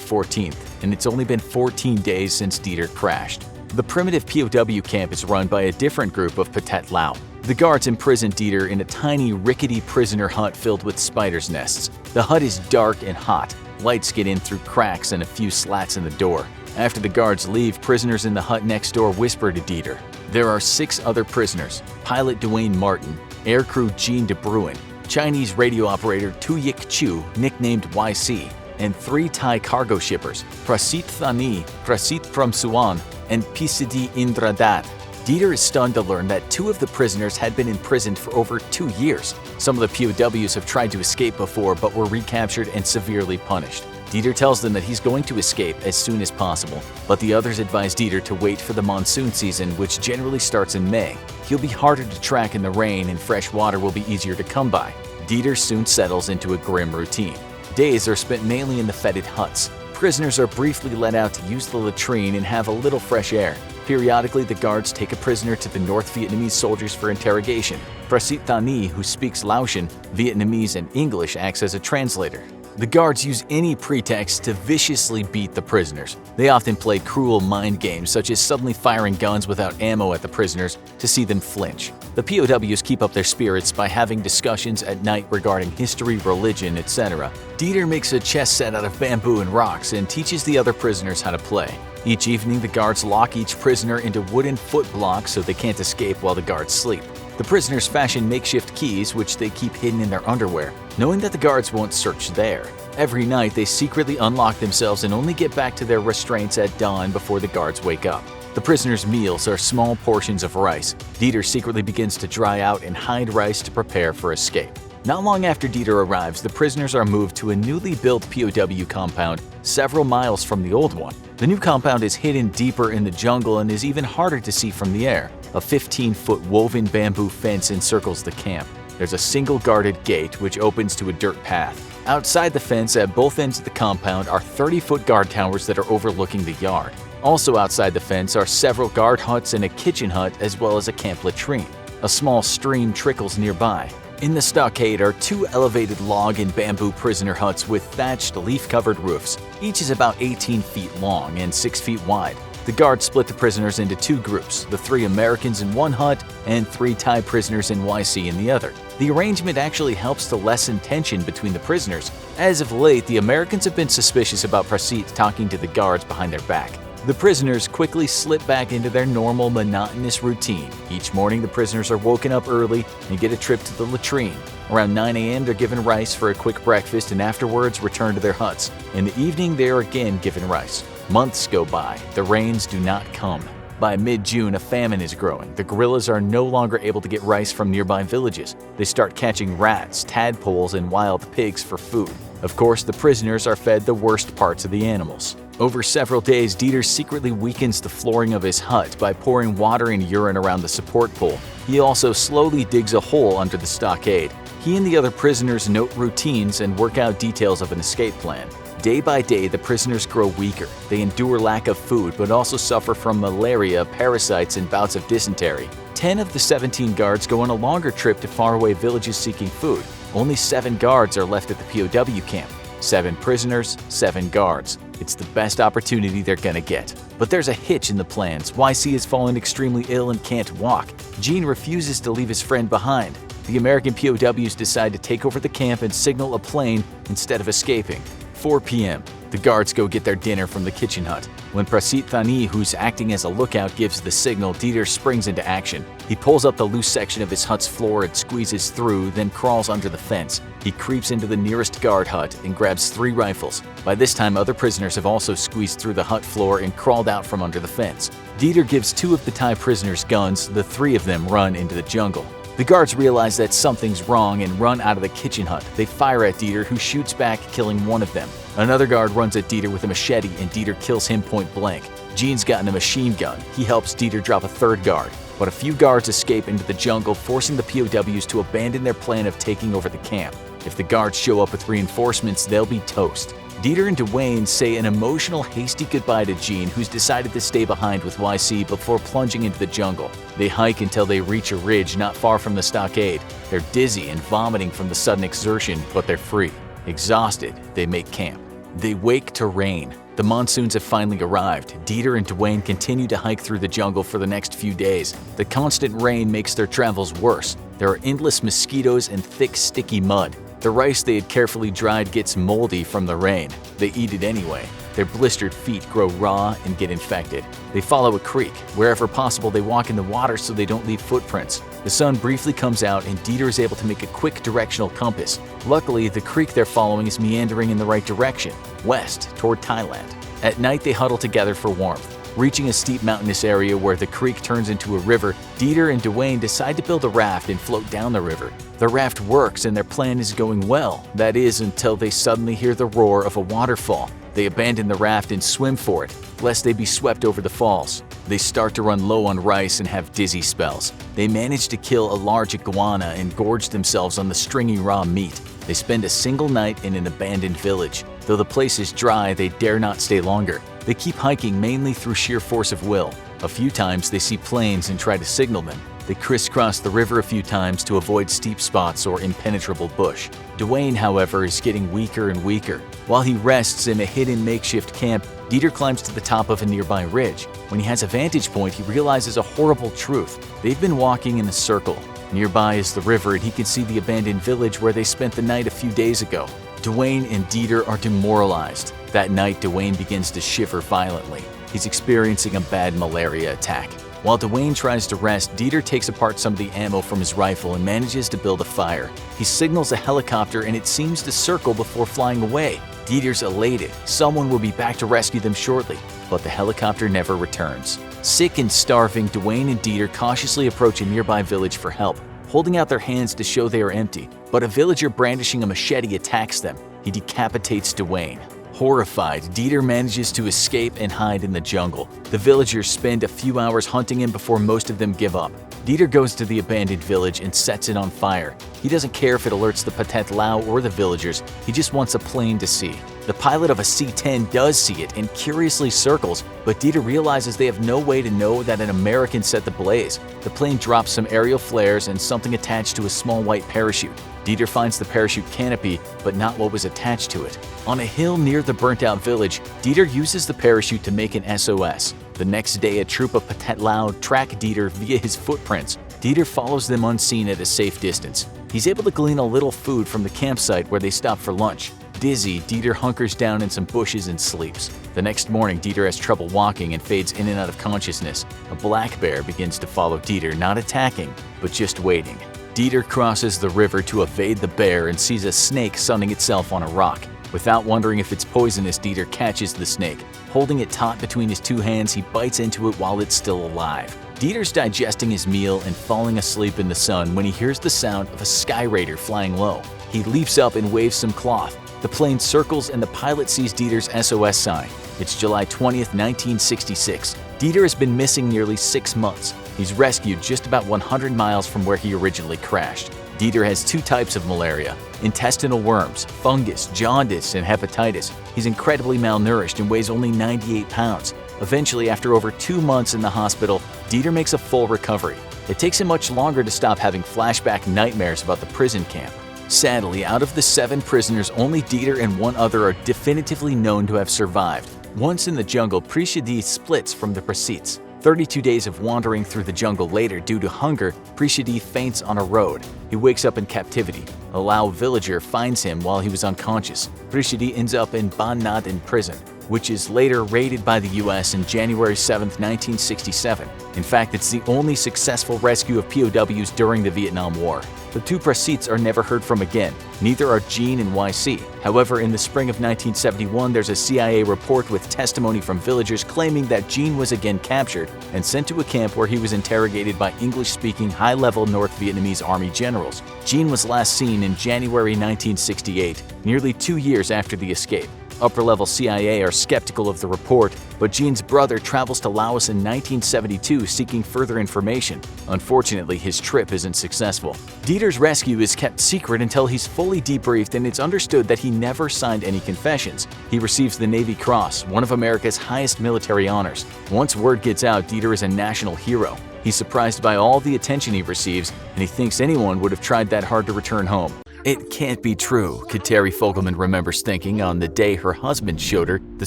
Speaker 1: 14th, and it's only been 14 days since Dieter crashed. The primitive POW camp is run by a different group of Pathet Lao. The guards imprison Dieter in a tiny, rickety prisoner hut filled with spiders' nests. The hut is dark and hot. Lights get in through cracks and a few slats in the door. After the guards leave, prisoners in the hut next door whisper to Dieter. There are 6 other prisoners: pilot Dwayne Martin, aircrew Jean de Bruin, Chinese radio operator Tu Yik Chu, nicknamed YC, and 3 Thai cargo shippers, Prasit Thani, Prasit Pramsuan, and Pisidi Indradat. Dieter is stunned to learn that 2 of the prisoners had been imprisoned for over 2 years. Some of the POWs have tried to escape before but were recaptured and severely punished. Dieter tells them that he's going to escape as soon as possible, but the others advise Dieter to wait for the monsoon season, which generally starts in May. He'll be harder to track in the rain and fresh water will be easier to come by. Dieter soon settles into a grim routine. Days are spent mainly in the fetid huts. Prisoners are briefly let out to use the latrine and have a little fresh air. Periodically, the guards take a prisoner to the North Vietnamese soldiers for interrogation. Prasit Thani, who speaks Laotian, Vietnamese, and English, acts as a translator. The guards use any pretext to viciously beat the prisoners. They often play cruel mind games, such as suddenly firing guns without ammo at the prisoners to see them flinch. The POWs keep up their spirits by having discussions at night regarding history, religion, etc. Dieter makes a chess set out of bamboo and rocks and teaches the other prisoners how to play. Each evening, the guards lock each prisoner into wooden foot blocks so they can't escape while the guards sleep. The prisoners fashion makeshift keys, which they keep hidden in their underwear, knowing that the guards won't search there. Every night, they secretly unlock themselves and only get back to their restraints at dawn before the guards wake up. The prisoners' meals are small portions of rice. Dieter secretly begins to dry out and hide rice to prepare for escape. Not long after Dieter arrives, the prisoners are moved to a newly built POW compound several miles from the old one. The new compound is hidden deeper in the jungle and is even harder to see from the air. A 15-foot woven bamboo fence encircles the camp. There's a single guarded gate which opens to a dirt path. Outside the fence at both ends of the compound are 30-foot guard towers that are overlooking the yard. Also outside the fence are several guard huts and a kitchen hut as well as a camp latrine. A small stream trickles nearby. In the stockade are 2 elevated log and bamboo prisoner huts with thatched, leaf-covered roofs. Each is about 18 feet long and 6 feet wide. The guards split the prisoners into 2 groups, the 3 Americans in one hut and 3 Thai prisoners in YC in the other. The arrangement actually helps to lessen tension between the prisoners. As of late, the Americans have been suspicious about Prasit talking to the guards behind their back. The prisoners quickly slip back into their normal, monotonous routine. Each morning, the prisoners are woken up early and get a trip to the latrine. Around 9 a.m., they're given rice for a quick breakfast and afterwards return to their huts. In the evening, they are again given rice. Months go by. The rains do not come. By mid-June, a famine is growing. The guerrillas are no longer able to get rice from nearby villages. They start catching rats, tadpoles, and wild pigs for food. Of course, the prisoners are fed the worst parts of the animals. Over several days, Dieter secretly weakens the flooring of his hut by pouring water and urine around the support pole. He also slowly digs a hole under the stockade. He and the other prisoners note routines and work out details of an escape plan. Day by day, the prisoners grow weaker. They endure lack of food, but also suffer from malaria, parasites, and bouts of dysentery. 10 of the 17 guards go on a longer trip to faraway villages seeking food. Only 7 guards are left at the POW camp. 7 prisoners, 7 guards. It's the best opportunity they're gonna get. But there's a hitch in the plans. YC has fallen extremely ill and can't walk. Gene refuses to leave his friend behind. The American POWs decide to take over the camp and signal a plane instead of escaping. 4 p.m. The guards go get their dinner from the kitchen hut. When Prasit Thani, who's acting as a lookout, gives the signal, Dieter springs into action. He pulls up the loose section of his hut's floor and squeezes through, then crawls under the fence. He creeps into the nearest guard hut and grabs 3 rifles. By this time, other prisoners have also squeezed through the hut floor and crawled out from under the fence. Dieter gives 2 of the Thai prisoners guns. The 3 of them run into the jungle. The guards realize that something's wrong and run out of the kitchen hut. They fire at Dieter, who shoots back, killing 1 of them. Another guard runs at Dieter with a machete, and Dieter kills him point blank. Gene's gotten a machine gun. He helps Dieter drop a 3rd guard. But a few guards escape into the jungle, forcing the POWs to abandon their plan of taking over the camp. If the guards show up with reinforcements, they'll be toast. Dieter and Dwayne say an emotional, hasty goodbye to Gene, who's decided to stay behind with YC before plunging into the jungle. They hike until they reach a ridge not far from the stockade. They're dizzy and vomiting from the sudden exertion, but they're free. Exhausted, they make camp. They wake to rain. The monsoons have finally arrived. Dieter and Dwayne continue to hike through the jungle for the next few days. The constant rain makes their travels worse. There are endless mosquitoes and thick, sticky mud. The rice they had carefully dried gets moldy from the rain. They eat it anyway. Their blistered feet grow raw and get infected. They follow a creek. Wherever possible, they walk in the water so they don't leave footprints. The sun briefly comes out and Dieter is able to make a quick directional compass. Luckily, the creek they're following is meandering in the right direction, west toward Thailand. At night, they huddle together for warmth. Reaching a steep mountainous area where the creek turns into a river, Dieter and Dwayne decide to build a raft and float down the river. The raft works and their plan is going well. That is, until they suddenly hear the roar of a waterfall. They abandon the raft and swim for it, lest they be swept over the falls. They start to run low on rice and have dizzy spells. They manage to kill a large iguana and gorge themselves on the stringy raw meat. They spend a single night in an abandoned village. Though the place is dry, they dare not stay longer. They keep hiking mainly through sheer force of will. A few times they see planes and try to signal them. They crisscross the river a few times to avoid steep spots or impenetrable bush. Dwayne, however, is getting weaker and weaker. While he rests in a hidden makeshift camp, Dieter climbs to the top of a nearby ridge. When he has a vantage point, he realizes a horrible truth. They've been walking in a circle. Nearby is the river and he can see the abandoned village where they spent the night a few days ago. Dwayne and Dieter are demoralized. That night, Dwayne begins to shiver violently. He's experiencing a bad malaria attack. While Dwayne tries to rest, Dieter takes apart some of the ammo from his rifle and manages to build a fire. He signals a helicopter and it seems to circle before flying away. Dieter's elated. Someone will be back to rescue them shortly, but the helicopter never returns. Sick and starving, Dwayne and Dieter cautiously approach a nearby village for help, holding out their hands to show they are empty. But a villager brandishing a machete attacks them. He decapitates Dwayne. Horrified, Dieter manages to escape and hide in the jungle. The villagers spend a few hours hunting him before most of them give up. Dieter goes to the abandoned village and sets it on fire. He doesn't care if it alerts the Pathet Lao or the villagers, he just wants a plane to see. The pilot of a C-10 does see it and curiously circles, but Dieter realizes they have no way to know that an American set the blaze. The plane drops some aerial flares and something attached to a small white parachute. Dieter finds the parachute canopy, but not what was attached to it. On a hill near the burnt-out village, Dieter uses the parachute to make an SOS. The next day, a troop of Pathet Lao track Dieter via his footprints. Dieter follows them unseen at a safe distance. He's able to glean a little food from the campsite where they stop for lunch. Dizzy, Dieter hunkers down in some bushes and sleeps. The next morning, Dieter has trouble walking and fades in and out of consciousness. A black bear begins to follow Dieter, not attacking, but just waiting. Dieter crosses the river to evade the bear and sees a snake sunning itself on a rock. Without wondering if it's poisonous, Dieter catches the snake. Holding it taut between his 2 hands, he bites into it while it's still alive. Dieter's digesting his meal and falling asleep in the sun when he hears the sound of a sky raider flying low. He leaps up and waves some cloth. The plane circles and the pilot sees Dieter's SOS sign. It's July 20th, 1966. Dieter has been missing nearly 6 months. He's rescued just about 100 miles from where he originally crashed. Dieter has 2 types of malaria: intestinal worms, fungus, jaundice, and hepatitis. He's incredibly malnourished and weighs only 98 pounds. Eventually, after over 2 months in the hospital, Dieter makes a full recovery. It takes him much longer to stop having flashback nightmares about the prison camp. Sadly, out of the 7 prisoners, only Dieter and 1 other are definitively known to have survived. Once in the jungle, Prishadi splits from the Prasits. 32 days of wandering through the jungle later, due to hunger, Prishadi faints on a road. He wakes up in captivity. A Lao villager finds him while he was unconscious. Prishadi ends up in Bandit in prison, which is later raided by the US on January 7, 1967. In fact, it's the only successful rescue of POWs during the Vietnam War. The 2 Prasits are never heard from again. Neither are Jean and YC. However, in the spring of 1971, there's a CIA report with testimony from villagers claiming that Jean was again captured and sent to a camp where he was interrogated by English-speaking high-level North Vietnamese army generals. Jean was last seen in January 1968, nearly 2 years after the escape. Upper-level CIA are skeptical of the report, but Jean's brother travels to Laos in 1972 seeking further information. Unfortunately, his trip isn't successful. Dieter's rescue is kept secret until he's fully debriefed, and it's understood that he never signed any confessions. He receives the Navy Cross, one of America's highest military honors. Once word gets out, Dieter is a national hero. He's surprised by all the attention he receives, and he thinks anyone would have tried that hard to return home. It can't be true, Kateri Fogelman remembers thinking on the day her husband showed her the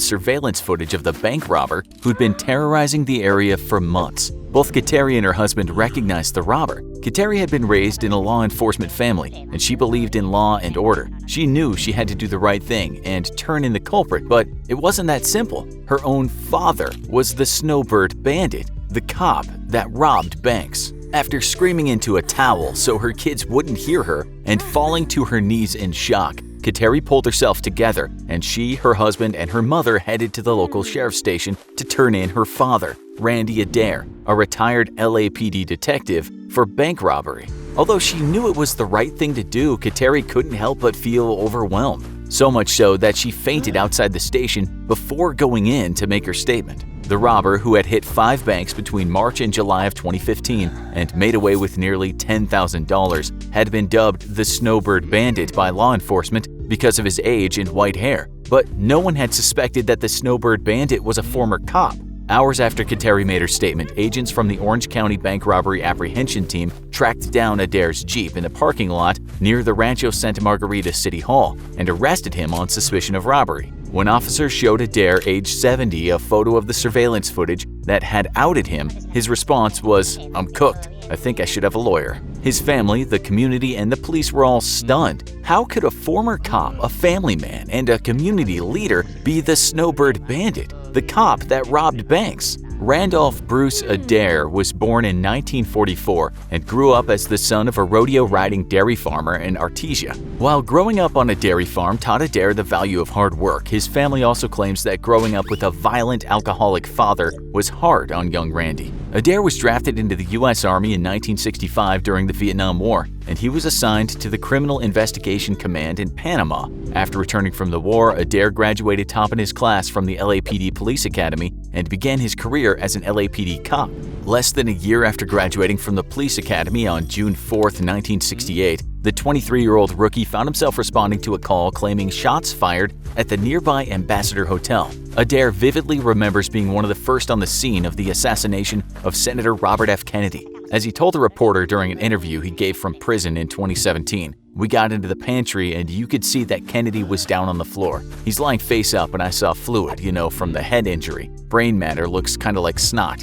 Speaker 1: surveillance footage of the bank robber who'd been terrorizing the area for months. Both Kateri and her husband recognized the robber. Kateri had been raised in a law enforcement family, and she believed in law and order. She knew she had to do the right thing and turn in the culprit, but it wasn't that simple. Her own father was the Snowbird Bandit, the cop that robbed banks. After screaming into a towel so her kids wouldn't hear her and falling to her knees in shock, Kateri pulled herself together, and she, her husband, and her mother headed to the local sheriff's station to turn in her father, Randy Adair, a retired LAPD detective, for bank robbery. Although she knew it was the right thing to do, Kateri couldn't help but feel overwhelmed. So much so that she fainted outside the station before going in to make her statement. The robber, who had hit 5 banks between March and July of 2015 and made away with nearly $10,000, had been dubbed the Snowbird Bandit by law enforcement because of his age and white hair. But no one had suspected that the Snowbird Bandit was a former cop. Hours after Kateri made her statement, agents from the Orange County Bank Robbery Apprehension Team tracked down Adair's Jeep in a parking lot near the Rancho Santa Margarita City Hall and arrested him on suspicion of robbery. When officers showed Adair, age 70, a photo of the surveillance footage that had outed him, his response was, "I'm cooked. I think I should have a lawyer." His family, the community, and the police were all stunned. How could a former cop, a family man, and a community leader be the Snowbird Bandit, the cop that robbed banks? Randolph Bruce Adair was born in 1944 and grew up as the son of a rodeo-riding dairy farmer in Artesia. While growing up on a dairy farm taught Adair the value of hard work, his family also claims that growing up with a violent alcoholic father was hard on young Randy. Adair was drafted into the U.S. Army in 1965 during the Vietnam War, and he was assigned to the Criminal Investigation Command in Panama. After returning from the war, Adair graduated top in his class from the LAPD Police Academy and began his career as an LAPD cop. Less than a year after graduating from the police academy on June 4, 1968, the 23-year-old rookie found himself responding to a call claiming shots fired at the nearby Ambassador Hotel. Adair vividly remembers being one of the first on the scene of the assassination of Senator Robert F. Kennedy. As he told a reporter during an interview he gave from prison in 2017, "We got into the pantry and you could see that Kennedy was down on the floor. He's lying face up and I saw fluid, from the head injury. Brain matter looks kind of like snot,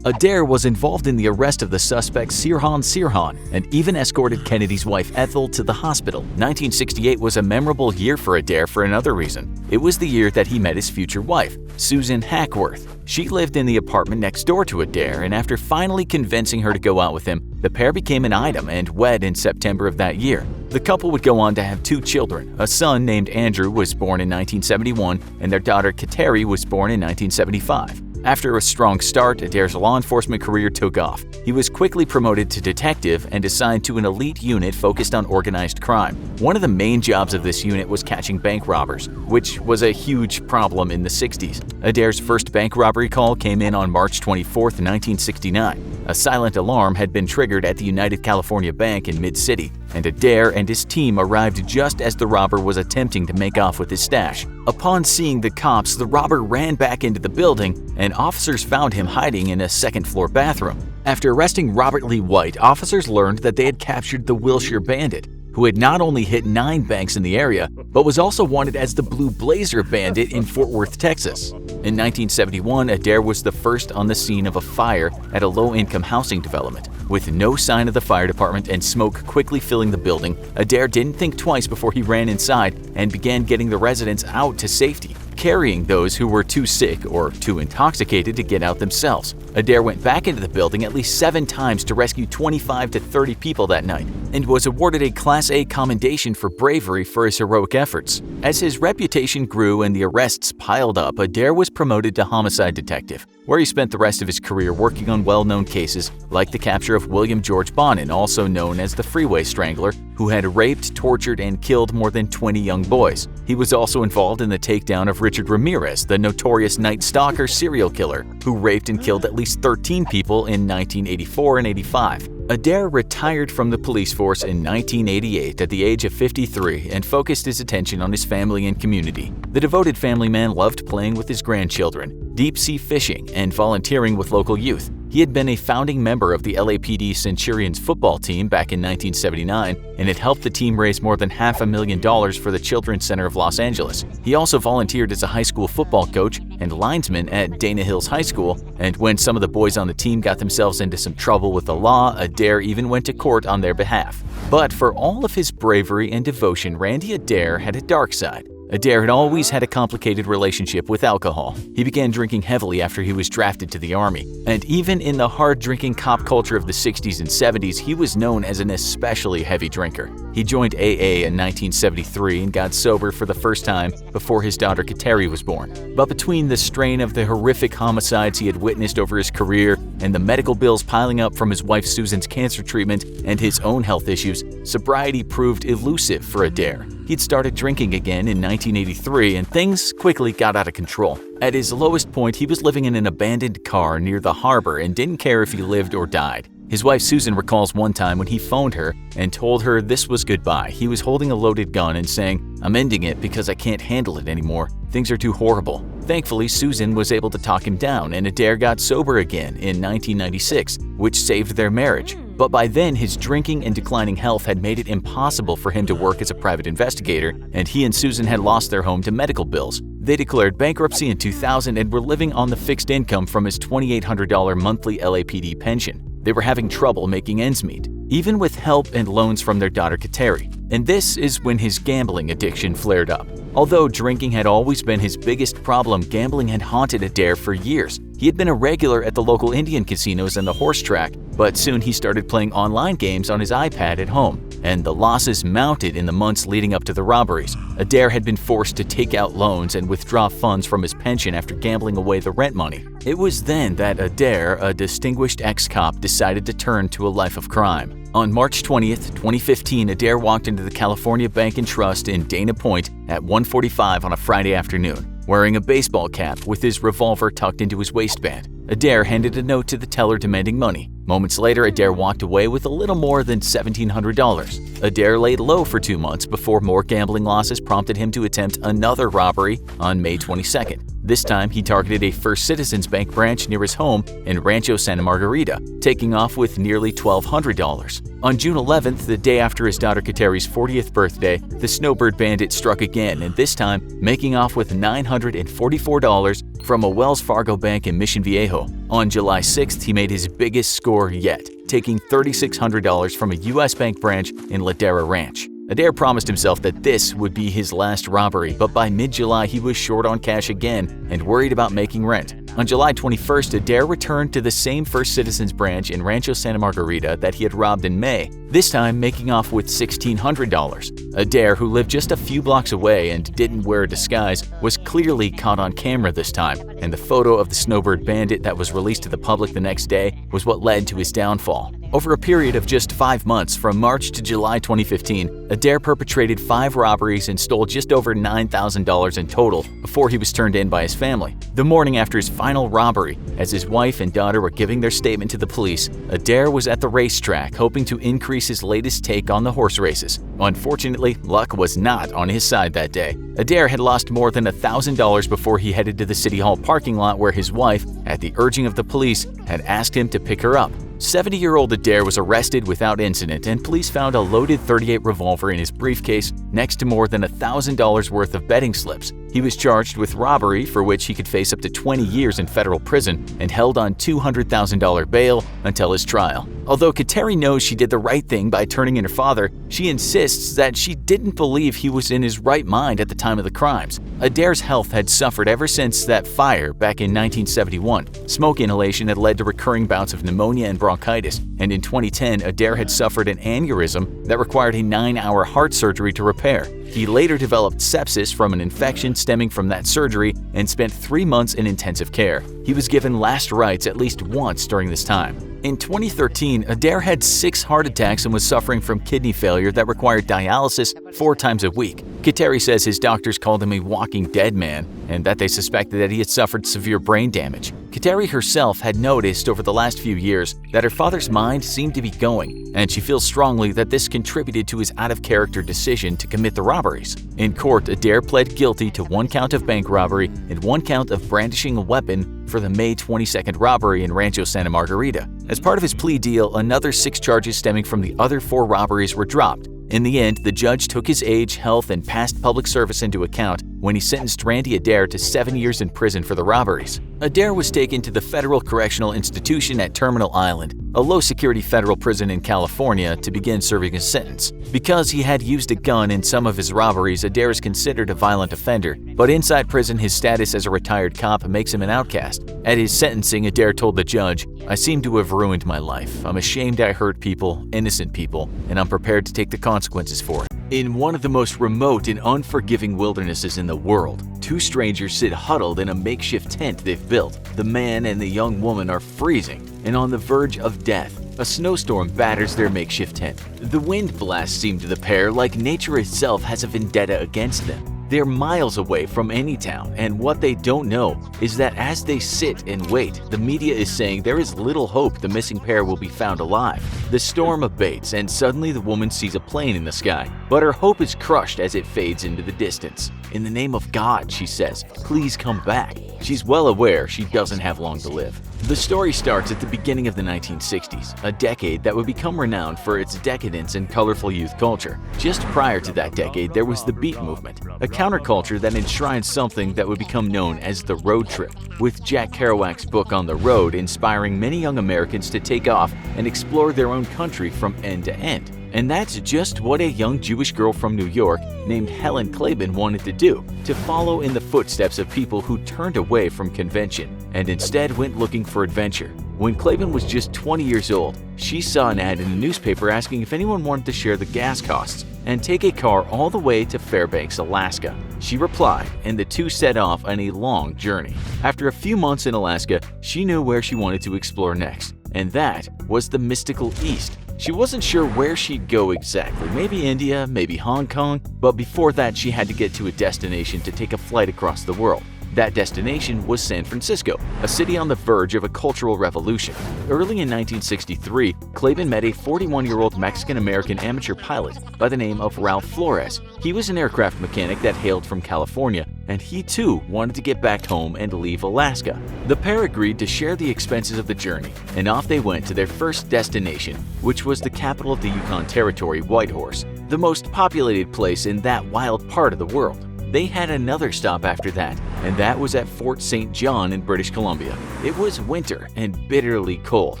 Speaker 1: Adair was involved in the arrest of the suspect Sirhan and even escorted Kennedy's wife Ethel to the hospital. 1968 was a memorable year for Adair for another reason. It was the year that he met his future wife, Susan Hackworth. She lived in the apartment next door to Adair, and after finally convincing her to go out with him, the pair became an item and wed in September of that year. The couple would go on to have 2 children. A son named Andrew was born in 1971, and their daughter Kateri was born in 1975. After a strong start, Adair's law enforcement career took off. He was quickly promoted to detective and assigned to an elite unit focused on organized crime. One of the main jobs of this unit was catching bank robbers, which was a huge problem in the 60s. Adair's first bank robbery call came in on March 24, 1969. A silent alarm had been triggered at the United California Bank in Mid-City, and Adair and his team arrived just as the robber was attempting to make off with his stash. Upon seeing the cops, the robber ran back into the building, and officers found him hiding in a second-floor bathroom. After arresting Robert Lee White, officers learned that they had captured the Wilshire Bandit, who had not only hit 9 banks in the area, but was also wanted as the Blue Blazer Bandit in Fort Worth, Texas. In 1971, Adair was the first on the scene of a fire at a low-income housing development. With no sign of the fire department and smoke quickly filling the building, Adair didn't think twice before he ran inside and began getting the residents out to safety, carrying those who were too sick or too intoxicated to get out themselves. Adair went back into the building at least 7 times to rescue 25 to 30 people that night, and was awarded a Class A commendation for bravery for his heroic efforts. As his reputation grew and the arrests piled up, Adair was promoted to homicide detective, where he spent the rest of his career working on well-known cases like the capture of William George Bonin, also known as the Freeway Strangler, who had raped, tortured, and killed more than 20 young boys. He was also involved in the takedown of Richard Ramirez, the notorious Night Stalker serial killer, who raped and killed at least 13 people in 1984 and 85. Adair retired from the police force in 1988 at the age of 53 and focused his attention on his family and community. The devoted family man loved playing with his grandchildren, deep-sea fishing, and volunteering with local youth. He had been a founding member of the LAPD Centurions football team back in 1979 and had helped the team raise more than $500,000 for the Children's Center of Los Angeles. He also volunteered as a high school football coach and linesman at Dana Hills High School, and when some of the boys on the team got themselves into some trouble with the law, Adair even went to court on their behalf. But for all of his bravery and devotion, Randy Adair had a dark side. Adair had always had a complicated relationship with alcohol. He began drinking heavily after he was drafted to the Army, and even in the hard-drinking cop culture of the 60s and 70s, he was known as an especially heavy drinker. He joined AA in 1973 and got sober for the first time before his daughter Kateri was born. But between the strain of the horrific homicides he had witnessed over his career and the medical bills piling up from his wife Susan's cancer treatment and his own health issues, sobriety proved elusive for Adair. He'd started drinking again in 1983, and things quickly got out of control. At his lowest point, he was living in an abandoned car near the harbor and didn't care if he lived or died. His wife Susan recalls one time when he phoned her and told her this was goodbye. He was holding a loaded gun and saying, "I'm ending it because I can't handle it anymore. Things are too horrible." Thankfully, Susan was able to talk him down, and Adair got sober again in 1996, which saved their marriage. But by then, his drinking and declining health had made it impossible for him to work as a private investigator, and he and Susan had lost their home to medical bills. They declared bankruptcy in 2000 and were living on the fixed income from his $2,800 monthly LAPD pension. They were having trouble making ends meet, even with help and loans from their daughter Kateri. And this is when his gambling addiction flared up. Although drinking had always been his biggest problem, gambling had haunted Adair for years. He had been a regular at the local Indian casinos and the horse track, but soon he started playing online games on his iPad at home, and the losses mounted in the months leading up to the robberies. Adair had been forced to take out loans and withdraw funds from his pension after gambling away the rent money. It was then that Adair, a distinguished ex-cop, decided to turn to a life of crime. On March 20th, 2015, Adair walked into the California Bank and Trust in Dana Point at 1:45 on a Friday afternoon, wearing a baseball cap with his revolver tucked into his waistband. Adair handed a note to the teller demanding money. Moments later, Adair walked away with a little more than $1,700. Adair laid low for 2 months before more gambling losses prompted him to attempt another robbery on May 22nd. This time, he targeted a First Citizens Bank branch near his home in Rancho Santa Margarita, taking off with nearly $1,200. On June 11th, the day after his daughter Kateri's 40th birthday, the Snowbird Bandit struck again, and this time making off with $944 from a Wells Fargo bank in Mission Viejo. On July 6th, he made his biggest score yet, taking $3,600 from a U.S. bank branch in Ladera Ranch. Adair promised himself that this would be his last robbery, but by mid-July he was short on cash again and worried about making rent. On July 21st, Adair returned to the same First Citizens branch in Rancho Santa Margarita that he had robbed in May, this time making off with $1,600. Adair, who lived just a few blocks away and didn't wear a disguise, was clearly caught on camera this time, and the photo of the Snowbird Bandit that was released to the public the next day was what led to his downfall. Over a period of just 5 months, from March to July 2015, Adair perpetrated 5 robberies and stole just over $9,000 in total before he was turned in by his family. The morning after his final robbery, as his wife and daughter were giving their statement to the police, Adair was at the racetrack hoping to increase his latest take on the horse races. Unfortunately, luck was not on his side that day. Adair had lost more than $1,000 before he headed to the City Hall parking lot where his wife, at the urging of the police, had asked him to pick her up. 70-year-old Adair was arrested without incident, and police found a loaded .38 revolver in his briefcase next to more than $1,000 worth of betting slips. He was charged with robbery, for which he could face up to 20 years in federal prison, and held on $200,000 bail until his trial. Although Kateri knows she did the right thing by turning in her father, she insists that she didn't believe he was in his right mind at the time of the crimes. Adair's health had suffered ever since that fire back in 1971. Smoke inhalation had led to recurring bouts of pneumonia and bronchitis, and in 2010, Adair had suffered an aneurysm that required a 9-hour heart surgery to repair. He later developed sepsis from an infection stemming from that surgery and spent 3 months in intensive care. He was given last rites at least once during this time. In 2013, Adair had 6 heart attacks and was suffering from kidney failure that required dialysis 4 times a week. Kateri says his doctors called him a walking dead man and that they suspected that he had suffered severe brain damage. Kateri herself had noticed over the last few years that her father's mind seemed to be going, and she feels strongly that this contributed to his out-of-character decision to commit the robberies. In court, Adair pled guilty to 1 count of bank robbery and 1 count of brandishing a weapon for the May 22nd robbery in Rancho Santa Margarita. As part of his plea deal, another 6 charges stemming from the other 4 robberies were dropped. In the end, the judge took his age, health, and past public service into account when he sentenced Randy Adair to 7 years in prison for the robberies. Adair was taken to the Federal Correctional Institution at Terminal Island, a low-security federal prison in California, to begin serving his sentence. Because he had used a gun in some of his robberies, Adair is considered a violent offender, but inside prison his status as a retired cop makes him an outcast. At his sentencing, Adair told the judge, "I seem to have ruined my life. I'm ashamed I hurt people, innocent people, and I'm prepared to take the consequences for it." In one of the most remote and unforgiving wildernesses in the world, 2 strangers sit huddled in a makeshift tent they've built. The man and the young woman are freezing and on the verge of death. A snowstorm batters their makeshift tent. The wind blasts seem to the pair like nature itself has a vendetta against them. They're miles away from any town, and what they don't know is that as they sit and wait, the media is saying there is little hope the missing pair will be found alive. The storm abates, and suddenly the woman sees a plane in the sky, but her hope is crushed as it fades into the distance. "In the name of God," she says, "please come back." She's well aware she doesn't have long to live. The story starts at the beginning of the 1960s, a decade that would become renowned for its decadence and colorful youth culture. Just prior to that decade, there was the Beat movement, a counterculture that enshrined something that would become known as the road trip, with Jack Kerouac's book On the Road inspiring many young Americans to take off and explore their own country from end to end. And that's just what a young Jewish girl from New York named Helen Klaben wanted to do, to follow in the footsteps of people who turned away from convention and instead went looking for adventure. When Klaben was just 20 years old, she saw an ad in a newspaper asking if anyone wanted to share the gas costs and take a car all the way to Fairbanks, Alaska. She replied, and the two set off on a long journey. After a few months in Alaska, she knew where she wanted to explore next, and that was the mystical East. She wasn't sure where she'd go exactly, maybe India, maybe Hong Kong, but before that she had to get to a destination to take a flight across the world. That destination was San Francisco, a city on the verge of a cultural revolution. Early in 1963, Klaben met a 41-year-old Mexican-American amateur pilot by the name of Ralph Flores. He was an aircraft mechanic that hailed from California, and he too wanted to get back home and leave Alaska. The pair agreed to share the expenses of the journey, and off they went to their first destination, which was the capital of the Yukon Territory, Whitehorse, the most populated place in that wild part of the world. They had another stop after that, and that was at Fort St. John in British Columbia. It was winter and bitterly cold.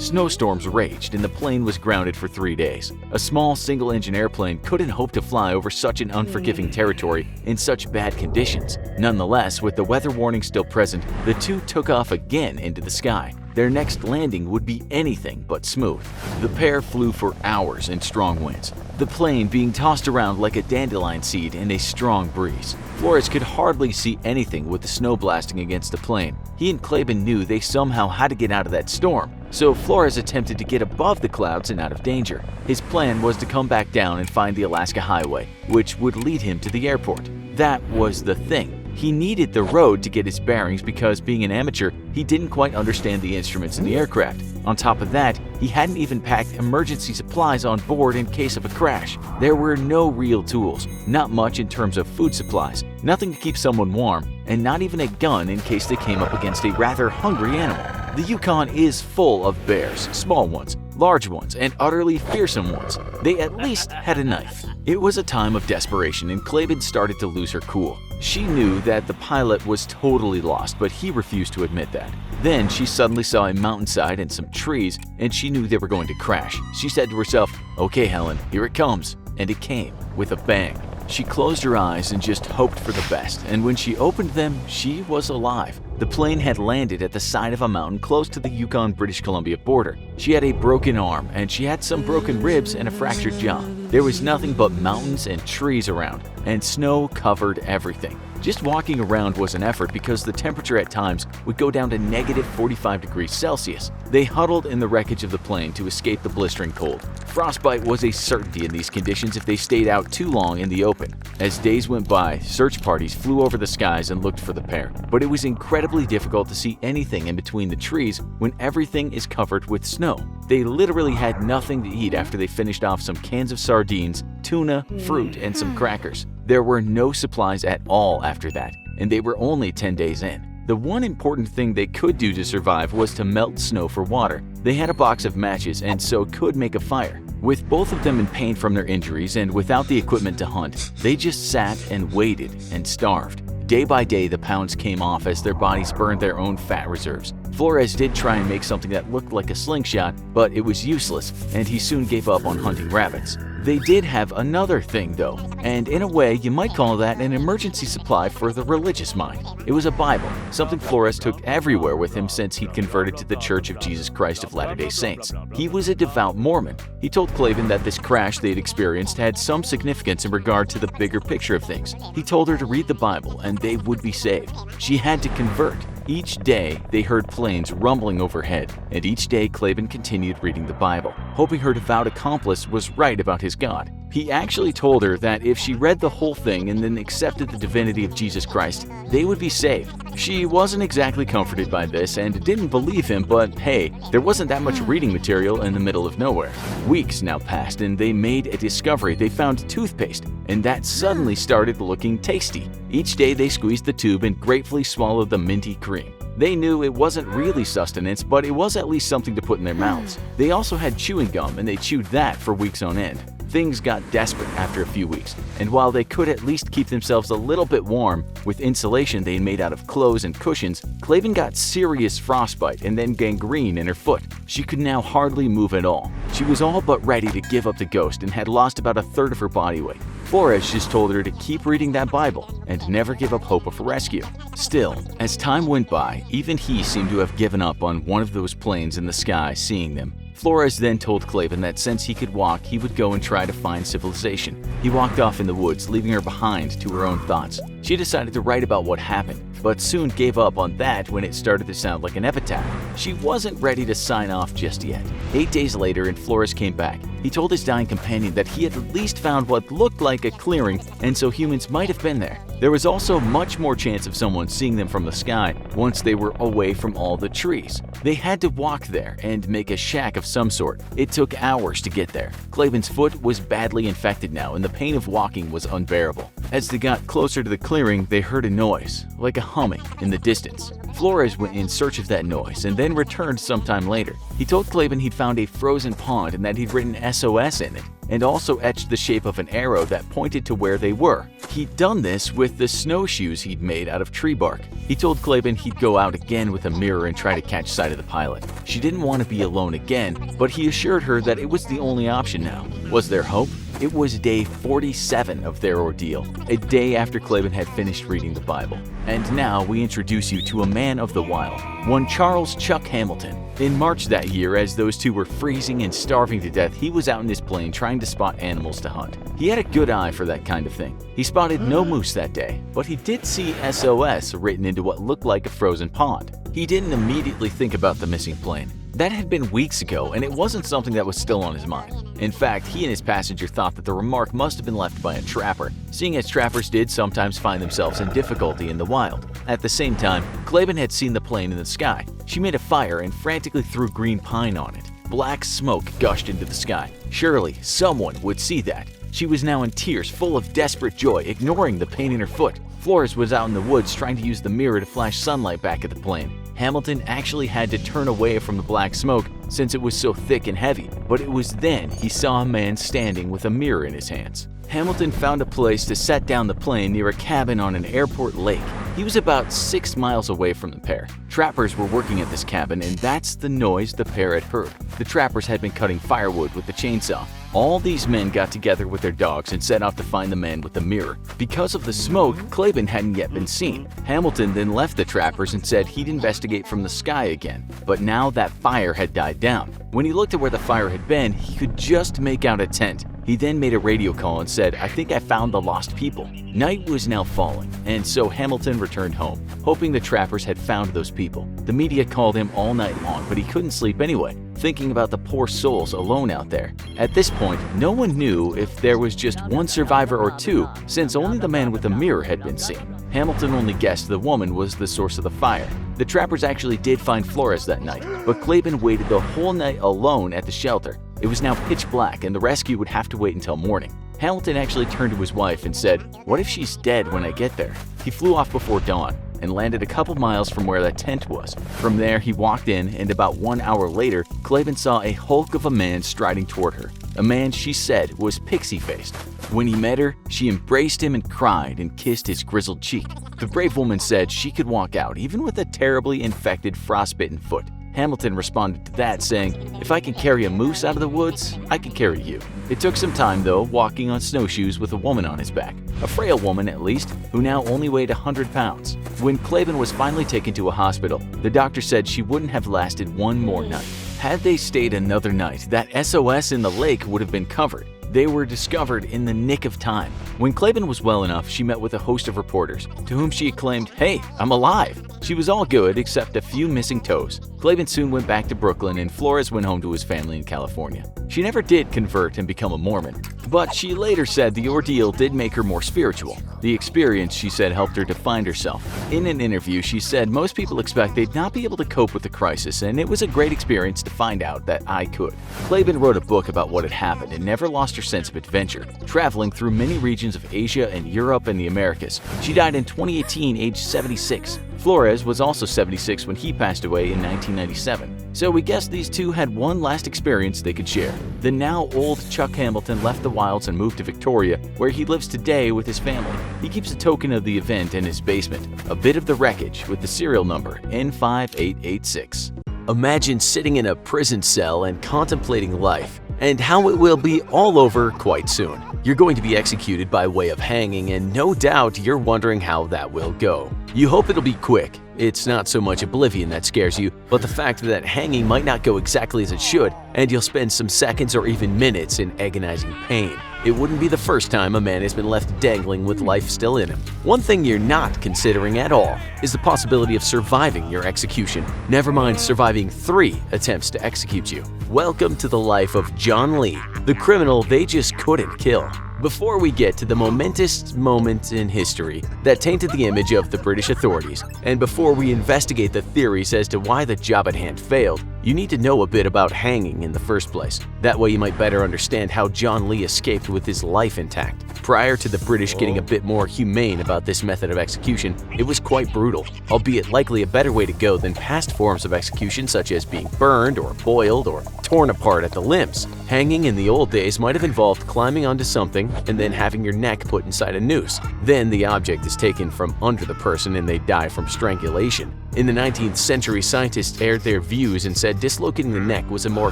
Speaker 1: Snowstorms raged and the plane was grounded for 3 days. A small single-engine airplane couldn't hope to fly over such an unforgiving territory in such bad conditions. Nonetheless, with the weather warning still present, the two took off again into the sky. Their next landing would be anything but smooth. The pair flew for hours in strong winds, the plane being tossed around like a dandelion seed in a strong breeze. Flores could hardly see anything with the snow blasting against the plane. He and Klaben knew they somehow had to get out of that storm, so Flores attempted to get above the clouds and out of danger. His plan was to come back down and find the Alaska Highway, which would lead him to the airport. That was the thing. He needed the road to get his bearings because, being an amateur, he didn't quite understand the instruments in the aircraft. On top of that, he hadn't even packed emergency supplies on board in case of a crash. There were no real tools, not much in terms of food supplies, nothing to keep someone warm, and not even a gun in case they came up against a rather hungry animal. The Yukon is full of bears, small ones, large ones, and utterly fearsome ones. They at least had a knife. It was a time of desperation, and Klaben started to lose her cool. She knew that the pilot was totally lost, but he refused to admit that. Then she suddenly saw a mountainside and some trees, and she knew they were going to crash. She said to herself, "Okay, Helen, here it comes." And it came, with a bang. She closed her eyes and just hoped for the best, and when she opened them, she was alive. The plane had landed at the side of a mountain close to the Yukon-British Columbia border. She had a broken arm, and she had some broken ribs and a fractured jaw. There was nothing but mountains and trees around, and snow covered everything. Just walking around was an effort because the temperature at times would go down to negative 45 degrees Celsius. They huddled in the wreckage of the plane to escape the blistering cold. Frostbite was a certainty in these conditions if they stayed out too long in the open. As days went by, search parties flew over the skies and looked for the pair, but it was incredibly difficult to see anything in between the trees when everything is covered with snow. They literally had nothing to eat after they finished off some cans of sardines, tuna, fruit, and some crackers. There were no supplies at all after that, and they were only 10 days in. The one important thing they could do to survive was to melt snow for water. They had a box of matches and so could make a fire. With both of them in pain from their injuries and without the equipment to hunt, they just sat and waited and starved. Day by day, the pounds came off as their bodies burned their own fat reserves. Flores did try and make something that looked like a slingshot, but it was useless, and he soon gave up on hunting rabbits. They did have another thing though, and in a way you might call that an emergency supply for the religious mind. It was a Bible, something Flores took everywhere with him since he'd converted to the Church of Jesus Christ of Latter-day Saints. He was a devout Mormon. He told Klaben that this crash they'd experienced had some significance in regard to the bigger picture of things. He told her to read the Bible and they would be saved. She had to convert. Each day, they heard planes rumbling overhead, and each day Klaben continued reading the Bible, hoping her devout accomplice was right about his God. He actually told her that if she read the whole thing and then accepted the divinity of Jesus Christ, they would be saved. She wasn't exactly comforted by this and didn't believe him, but hey, there wasn't that much reading material in the middle of nowhere. Weeks now passed and they made a discovery. They found toothpaste, and that suddenly started looking tasty. Each day they squeezed the tube and gratefully swallowed the minty cream. They knew it wasn't really sustenance, but it was at least something to put in their mouths. They also had chewing gum, and they chewed that for weeks on end. Things got desperate after a few weeks, and while they could at least keep themselves a little bit warm with insulation they made out of clothes and cushions, Klaben got serious frostbite and then gangrene in her foot. She could now hardly move at all. She was all but ready to give up the ghost and had lost about a third of her body weight. Flores just told her to keep reading that Bible and never give up hope of a rescue. Still, as time went by, even he seemed to have given up on one of those planes in the sky seeing them. Flores then told Klaben that since he could walk, he would go and try to find civilization. He walked off in the woods, leaving her behind to her own thoughts. She decided to write about what happened, but soon gave up on that when it started to sound like an epitaph. She wasn't ready to sign off just yet. 8 days later, and Flores came back. He told his dying companion that he had at least found what looked like a clearing, and so humans might have been there. There was also much more chance of someone seeing them from the sky once they were away from all the trees. They had to walk there and make a shack of some sort. It took hours to get there. Klaben's foot was badly infected now, and the pain of walking was unbearable. As they got closer to the clearing, they heard a noise, like a humming, in the distance. Flores went in search of that noise and then returned sometime later. He told Klaben he'd found a frozen pond and that he'd written SOS in it, and also etched the shape of an arrow that pointed to where they were. He'd done this with the snowshoes he'd made out of tree bark. He told Klaben he'd go out again with a mirror and try to catch sight of the pilot. She didn't want to be alone again, but he assured her that it was the only option now. Was there hope? It was day 47 of their ordeal, a day after Klaben had finished reading the Bible. And now we introduce you to a man of the wild, one Charles Chuck Hamilton. In March that year, as those two were freezing and starving to death, he was out in his plane trying to spot animals to hunt. He had a good eye for that kind of thing. He spotted no moose that day, but he did see SOS written into what looked like a frozen pond. He didn't immediately think about the missing plane. That had been weeks ago, and it wasn't something that was still on his mind. In fact, he and his passenger thought that the remark must have been left by a trapper, seeing as trappers did sometimes find themselves in difficulty in the wild. At the same time, Klaben had seen the plane in the sky. She made a fire and frantically threw green pine on it. Black smoke gushed into the sky. Surely, someone would see that. She was now in tears, full of desperate joy, ignoring the pain in her foot. Flores was out in the woods trying to use the mirror to flash sunlight back at the plane. Hamilton actually had to turn away from the black smoke since it was so thick and heavy, but it was then he saw a man standing with a mirror in his hands. Hamilton found a place to set down the plane near a cabin on an airport lake. He was about 6 miles away from the pair. Trappers were working at this cabin, and that's the noise the pair had heard. The trappers had been cutting firewood with the chainsaw. All these men got together with their dogs and set off to find the man with the mirror. Because of the smoke, Klaben hadn't yet been seen. Hamilton then left the trappers and said he'd investigate from the sky again. But now that fire had died down. When he looked at where the fire had been, he could just make out a tent. He then made a radio call and said, "I think I found the lost people." Night was now falling, and so Hamilton returned home, hoping the trappers had found those people. The media called him all night long, but he couldn't sleep anyway, thinking about the poor souls alone out there. At this point, no one knew if there was just one survivor or two, since only the man with the mirror had been seen. Hamilton only guessed the woman was the source of the fire. The trappers actually did find Flores that night, but Klaben waited the whole night alone at the shelter. It was now pitch black, and the rescue would have to wait until morning. Hamilton actually turned to his wife and said, "What if she's dead when I get there?" He flew off before dawn and landed a couple miles from where that tent was. From there, he walked in, and about 1 hour later, Klaben saw a hulk of a man striding toward her. A man she said was pixie-faced. When he met her, she embraced him and cried and kissed his grizzled cheek. The brave woman said she could walk out even with a terribly infected, frostbitten foot. Hamilton responded to that, saying, "If I can carry a moose out of the woods, I can carry you." It took some time, though, walking on snowshoes with a woman on his back, a frail woman at least, who now only weighed 100 pounds. When Klaben was finally taken to a hospital, the doctor said she wouldn't have lasted one more night. Had they stayed another night, that SOS in the lake would have been covered. They were discovered in the nick of time. When Klaben was well enough, she met with a host of reporters, to whom she acclaimed, "Hey, I'm alive!" She was all good except a few missing toes. Klaben soon went back to Brooklyn, and Flores went home to his family in California. She never did convert and become a Mormon, but she later said the ordeal did make her more spiritual. The experience, she said, helped her to find herself. In an interview, she said most people expect they'd not be able to cope with the crisis, and it was a great experience to find out that I could. Klaben wrote a book about what had happened and never lost her sense of adventure, traveling through many regions of Asia and Europe and the Americas. She died in 2018, aged 76. Flores was also 76 when he passed away in 1997. So we guess these two had one last experience they could share. The now old Chuck Hamilton left the wilds and moved to Victoria, where he lives today with his family. He keeps a token of the event in his basement, a bit of the wreckage with the serial number N5886. Imagine sitting in a prison cell and contemplating life, and how it will be all over quite soon. You're going to be executed by way of hanging, and no doubt you're wondering how that will go. You hope it'll be quick. It's not so much oblivion that scares you, but the fact that hanging might not go exactly as it should, and you'll spend some seconds or even minutes in agonizing pain. It wouldn't be the first time a man has been left dangling with life still in him. One thing you're not considering at all is the possibility of surviving your execution, never mind surviving 3 attempts to execute you. Welcome to the life of John Lee, the criminal they just couldn't kill. Before we get to the momentous moment in history that tainted the image of the British authorities, and before we investigate the theories as to why the job at hand failed, you need to know a bit about hanging in the first place. That way you might better understand how John Lee escaped with his life intact. Prior to the British getting a bit more humane about this method of execution, it was quite brutal, albeit likely a better way to go than past forms of execution such as being burned or boiled or
Speaker 2: torn apart at the limbs. Hanging in the old days might have involved climbing onto something and then having your neck put inside a noose. Then the object is taken from under the person and they die from strangulation. In the 19th century, scientists aired their views and said dislocating the neck was a more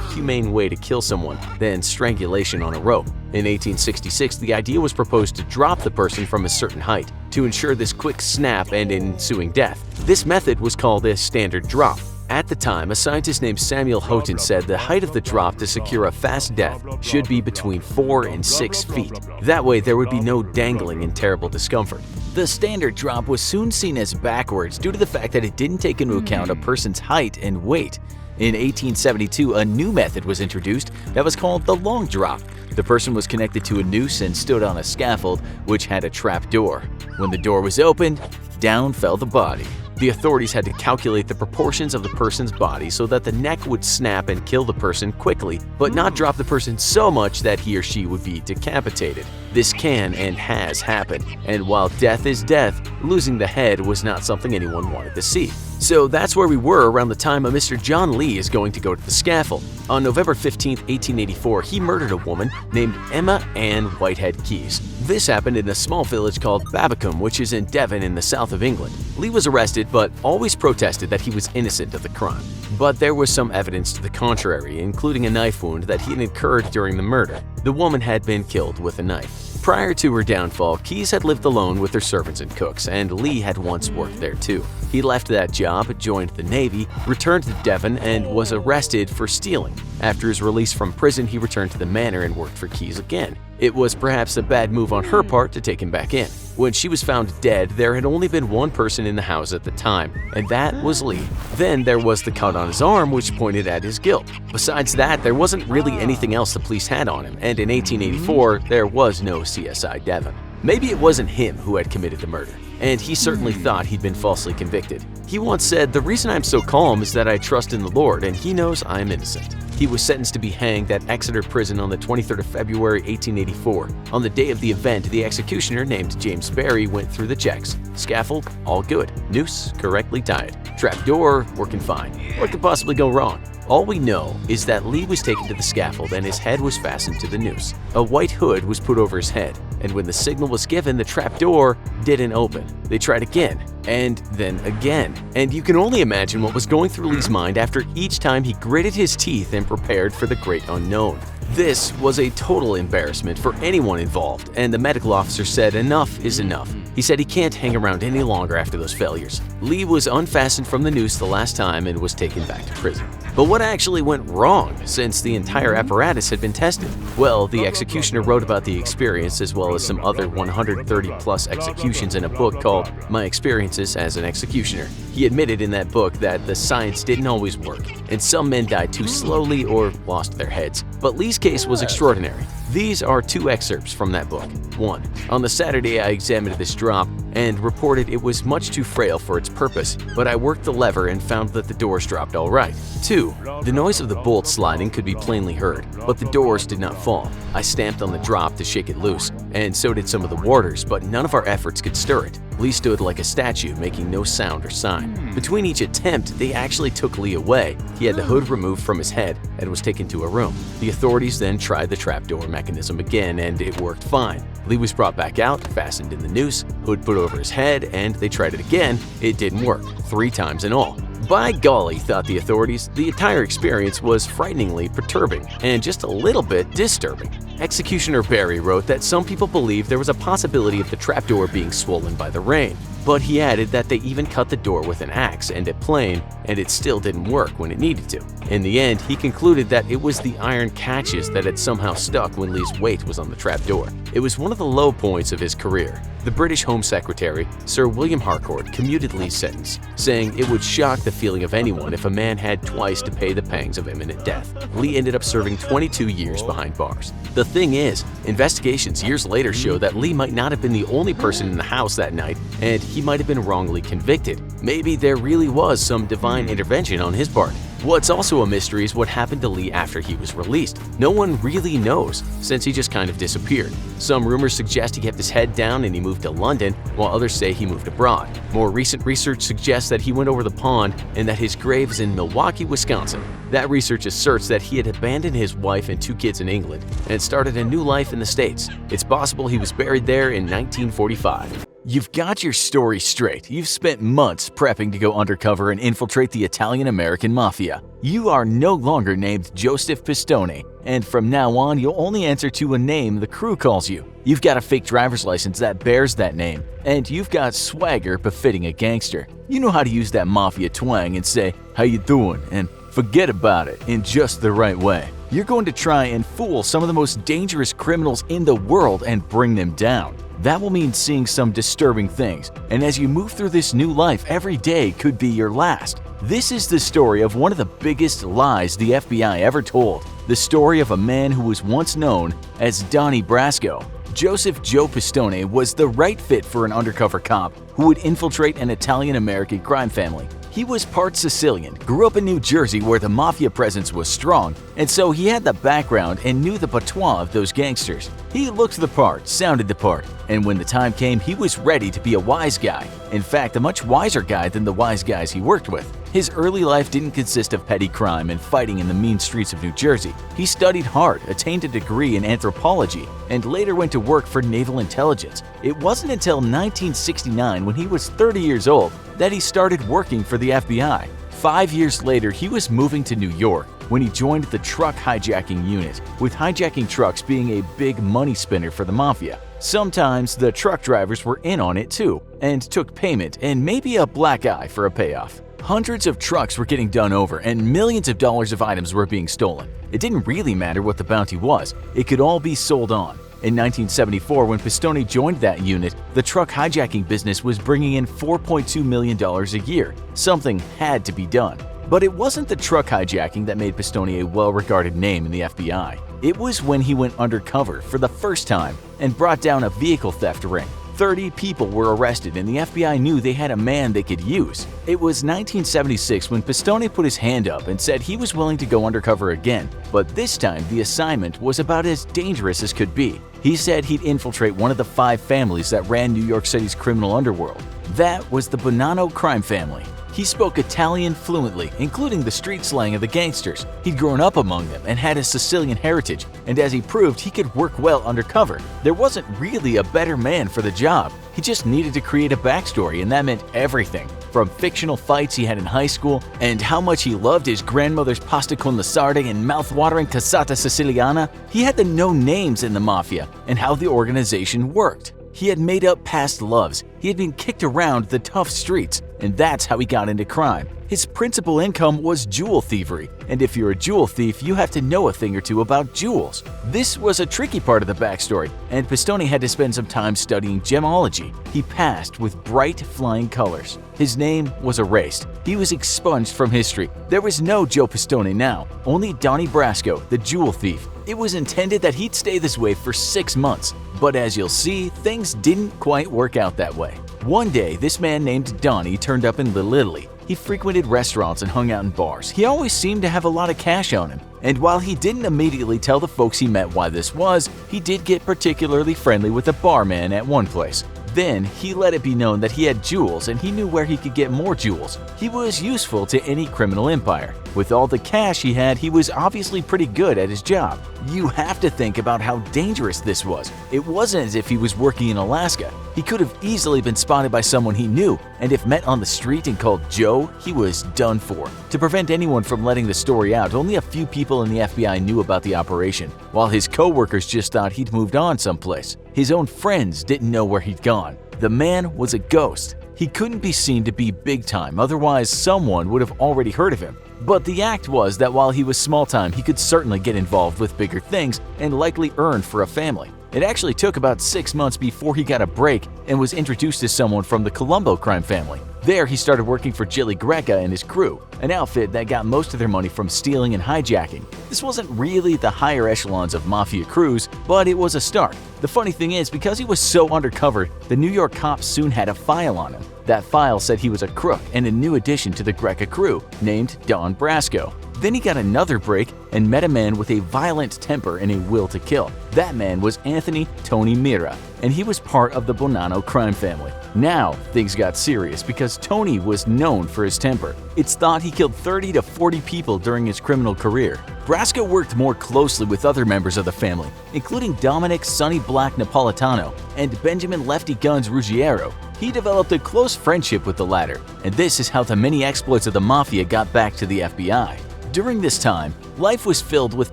Speaker 2: humane way to kill someone than strangulation on a rope. In 1866, the idea was proposed to drop the person from a certain height to ensure this quick snap and ensuing death. This method was called a standard drop. At the time, a scientist named Samuel Houghton said the height of the drop to secure a fast death should be between 4 and 6 feet. That way, there would be no dangling and terrible discomfort.
Speaker 1: The standard drop was soon seen as backwards due to the fact that it didn't take into account a person's height and weight. In 1872, a new method was introduced that was called the long drop. The person was connected to a noose and stood on a scaffold which had a trap door. When the door was opened, down fell the body. The authorities had to calculate the proportions of the person's body so that the neck would snap and kill the person quickly, but not drop the person so much that he or she would be decapitated. This can and has happened, and while death is death, losing the head was not something anyone wanted to see. So that's where we were around the time a Mr. John Lee is going to go to the scaffold. On November 15, 1884, he murdered a woman named Emma Ann Whitehead Keyes. This happened in a small village called Babbacombe, which is in Devon in the south of England. Lee was arrested but always protested that he was innocent of the crime. But there was some evidence to the contrary, including a knife wound that he had incurred during the murder. The woman had been killed with a knife. Prior to her downfall, Keyes had lived alone with her servants and cooks, and Lee had once worked there too. He left that job, joined the Navy, returned to Devon, and was arrested for stealing. After his release from prison, he returned to the manor and worked for Keyes again. It was perhaps a bad move on her part to take him back in. When she was found dead, there had only been one person in the house at the time, and that was Lee. Then there was the cut on his arm, which pointed at his guilt. Besides that, there wasn't really anything else the police had on him, and in 1884, there was no CSI Devon. Maybe it wasn't him who had committed the murder, and he certainly thought he'd been falsely convicted. He once said, "The reason I'm so calm is that I trust in the Lord, and he knows I'm innocent." He was sentenced to be hanged at Exeter Prison on the 23rd of February, 1884. On the day of the event, the executioner, named James Barry, went through the checks. Scaffold, all good. Noose, correctly tied. Trap door, working fine. What could possibly go wrong? All we know is that Lee was taken to the scaffold and his head was fastened to the noose. A white hood was put over his head, and when the signal was given, the trap door didn't open. They tried again, and then again. And you can only imagine what was going through Lee's mind after each time he gritted his teeth and prepared for the great unknown. This was a total embarrassment for anyone involved, and the medical officer said enough is enough. He said he can't hang around any longer after those failures. Lee was unfastened from the noose the last time and was taken back to prison. But what actually went wrong, since the entire apparatus had been tested? Well, the executioner wrote about the experience as well as some other 130-plus executions in a book called My Experiences as an Executioner. He admitted in that book that the science didn't always work, and some men died too slowly or lost their heads. But Lee's case was extraordinary. These are two excerpts from that book. 1. On the Saturday, I examined this drop and reported it was much too frail for its purpose, but I worked the lever and found that the doors dropped all right. 2. The noise of the bolt sliding could be plainly heard, but the doors did not fall. I stamped on the drop to shake it loose, and so did some of the warders, but none of our efforts could stir it. Lee stood like a statue, making no sound or sign. Between each attempt, they actually took Lee away. He had the hood removed from his head and was taken to a room. The authorities then tried the trapdoor mechanism again, and it worked fine. Lee was brought back out, fastened in the noose, hood put over his head, and they tried it again. It didn't work, 3 times in all. By golly, thought the authorities, the entire experience was frighteningly perturbing and just a little bit disturbing. Executioner Barry wrote that some people believed there was a possibility of the trapdoor being swollen by the rain, but he added that they even cut the door with an axe and a plane, and it still didn't work when it needed to. In the end, he concluded that it was the iron catches that had somehow stuck when Lee's weight was on the trapdoor. It was one of the low points of his career. The British Home Secretary, Sir William Harcourt, commuted Lee's sentence, saying it would shock the feeling of anyone if a man had twice to pay the pangs of imminent death. Lee ended up serving 22 years behind bars. The thing is, investigations years later show that Lee might not have been the only person in the house that night, and he might have been wrongly convicted.
Speaker 2: Maybe there really was some divine intervention on his part. What's also a mystery is what happened to Lee after he was released. No one really knows, since he just kind of disappeared. Some rumors suggest he kept his head down and he moved to London, while others say he moved abroad. More recent research suggests that he went over the pond and that his grave is in Milwaukee, Wisconsin. That research asserts that he had abandoned his wife and 2 kids in England and started a new life in the States. It's possible he was buried there in 1945.
Speaker 1: You've got your story straight. You've spent months prepping to go undercover and infiltrate the Italian-American Mafia. You are no longer named Joseph Pistone, and from now on you'll only answer to a name the crew calls you. You've got a fake driver's license that bears that name, and you've got swagger befitting a gangster. You know how to use that Mafia twang and say, "How you doing?" and forget about it in just the right way. You're going to try and fool some of the most dangerous criminals in the world and bring them down. That will mean seeing some disturbing things, and as you move through this new life, every day could be your last. This is the story of one of the biggest lies the FBI ever told. The story of a man who was once known as Donnie Brasco. Joseph Joe Pistone was the right fit for an undercover cop who would infiltrate an Italian-American crime family. He was part Sicilian, grew up in New Jersey where the Mafia presence was strong, and so he had the background and knew the patois of those gangsters. He looked the part, sounded the part, and when the time came, he was ready to be a wise guy. In fact, a much wiser guy than the wise guys he worked with. His early life didn't consist of petty crime and fighting in the mean streets of New Jersey. He studied hard, attained a degree in anthropology, and later went to work for naval intelligence. It wasn't until 1969, when he was 30 years old, that he started working for the FBI. 5 years later, he was moving to New York when he joined the truck hijacking unit, with hijacking trucks being a big money spinner for the Mafia. Sometimes the truck drivers were in on it too, and took payment and maybe a black eye for a payoff. Hundreds of trucks were getting done over and millions of dollars of items were being stolen. It didn't really matter what the bounty was, it could all be sold on. In 1974, when Pistone joined that unit, the truck hijacking business was bringing in $4.2 million a year. Something had to be done. But it wasn't the truck hijacking that made Pistone a well-regarded name in the FBI. It was when he went undercover for the first time and brought down a vehicle theft ring. 30 people were arrested and the FBI knew they had a man they could use. It was 1976 when Pistone put his hand up and said he was willing to go undercover again, but this time the assignment was about as dangerous as could be. He said he'd infiltrate one of the 5 families that ran New York City's criminal underworld. That was the Bonanno crime family. He spoke Italian fluently, including the street slang of the gangsters. He'd grown up among them and had a Sicilian heritage, and as he proved, he could work well undercover. There wasn't really a better man for the job. He just needed to create a backstory, and that meant everything. From fictional fights he had in high school, and how much he loved his grandmother's pasta con la sarda and mouth-watering cassata siciliana, he had to know names in the Mafia and how the organization worked. He had made up past loves, he had been kicked around the tough streets, and that's how he got into crime. His principal income was jewel thievery, and if you're a jewel thief, you have to know a thing or two about jewels. This was a tricky part of the backstory, and Pistone had to spend some time studying gemology. He passed with bright flying colors. His name was erased. He was expunged from history. There was no Joe Pistone now, only Donnie Brasco, the jewel thief. It was intended that he'd stay this way for 6 months, but as you'll see, things didn't quite work out that way. One day, this man named Donnie turned up in Little Italy. He frequented restaurants and hung out in bars. He always seemed to have a lot of cash on him. And while he didn't immediately tell the folks he met why this was, he did get particularly friendly with a barman at one place. Then, he let it be known that he had jewels and he knew where he could get more jewels. He was useful to any criminal empire. With all the cash he had, he was obviously pretty good at his job. You have to think about how dangerous this was. It wasn't as if he was working in Alaska. He could have easily been spotted by someone he knew, and if met on the street and called Joe, he was done for. To prevent anyone from letting the story out, only a few people in the FBI knew about the operation, while his co-workers just thought he'd moved on someplace. His own friends didn't know where he'd gone. The man was a ghost. He couldn't be seen to be big time, otherwise someone would have already heard of him. But the act was that while he was small time, he could certainly get involved with bigger things and likely earn for a family. It actually took about 6 months before he got a break and was introduced to someone from the Colombo crime family. There, he started working for Gilly Greca and his crew, an outfit that got most of their money from stealing and hijacking. This wasn't really the higher echelons of Mafia crews, but it was a start. The funny thing is, because he was so undercover, the New York cops soon had a file on him. That file said he was a crook and a new addition to the Greca crew named Don Brasco. Then he got another break and met a man with a violent temper and a will to kill. That man was Anthony Tony Mira, and he was part of the Bonanno crime family. Now, things got serious because Tony was known for his temper. It's thought he killed 30 to 40 people during his criminal career. Brasco worked more closely with other members of the family, including Dominic Sonny Black Napolitano and Benjamin Lefty Guns Ruggiero. He developed a close friendship with the latter, and this is how the many exploits of the Mafia got back to the FBI. During this time, life was filled with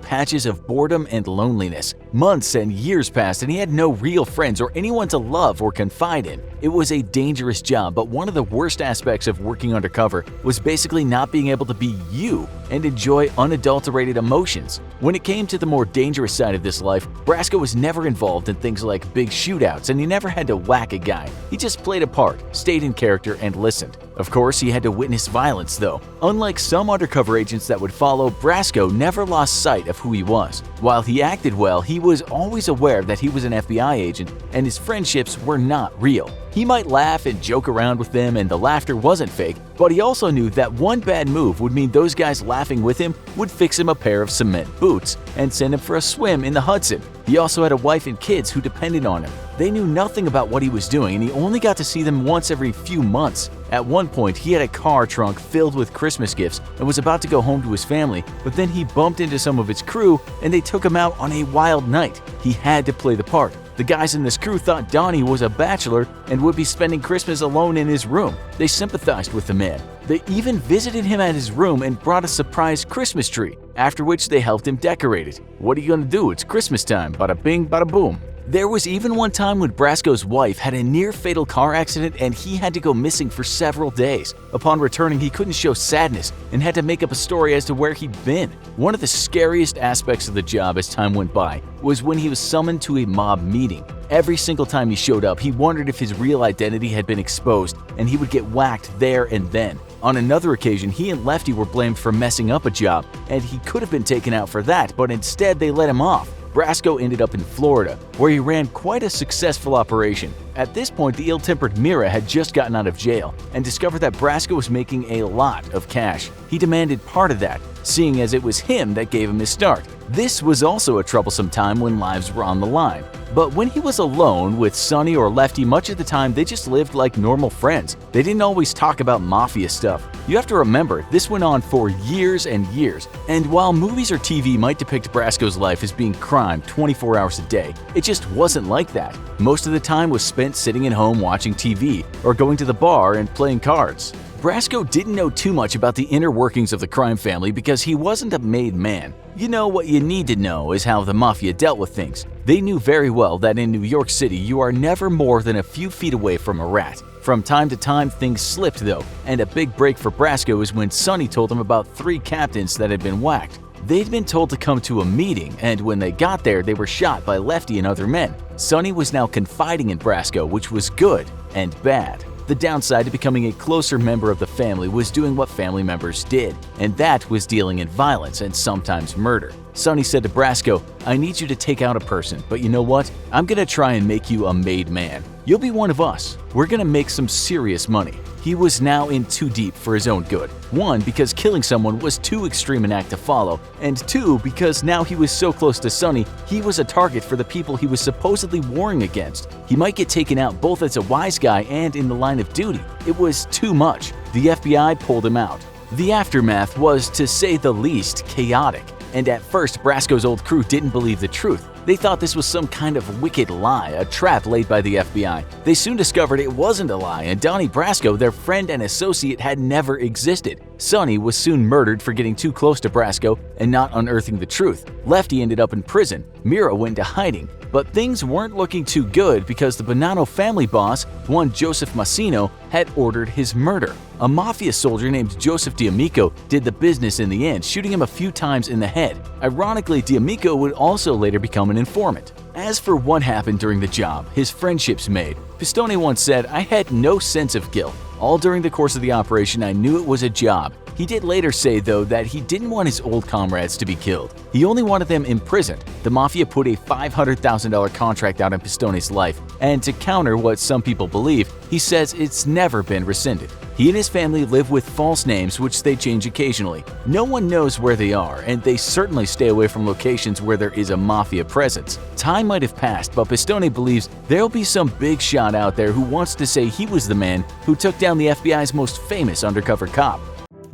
Speaker 1: patches of boredom and loneliness. Months and years passed and he had no real friends or anyone to love or confide in. It was a dangerous job, but one of the worst aspects of working undercover was basically not being able to be you and enjoy unadulterated emotions. When it came to the more dangerous side of this life, Brasco was never involved in things like big shootouts and he never had to whack a guy. He just played a part, stayed in character, and listened. Of course, he had to witness violence though. Unlike some undercover agents that would follow, Brasco never lost sight of who he was. While he acted well, he was always aware that he was an FBI agent and his friendships were not real. He might laugh and joke around with them and the laughter wasn't fake, but he also knew that one bad move would mean those guys laughing with him would fix him a pair of cement boots and send him for a swim in the Hudson. He also had a wife and kids who depended on him. They knew nothing about what he was doing and he only got to see them once every few months. At one point, he had a car trunk filled with Christmas gifts and was about to go home to his family, but then he bumped into some of his crew and they took him out on a wild night. He had to play the part. The guys in this crew thought Donnie was a bachelor and would be spending Christmas alone in his room. They sympathized with the man. They even visited him at his room and brought a surprise Christmas tree, after which they helped him decorate it. What are you gonna do? It's Christmas time. Bada bing, bada boom. There was even one time when Brasco's wife had a near-fatal car accident and he had to go missing for several days. Upon returning, he couldn't show sadness and had to make up a story as to where he'd been. One of the scariest aspects of the job as time went by was when he was summoned to a mob meeting. Every single time he showed up, he wondered if his real identity had been exposed and he would get whacked there and then. On another occasion, he and Lefty were blamed for messing up a job and he could have been taken out for that, but instead they let him off. Brasco ended up in Florida, where he ran quite a successful operation. At this point, the ill-tempered Mira had just gotten out of jail and discovered that Brasco was making a lot of cash. He demanded part of that, seeing as it was him that gave him his start. This was also a troublesome time when lives were on the line. But when he was alone with Sonny or Lefty, much of the time they just lived like normal friends. They didn't always talk about Mafia stuff. You have to remember, this went on for years and years. And while movies or TV might depict Brasco's life as being crime 24 hours a day, it just wasn't like that. Most of the time was spent sitting at home watching TV or going to the bar and playing cards. Brasco didn't know too much about the inner workings of the crime family because he wasn't a made man. You know, what you need to know is how the Mafia dealt with things. They knew very well that in New York City you are never more than a few feet away from a rat. From time to time things slipped though, and a big break for Brasco is when Sonny told him about 3 captains that had been whacked. They'd been told to come to a meeting, and when they got there they were shot by Lefty and other men. Sonny was now confiding in Brasco, which was good and bad. The downside to becoming a closer member of the family was doing what family members did, and that was dealing in violence and sometimes murder. Sonny said to Brasco, "I need you to take out a person, but you know what? I'm gonna try and make you a made man. You'll be one of us. We're gonna make some serious money." He was now in too deep for his own good. 1, because killing someone was too extreme an act to follow, and 2, because now he was so close to Sonny, he was a target for the people he was supposedly warring against. He might get taken out both as a wise guy and in the line of duty. It was too much. The FBI pulled him out. The aftermath was, to say the least, chaotic. And at first, Brasco's old crew didn't believe the truth. They thought this was some kind of wicked lie, a trap laid by the FBI. They soon discovered it wasn't a lie, and Donnie Brasco, their friend and associate, had never existed. Sonny was soon murdered for getting too close to Brasco and not unearthing the truth. Lefty ended up in prison. Mira went into hiding. But things weren't looking too good because the Bonanno family boss, one Joseph Massino, had ordered his murder. A Mafia soldier named Joseph D'Amico did the business in the end, shooting him a few times in the head. Ironically, D'Amico would also later become an informant. As for what happened during the job, his friendships made. Pistone once said, "I had no sense of guilt. All during the course of the operation, I knew it was a job." He did later say, though, that he didn't want his old comrades to be killed. He only wanted them imprisoned. The Mafia put a $500,000 contract out on Pistone's life, and to counter what some people believe, he says it's never been rescinded. He and his family live with false names which they change occasionally. No one knows where they are, and they certainly stay away from locations where there is a Mafia presence. Time might have passed, but Pistone believes there'll be some big shot out there who wants to say he was the man who took down the FBI's most famous undercover cop.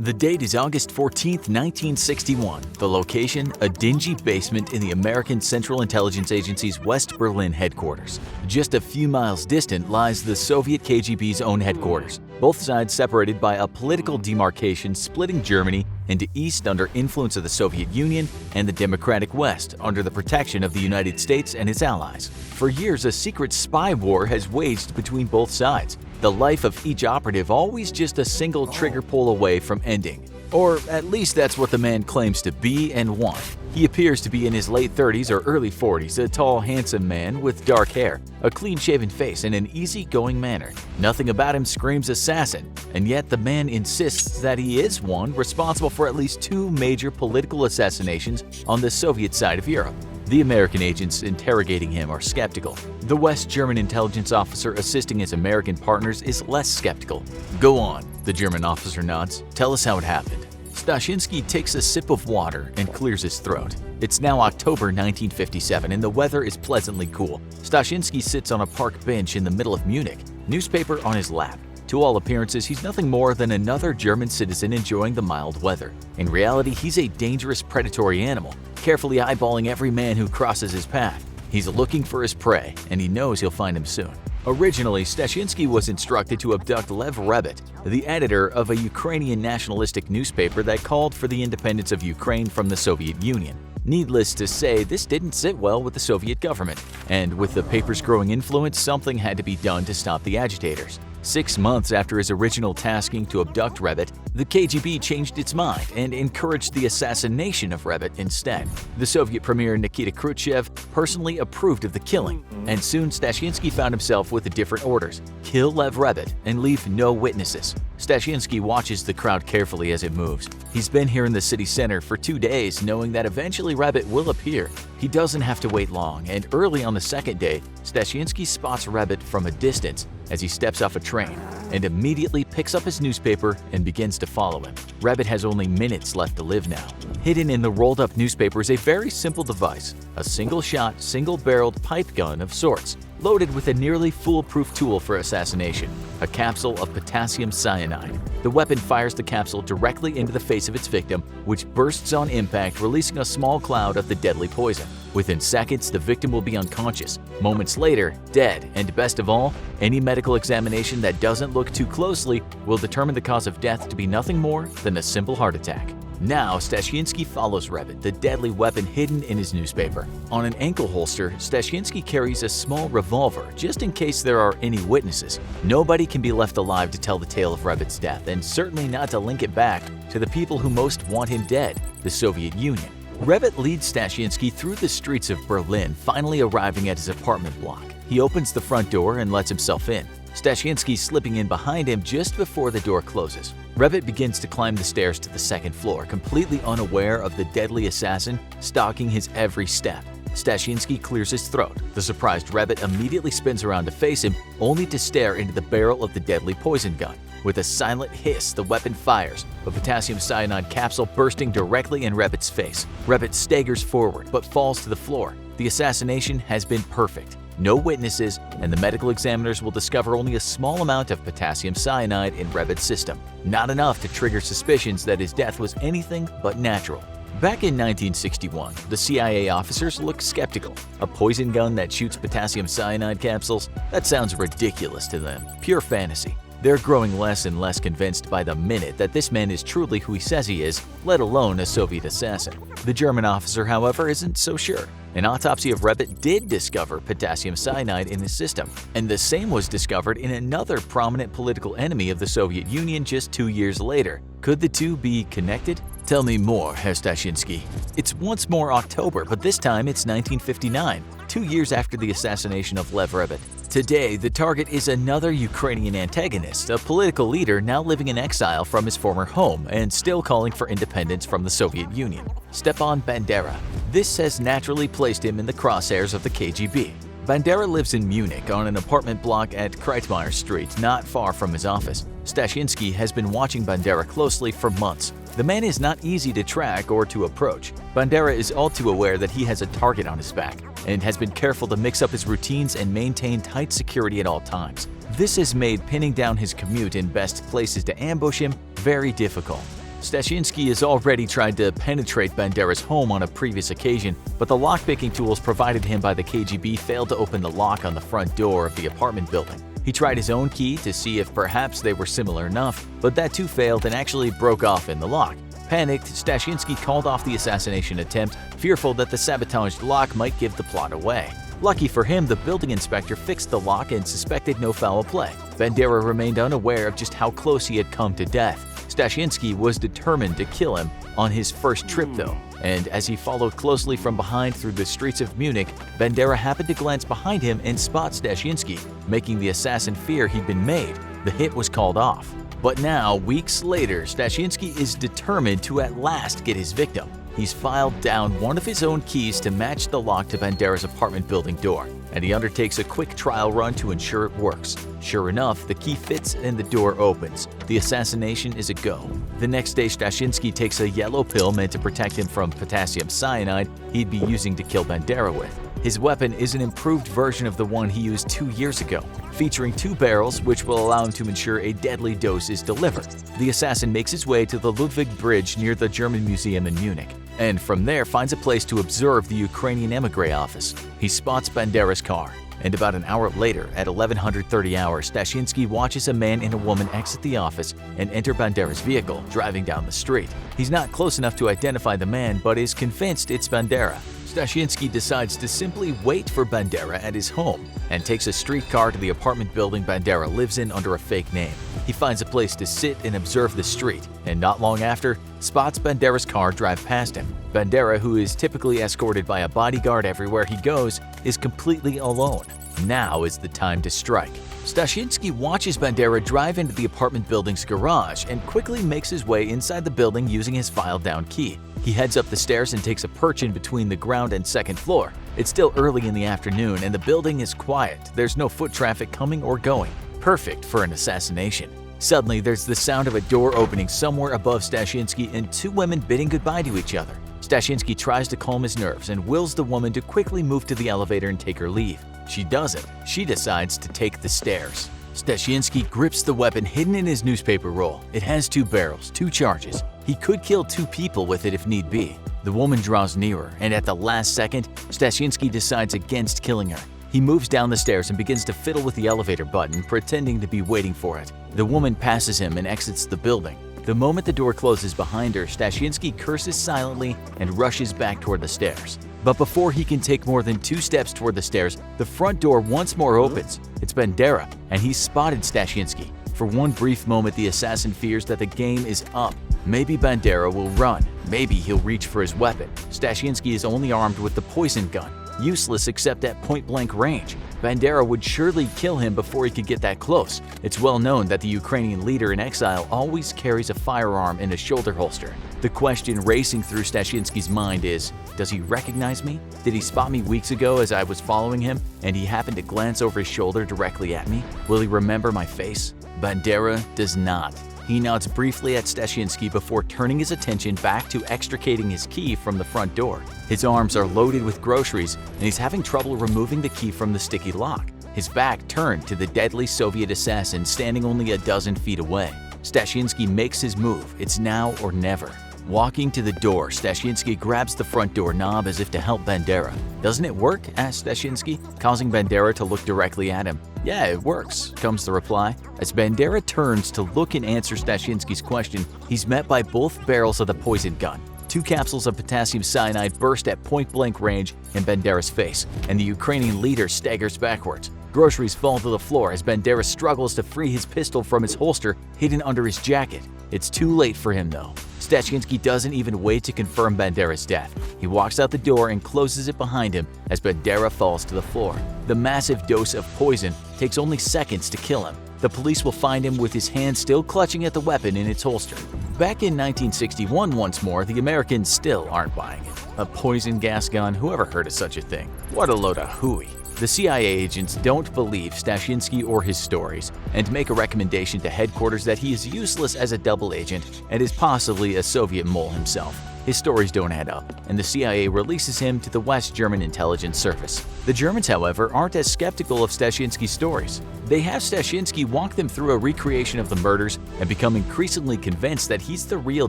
Speaker 1: The date is August 14, 1961. The location, a dingy basement in the American Central Intelligence Agency's West Berlin headquarters. Just a few miles distant lies the Soviet KGB's own headquarters, both sides separated by a political demarcation splitting Germany into East under influence of the Soviet Union and the Democratic West under the protection of the United States and its allies. For years, a secret spy war has waged between both sides. The life of each operative always just a single trigger pull away from ending. Or at least that's what the man claims to be and want. He appears to be in his late 30s or early 40s, a tall, handsome man with dark hair, a clean-shaven face, and an easy-going manner. Nothing about him screams assassin, and yet the man insists that he is one responsible for at least 2 major political assassinations on the Soviet side of Europe. The American agents interrogating him are skeptical. The West German intelligence officer assisting his American partners is less skeptical. "Go on," the German officer nods. "Tell us how it happened." Stashinsky takes a sip of water and clears his throat. It's now October 1957 and the weather is pleasantly cool. Stashinsky sits on a park bench in the middle of Munich, newspaper on his lap. To all appearances, he's nothing more than another German citizen enjoying the mild weather. In reality, he's a dangerous predatory animal, carefully eyeballing every man who crosses his path. He's looking for his prey, and he knows he'll find him soon. Originally, Stashinsky was instructed to abduct Lev Rebet, the editor of a Ukrainian nationalistic newspaper that called for the independence of Ukraine from the Soviet Union. Needless to say, this didn't sit well with the Soviet government, and with the paper's growing influence, something had to be done to stop the agitators. 6 months after his original tasking to abduct Rebet, the KGB changed its mind and encouraged the assassination of Rebet instead. The Soviet Premier Nikita Khrushchev personally approved of the killing, and soon Stashinsky found himself with different orders: kill Lev Rebet and leave no witnesses. Stashinsky watches the crowd carefully as it moves. He's been here in the city center for 2 days, knowing that eventually Rebet will appear. He doesn't have to wait long, and early on the second day, Stashinsky spots Rebet from a distance as he steps off a train and immediately picks up his newspaper and begins to follow him. Rebet has only minutes left to live now. Hidden in the rolled-up newspaper is a very simple device, a single-shot, single-barreled pipe gun of sorts, loaded with a nearly foolproof tool for assassination, a capsule of potassium cyanide. The weapon fires the capsule directly into the face of its victim, which bursts on impact, releasing a small cloud of the deadly poison. Within seconds, the victim will be unconscious. Moments later, dead, and best of all, any medical examination that doesn't look too closely will determine the cause of death to be nothing more than a simple heart attack. Now, Stashinsky follows Rebet, the deadly weapon hidden in his newspaper. On an ankle holster, Stashinsky carries a small revolver just in case there are any witnesses. Nobody can be left alive to tell the tale of Rebet's death, and certainly not to link it back to the people who most want him dead, the Soviet Union. Rebet leads Stashinsky through the streets of Berlin, finally arriving at his apartment block. He opens the front door and lets himself in, Stashinsky slipping in behind him just before the door closes. Rebet begins to climb the stairs to the second floor, completely unaware of the deadly assassin stalking his every step. Stashinsky clears his throat. The surprised Rebet immediately spins around to face him, only to stare into the barrel of the deadly poison gun. With a silent hiss, the weapon fires, a potassium cyanide capsule bursting directly in Rebet's face. Rebet staggers forward, but falls to the floor. The assassination has been perfect. No witnesses, and the medical examiners will discover only a small amount of potassium cyanide in Rebet's system. Not enough to trigger suspicions that his death was anything but natural. Back in 1961, the CIA officers looked skeptical. A poison gun that shoots potassium cyanide capsules? That sounds ridiculous to them. Pure fantasy. They're growing less and less convinced by the minute that this man is truly who he says he is, let alone a Soviet assassin. The German officer, however, isn't so sure. An autopsy of Rebet did discover potassium cyanide in his system, and the same was discovered in another prominent political enemy of the Soviet Union just 2 years later. Could the two be connected? Tell me more, Herr Stashinsky. It's once more October, but this time it's 1959, 2 years after the assassination of Lev Rebet. Today, the target is another Ukrainian antagonist, a political leader now living in exile from his former home and still calling for independence from the Soviet Union, Stepan Bandera. This has naturally placed him in the crosshairs of the KGB. Bandera lives in Munich on an apartment block at Kreitmeyer Street, not far from his office. Stashinsky has been watching Bandera closely for months. The man is not easy to track or to approach. Bandera is all too aware that he has a target on his back and has been careful to mix up his routines and maintain tight security at all times. This has made pinning down his commute in best places to ambush him very difficult. Stashinsky has already tried to penetrate Bandera's home on a previous occasion, but the lockpicking tools provided him by the KGB failed to open the lock on the front door of the apartment building. He tried his own key to see if perhaps they were similar enough, but that too failed and actually broke off in the lock. Panicked, Stashinsky called off the assassination attempt, fearful that the sabotaged lock might give the plot away. Lucky for him, the building inspector fixed the lock and suspected no foul play. Bandera remained unaware of just how close he had come to death. Stashinsky was determined to kill him on his first trip though, and as he followed closely from behind through the streets of Munich, Bandera happened to glance behind him and spot Stashinsky, making the assassin fear he'd been made. The hit was called off. But now, weeks later, Stashinsky is determined to at last get his victim. He's filed down one of his own keys to match the lock to Bandera's apartment building door, and he undertakes a quick trial run to ensure it works. Sure enough, the key fits and the door opens. The assassination is a go. The next day, Stashinsky takes a yellow pill meant to protect him from potassium cyanide he'd be using to kill Bandera with. His weapon is an improved version of the one he used 2 years ago, featuring 2 barrels which will allow him to ensure a deadly dose is delivered. The assassin makes his way to the Ludwig Bridge near the German Museum in Munich, and from there finds a place to observe the Ukrainian emigre office. He spots Bandera's car, and about an hour later, at 11:30 hours, Stashinsky watches a man and a woman exit the office and enter Bandera's vehicle, driving down the street. He's not close enough to identify the man, but is convinced it's Bandera. Stashinsky decides to simply wait for Bandera at his home and takes a streetcar to the apartment building Bandera lives in under a fake name. He finds a place to sit and observe the street, and not long after, spots Bandera's car drive past him. Bandera, who is typically escorted by a bodyguard everywhere he goes, is completely alone. Now is the time to strike. Stashinsky watches Bandera drive into the apartment building's garage and quickly makes his way inside the building using his filed-down key. He heads up the stairs and takes a perch in between the ground and second floor. It's still early in the afternoon and the building is quiet. There's no foot traffic coming or going. Perfect for an assassination. Suddenly, there's the sound of a door opening somewhere above Stashinsky and 2 women bidding goodbye to each other. Stashinsky tries to calm his nerves and wills the woman to quickly move to the elevator and take her leave. She doesn't. She decides to take the stairs. Stashinsky grips the weapon hidden in his newspaper roll. It has 2 barrels, 2 charges. He could kill 2 people with it if need be. The woman draws nearer, and at the last second, Stashinsky decides against killing her. He moves down the stairs and begins to fiddle with the elevator button, pretending to be waiting for it. The woman passes him and exits the building. The moment the door closes behind her, Stashinsky curses silently and rushes back toward the stairs. But before he can take more than 2 steps toward the stairs, the front door once more opens. It's Bandera, and he's spotted Stashinsky. For one brief moment, the assassin fears that the game is up. Maybe Bandera will run. Maybe he'll reach for his weapon. Stashinsky is only armed with the poison gun, useless except at point-blank range. Bandera would surely kill him before he could get that close. It's well known that the Ukrainian leader in exile always carries a firearm in a shoulder holster. The question racing through Stashinsky's mind is, does he recognize me? Did he spot me weeks ago as I was following him and he happened to glance over his shoulder directly at me? Will he remember my face? Bandera does not. He nods briefly at Stashinsky before turning his attention back to extricating his key from the front door. His arms are loaded with groceries, and he's having trouble removing the key from the sticky lock. His back turned to the deadly Soviet assassin standing only a dozen feet away. Stashinsky makes his move. It's now or never. Walking to the door, Stashinsky grabs the front door knob as if to help Bandera. "Doesn't it work?" asks Stashinsky, causing Bandera to look directly at him. "Yeah, it works," comes the reply. As Bandera turns to look and answer Stashinsky's question, he's met by both barrels of the poison gun. 2 capsules of potassium cyanide burst at point-blank range in Bandera's face, and the Ukrainian leader staggers backwards. Groceries fall to the floor as Bandera struggles to free his pistol from his holster hidden under his jacket. It's too late for him though. Stashynski doesn't even wait to confirm Bandera's death. He walks out the door and closes it behind him as Bandera falls to the floor. The massive dose of poison takes only seconds to kill him. The police will find him with his hand still clutching at the weapon in its holster. Back in 1961 once more, the Americans still aren't buying it. A poison gas gun? Whoever heard of such a thing? What a load of hooey. The CIA agents don't believe Stashynski or his stories and make a recommendation to headquarters that he is useless as a double agent and is possibly a Soviet mole himself. His stories don't add up, and the CIA releases him to the West German intelligence service. The Germans, however, aren't as skeptical of Stashynski's stories. They have Stashynski walk them through a recreation of the murders and become increasingly convinced that he's the real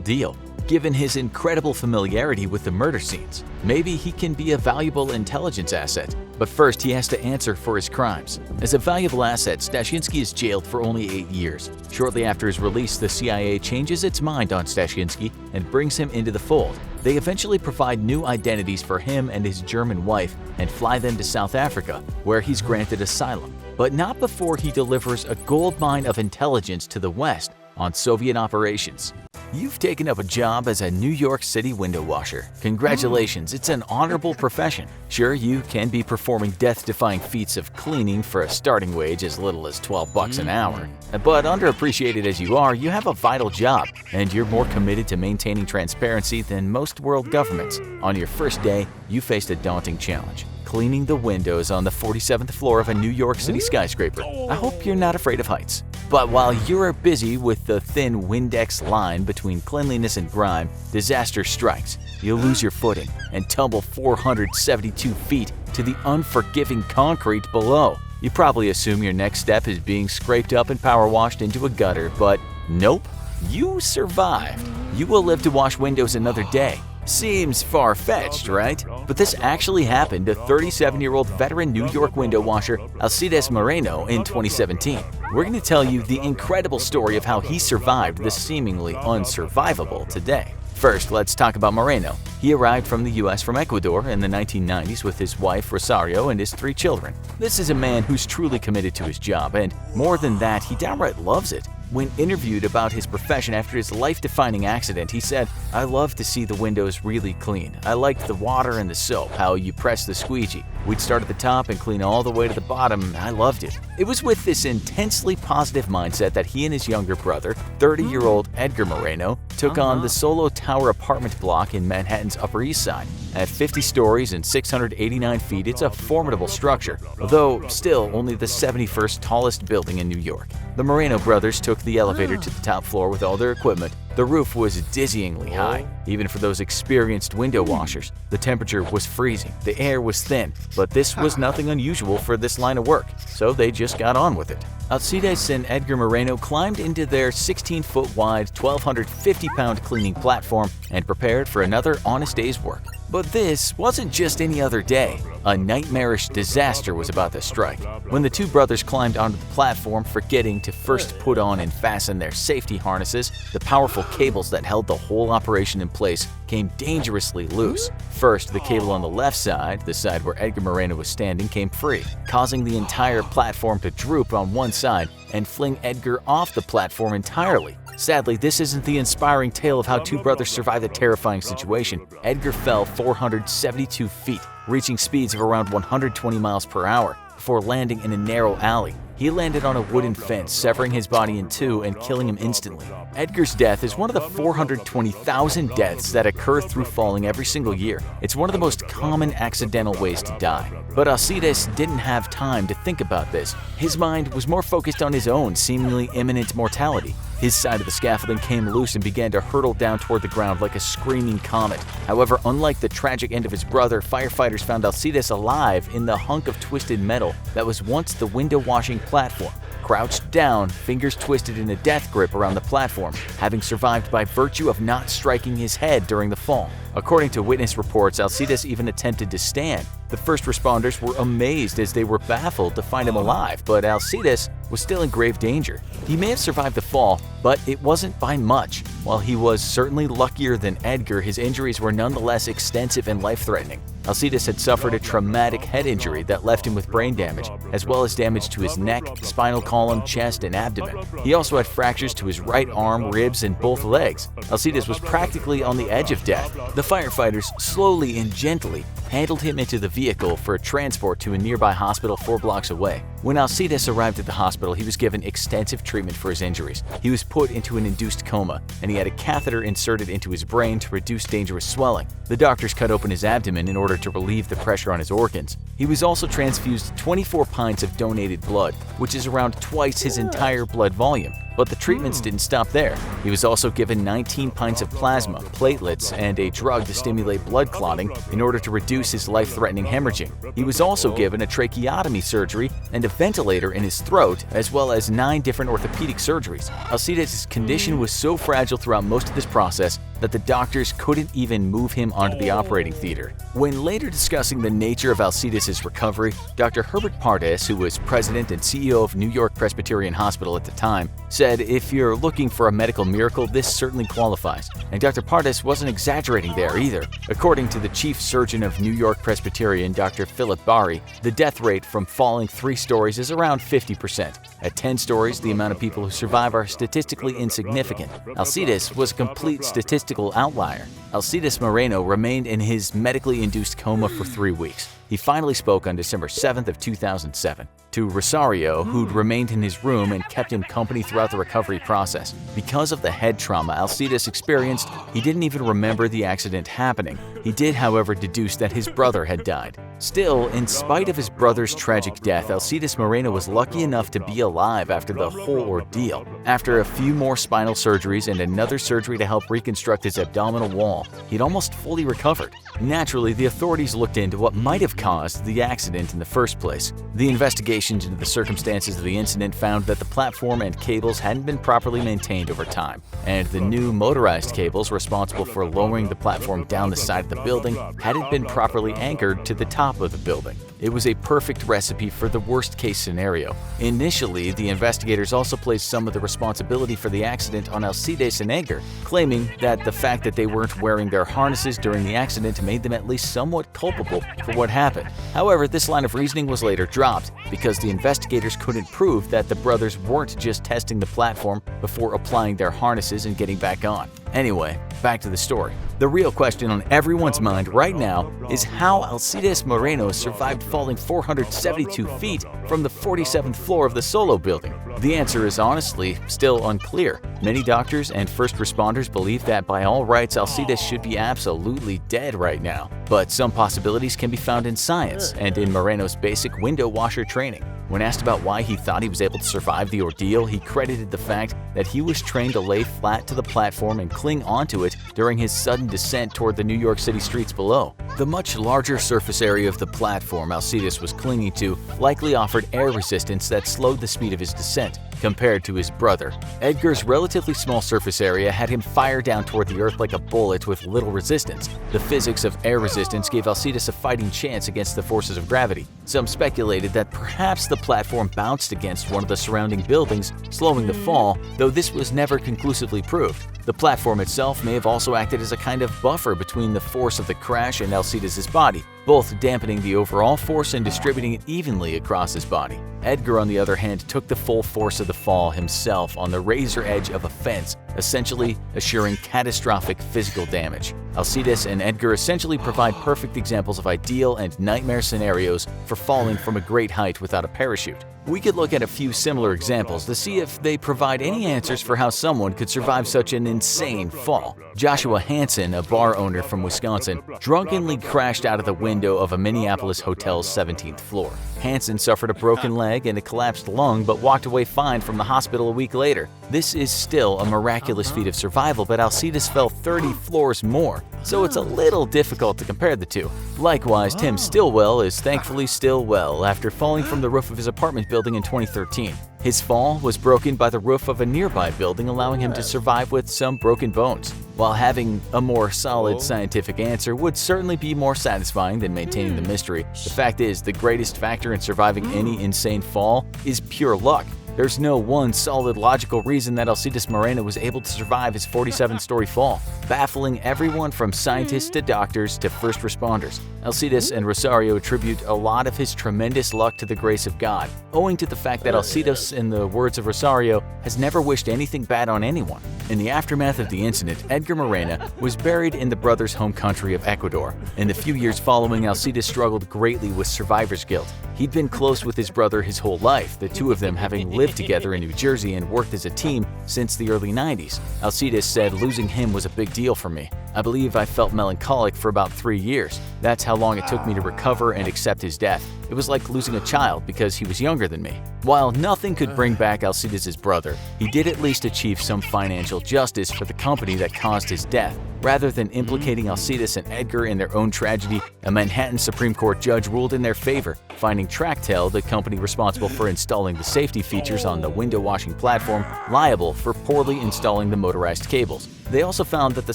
Speaker 1: deal. Given his incredible familiarity with the murder scenes, maybe he can be a valuable intelligence asset. But first, he has to answer for his crimes. As a valuable asset, Stashynski is jailed for only 8 years. Shortly after his release, the CIA changes its mind on Stashynski and brings him into the fold. They eventually provide new identities for him and his German wife and fly them to South Africa, where he's granted asylum. But not before he delivers a goldmine of intelligence to the West on Soviet operations. You've taken up a job as a New York City window washer. Congratulations, it's an honorable profession. Sure, you can be performing death-defying feats of cleaning for a starting wage as little as $12 an hour. But underappreciated as you are, you have a vital job, and you're more committed to maintaining transparency than most world governments. On your first day, you faced a daunting challenge: cleaning the windows on the 47th floor of a New York City skyscraper. I hope you're not afraid of heights. But while you're busy with the thin Windex line between cleanliness and grime, disaster strikes. You lose your footing and tumble 472 feet to the unforgiving concrete below. You probably assume your next step is being scraped up and power washed into a gutter, but nope, you survived. You will live to wash windows another day. Seems far-fetched, right? But this actually happened to 37-year-old veteran New York window washer Alcides Moreno in 2017. We're going to tell you the incredible story of how he survived the seemingly unsurvivable today. First, let's talk about Moreno. He arrived from the US from Ecuador in the 1990s with his wife Rosario and his 3 children. This is a man who's truly committed to his job, and more than that, he downright loves it. When interviewed about his profession after his life-defining accident, he said, "I love to see the windows really clean. I liked the water and the soap, how you press the squeegee. We'd start at the top and clean all the way to the bottom. I loved it." It was with this intensely positive mindset that he and his younger brother, 30-year-old Edgar Moreno, took on the Solo Tower apartment block in Manhattan's Upper East Side. At 50 stories and 689 feet, it's a formidable structure, although still only the 71st tallest building in New York. The Moreno brothers took the elevator to the top floor with all their equipment. The roof was dizzyingly high, even for those experienced window washers. The temperature was freezing, the air was thin, but this was nothing unusual for this line of work, so they just got on with it. Alcides and Edgar Moreno climbed into their 16-foot wide, 1,250-pound cleaning platform and prepared for another honest day's work. But this wasn't just any other day. A nightmarish disaster was about to strike. When the 2 brothers climbed onto the platform, forgetting to first put on and fasten their safety harnesses, the powerful cables that held the whole operation in place came dangerously loose. First, the cable on the left side, the side where Edgar Moreno was standing, came free, causing the entire platform to droop on one side and fling Edgar off the platform entirely. Sadly, this isn't the inspiring tale of how 2 brothers survived a terrifying situation. Edgar fell 472 feet, reaching speeds of around 120 miles per hour, before landing in a narrow alley. He landed on a wooden fence, severing his body in 2 and killing him instantly. Edgar's death is one of the 420,000 deaths that occur through falling every single year. It's one of the most common accidental ways to die. But Alcides didn't have time to think about this. His mind was more focused on his own seemingly imminent mortality. His side of the scaffolding came loose and began to hurtle down toward the ground like a screaming comet. However, unlike the tragic end of his brother, firefighters found Alcides alive in the hunk of twisted metal that was once the window washing platform. Crouched down, fingers twisted in a death grip around the platform, having survived by virtue of not striking his head during the fall. According to witness reports, Alcides even attempted to stand. The first responders were amazed as they were baffled to find him alive, but Alcides was still in grave danger. He may have survived the fall, but it wasn't by much. While he was certainly luckier than Edgar, his injuries were nonetheless extensive and life-threatening. Alcides had suffered a traumatic head injury that left him with brain damage, as well as damage to his neck, spinal column, chest, and abdomen. He also had fractures to his right arm, ribs, and both legs. Alcides was practically on the edge of death. The firefighters slowly and gently handled him into the vehicle for a transport to a nearby hospital 4 blocks away. When Alcides arrived at the hospital, he was given extensive treatment for his injuries. He was put into an induced coma, and he had a catheter inserted into his brain to reduce dangerous swelling. The doctors cut open his abdomen in order to relieve the pressure on his organs. He was also transfused 24 pints of donated blood, which is around twice his entire blood volume. But the treatments didn't stop there. He was also given 19 pints of plasma, platelets, and a drug to stimulate blood clotting in order to reduce his life-threatening hemorrhaging. He was also given a tracheotomy surgery and a ventilator in his throat, as well as 9 different orthopedic surgeries. Alcides' condition was so fragile throughout most of this process that the doctors couldn't even move him onto the operating theater. When later discussing the nature of Alcides' recovery, Dr. Herbert Pardes, who was president and CEO of New York Presbyterian Hospital at the time, said, "If you're looking for a medical miracle, this certainly qualifies." And Dr. Pardes wasn't exaggerating there either. According to the chief surgeon of New York Presbyterian, Dr. Philip Bari, the death rate from falling 3 stories is around 50%. At 10 stories, the amount of people who survive are statistically insignificant. Alcides was a complete statistical outlier. Alcides Moreno remained in his medically induced coma for 3 weeks. He finally spoke on December 7th of 2007 to Rosario, who'd remained in his room and kept him company throughout the recovery process. Because of the head trauma Alcides experienced, he didn't even remember the accident happening. He did, however, deduce that his brother had died. Still, in spite of his brother's tragic death, Alcides Moreno was lucky enough to be alive after the whole ordeal. After a few more spinal surgeries and another surgery to help reconstruct his abdominal wall, he'd almost fully recovered. Naturally, the authorities looked into what might have caused the accident in the first place. The investigations into the circumstances of the incident found that the platform and cables hadn't been properly maintained over time, and the new motorized cables responsible for lowering the platform down the side of the building hadn't been properly anchored to the top of the building. It was a perfect recipe for the worst-case scenario. Initially, the investigators also placed some of the responsibility for the accident on Alcides and Edgar, claiming that the fact that they weren't wearing their harnesses during the accident made them at least somewhat culpable for what happened. However, this line of reasoning was later dropped because the investigators couldn't prove that the brothers weren't just testing the platform before applying their harnesses and getting back on. Anyway, back to the story. The real question on everyone's mind right now is how Alcides Moreno survived falling 472 feet from the 47th floor of the Solo building. The answer is honestly still unclear. Many doctors and first responders believe that by all rights Alcides should be absolutely dead right now. But some possibilities can be found in science and in Moreno's basic window washer training. When asked about why he thought he was able to survive the ordeal, he credited the fact that he was trained to lay flat to the platform and cling onto it during his sudden descent toward the New York City streets below. The much larger surface area of the platform Alcides was clinging to likely offered air resistance that slowed the speed of his descent, compared to his brother. Edgar's relatively small surface area had him fire down toward the earth like a bullet with little resistance. The physics of air resistance gave Alcides a fighting chance against the forces of gravity. Some speculated that perhaps the platform bounced against one of the surrounding buildings, slowing the fall, though this was never conclusively proved. The platform itself may have also acted as a kind of buffer between the force of the crash and Alcides' body, both dampening the overall force and distributing it evenly across his body. Edgar, on the other hand, took the full force of the fall himself on the razor edge of a fence, essentially assuring catastrophic physical damage. Alcides and Edgar essentially provide perfect examples of ideal and nightmare scenarios for falling from a great height without a parachute. We could look at a few similar examples to see if they provide any answers for how someone could survive such an insane fall. Joshua Hansen, a bar owner from Wisconsin, drunkenly crashed out of the window of a Minneapolis hotel's 17th floor. Hansen suffered a broken leg and a collapsed lung but walked away fine from the hospital a week later. This is still a miraculous feat of survival, but Alcides fell 30 floors more, so it's a little difficult to compare the two. Likewise, Tim Stillwell is thankfully still well after falling from the roof of his apartment building in 2013. His fall was broken by the roof of a nearby building, allowing him to survive with some broken bones. While having a more solid scientific answer would certainly be more satisfying than maintaining the mystery, the fact is the greatest factor in surviving any insane fall is pure luck. There's no one solid logical reason that Alcides Morena was able to survive his 47-story fall, baffling everyone from scientists to doctors to first responders. Alcides and Rosario attribute a lot of his tremendous luck to the grace of God, owing to the fact that Alcides, in the words of Rosario, has never wished anything bad on anyone. In the aftermath of the incident, Edgar Morena was buried in the brothers' home country of Ecuador. In the few years following, Alcides struggled greatly with survivor's guilt. He'd been close with his brother his whole life, the two of them having lived together in New Jersey and worked as a team since the early 90s. Alcides said, "Losing him was a big deal for me. I believe I felt melancholic for about 3 years. That's how long it took me to recover and accept his death. It was like losing a child because he was younger than me." While nothing could bring back Alcides' brother, he did at least achieve some financial justice for the company that caused his death. Rather than implicating Alcides and Edgar in their own tragedy, a Manhattan Supreme Court judge ruled in their favor, finding Tractel, the company responsible for installing the safety features on the window washing platform, liable for poorly installing the motorized cables. They also found that the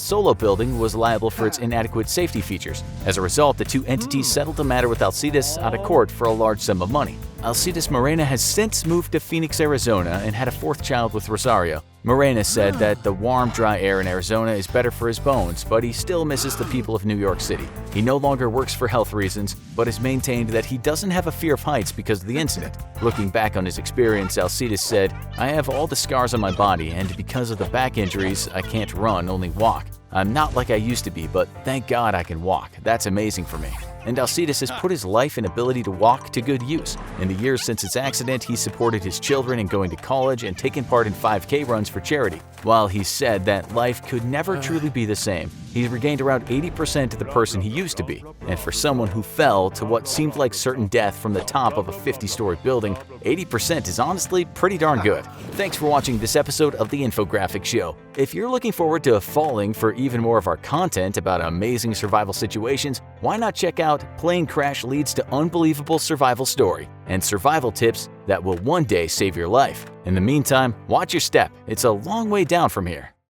Speaker 1: Solo building was liable for its inadequate safety features. As a result, the two entities settled the matter with Alcides out of court for a large sum of money. Alcides Morena has since moved to Phoenix, Arizona, and had a fourth child with Rosario. Morena said that the warm, dry air in Arizona is better for his bones, but he still misses the people of New York City. He no longer works for health reasons, but has maintained that he doesn't have a fear of heights because of the incident. Looking back on his experience, Alcides said, "I have all the scars on my body, and because of the back injuries, I can't run, only walk. I'm not like I used to be, but thank God I can walk. That's amazing for me." And Alcides has put his life and ability to walk to good use. In the years since his accident, he supported his children in going to college and taken part in 5K runs for charity. While he said that life could never truly be the same, he's regained around 80% of the person he used to be. And for someone who fell to what seemed like certain death from the top of a 50-story building, 80% is honestly pretty darn good. Thanks for watching this episode of The Infographic Show. If you're looking forward to falling for even more of our content about amazing survival situations, why not check out Plane Crash Leads to Unbelievable Survival Story and survival tips that will one day save your life. In the meantime, watch your step. It's a long way down from here.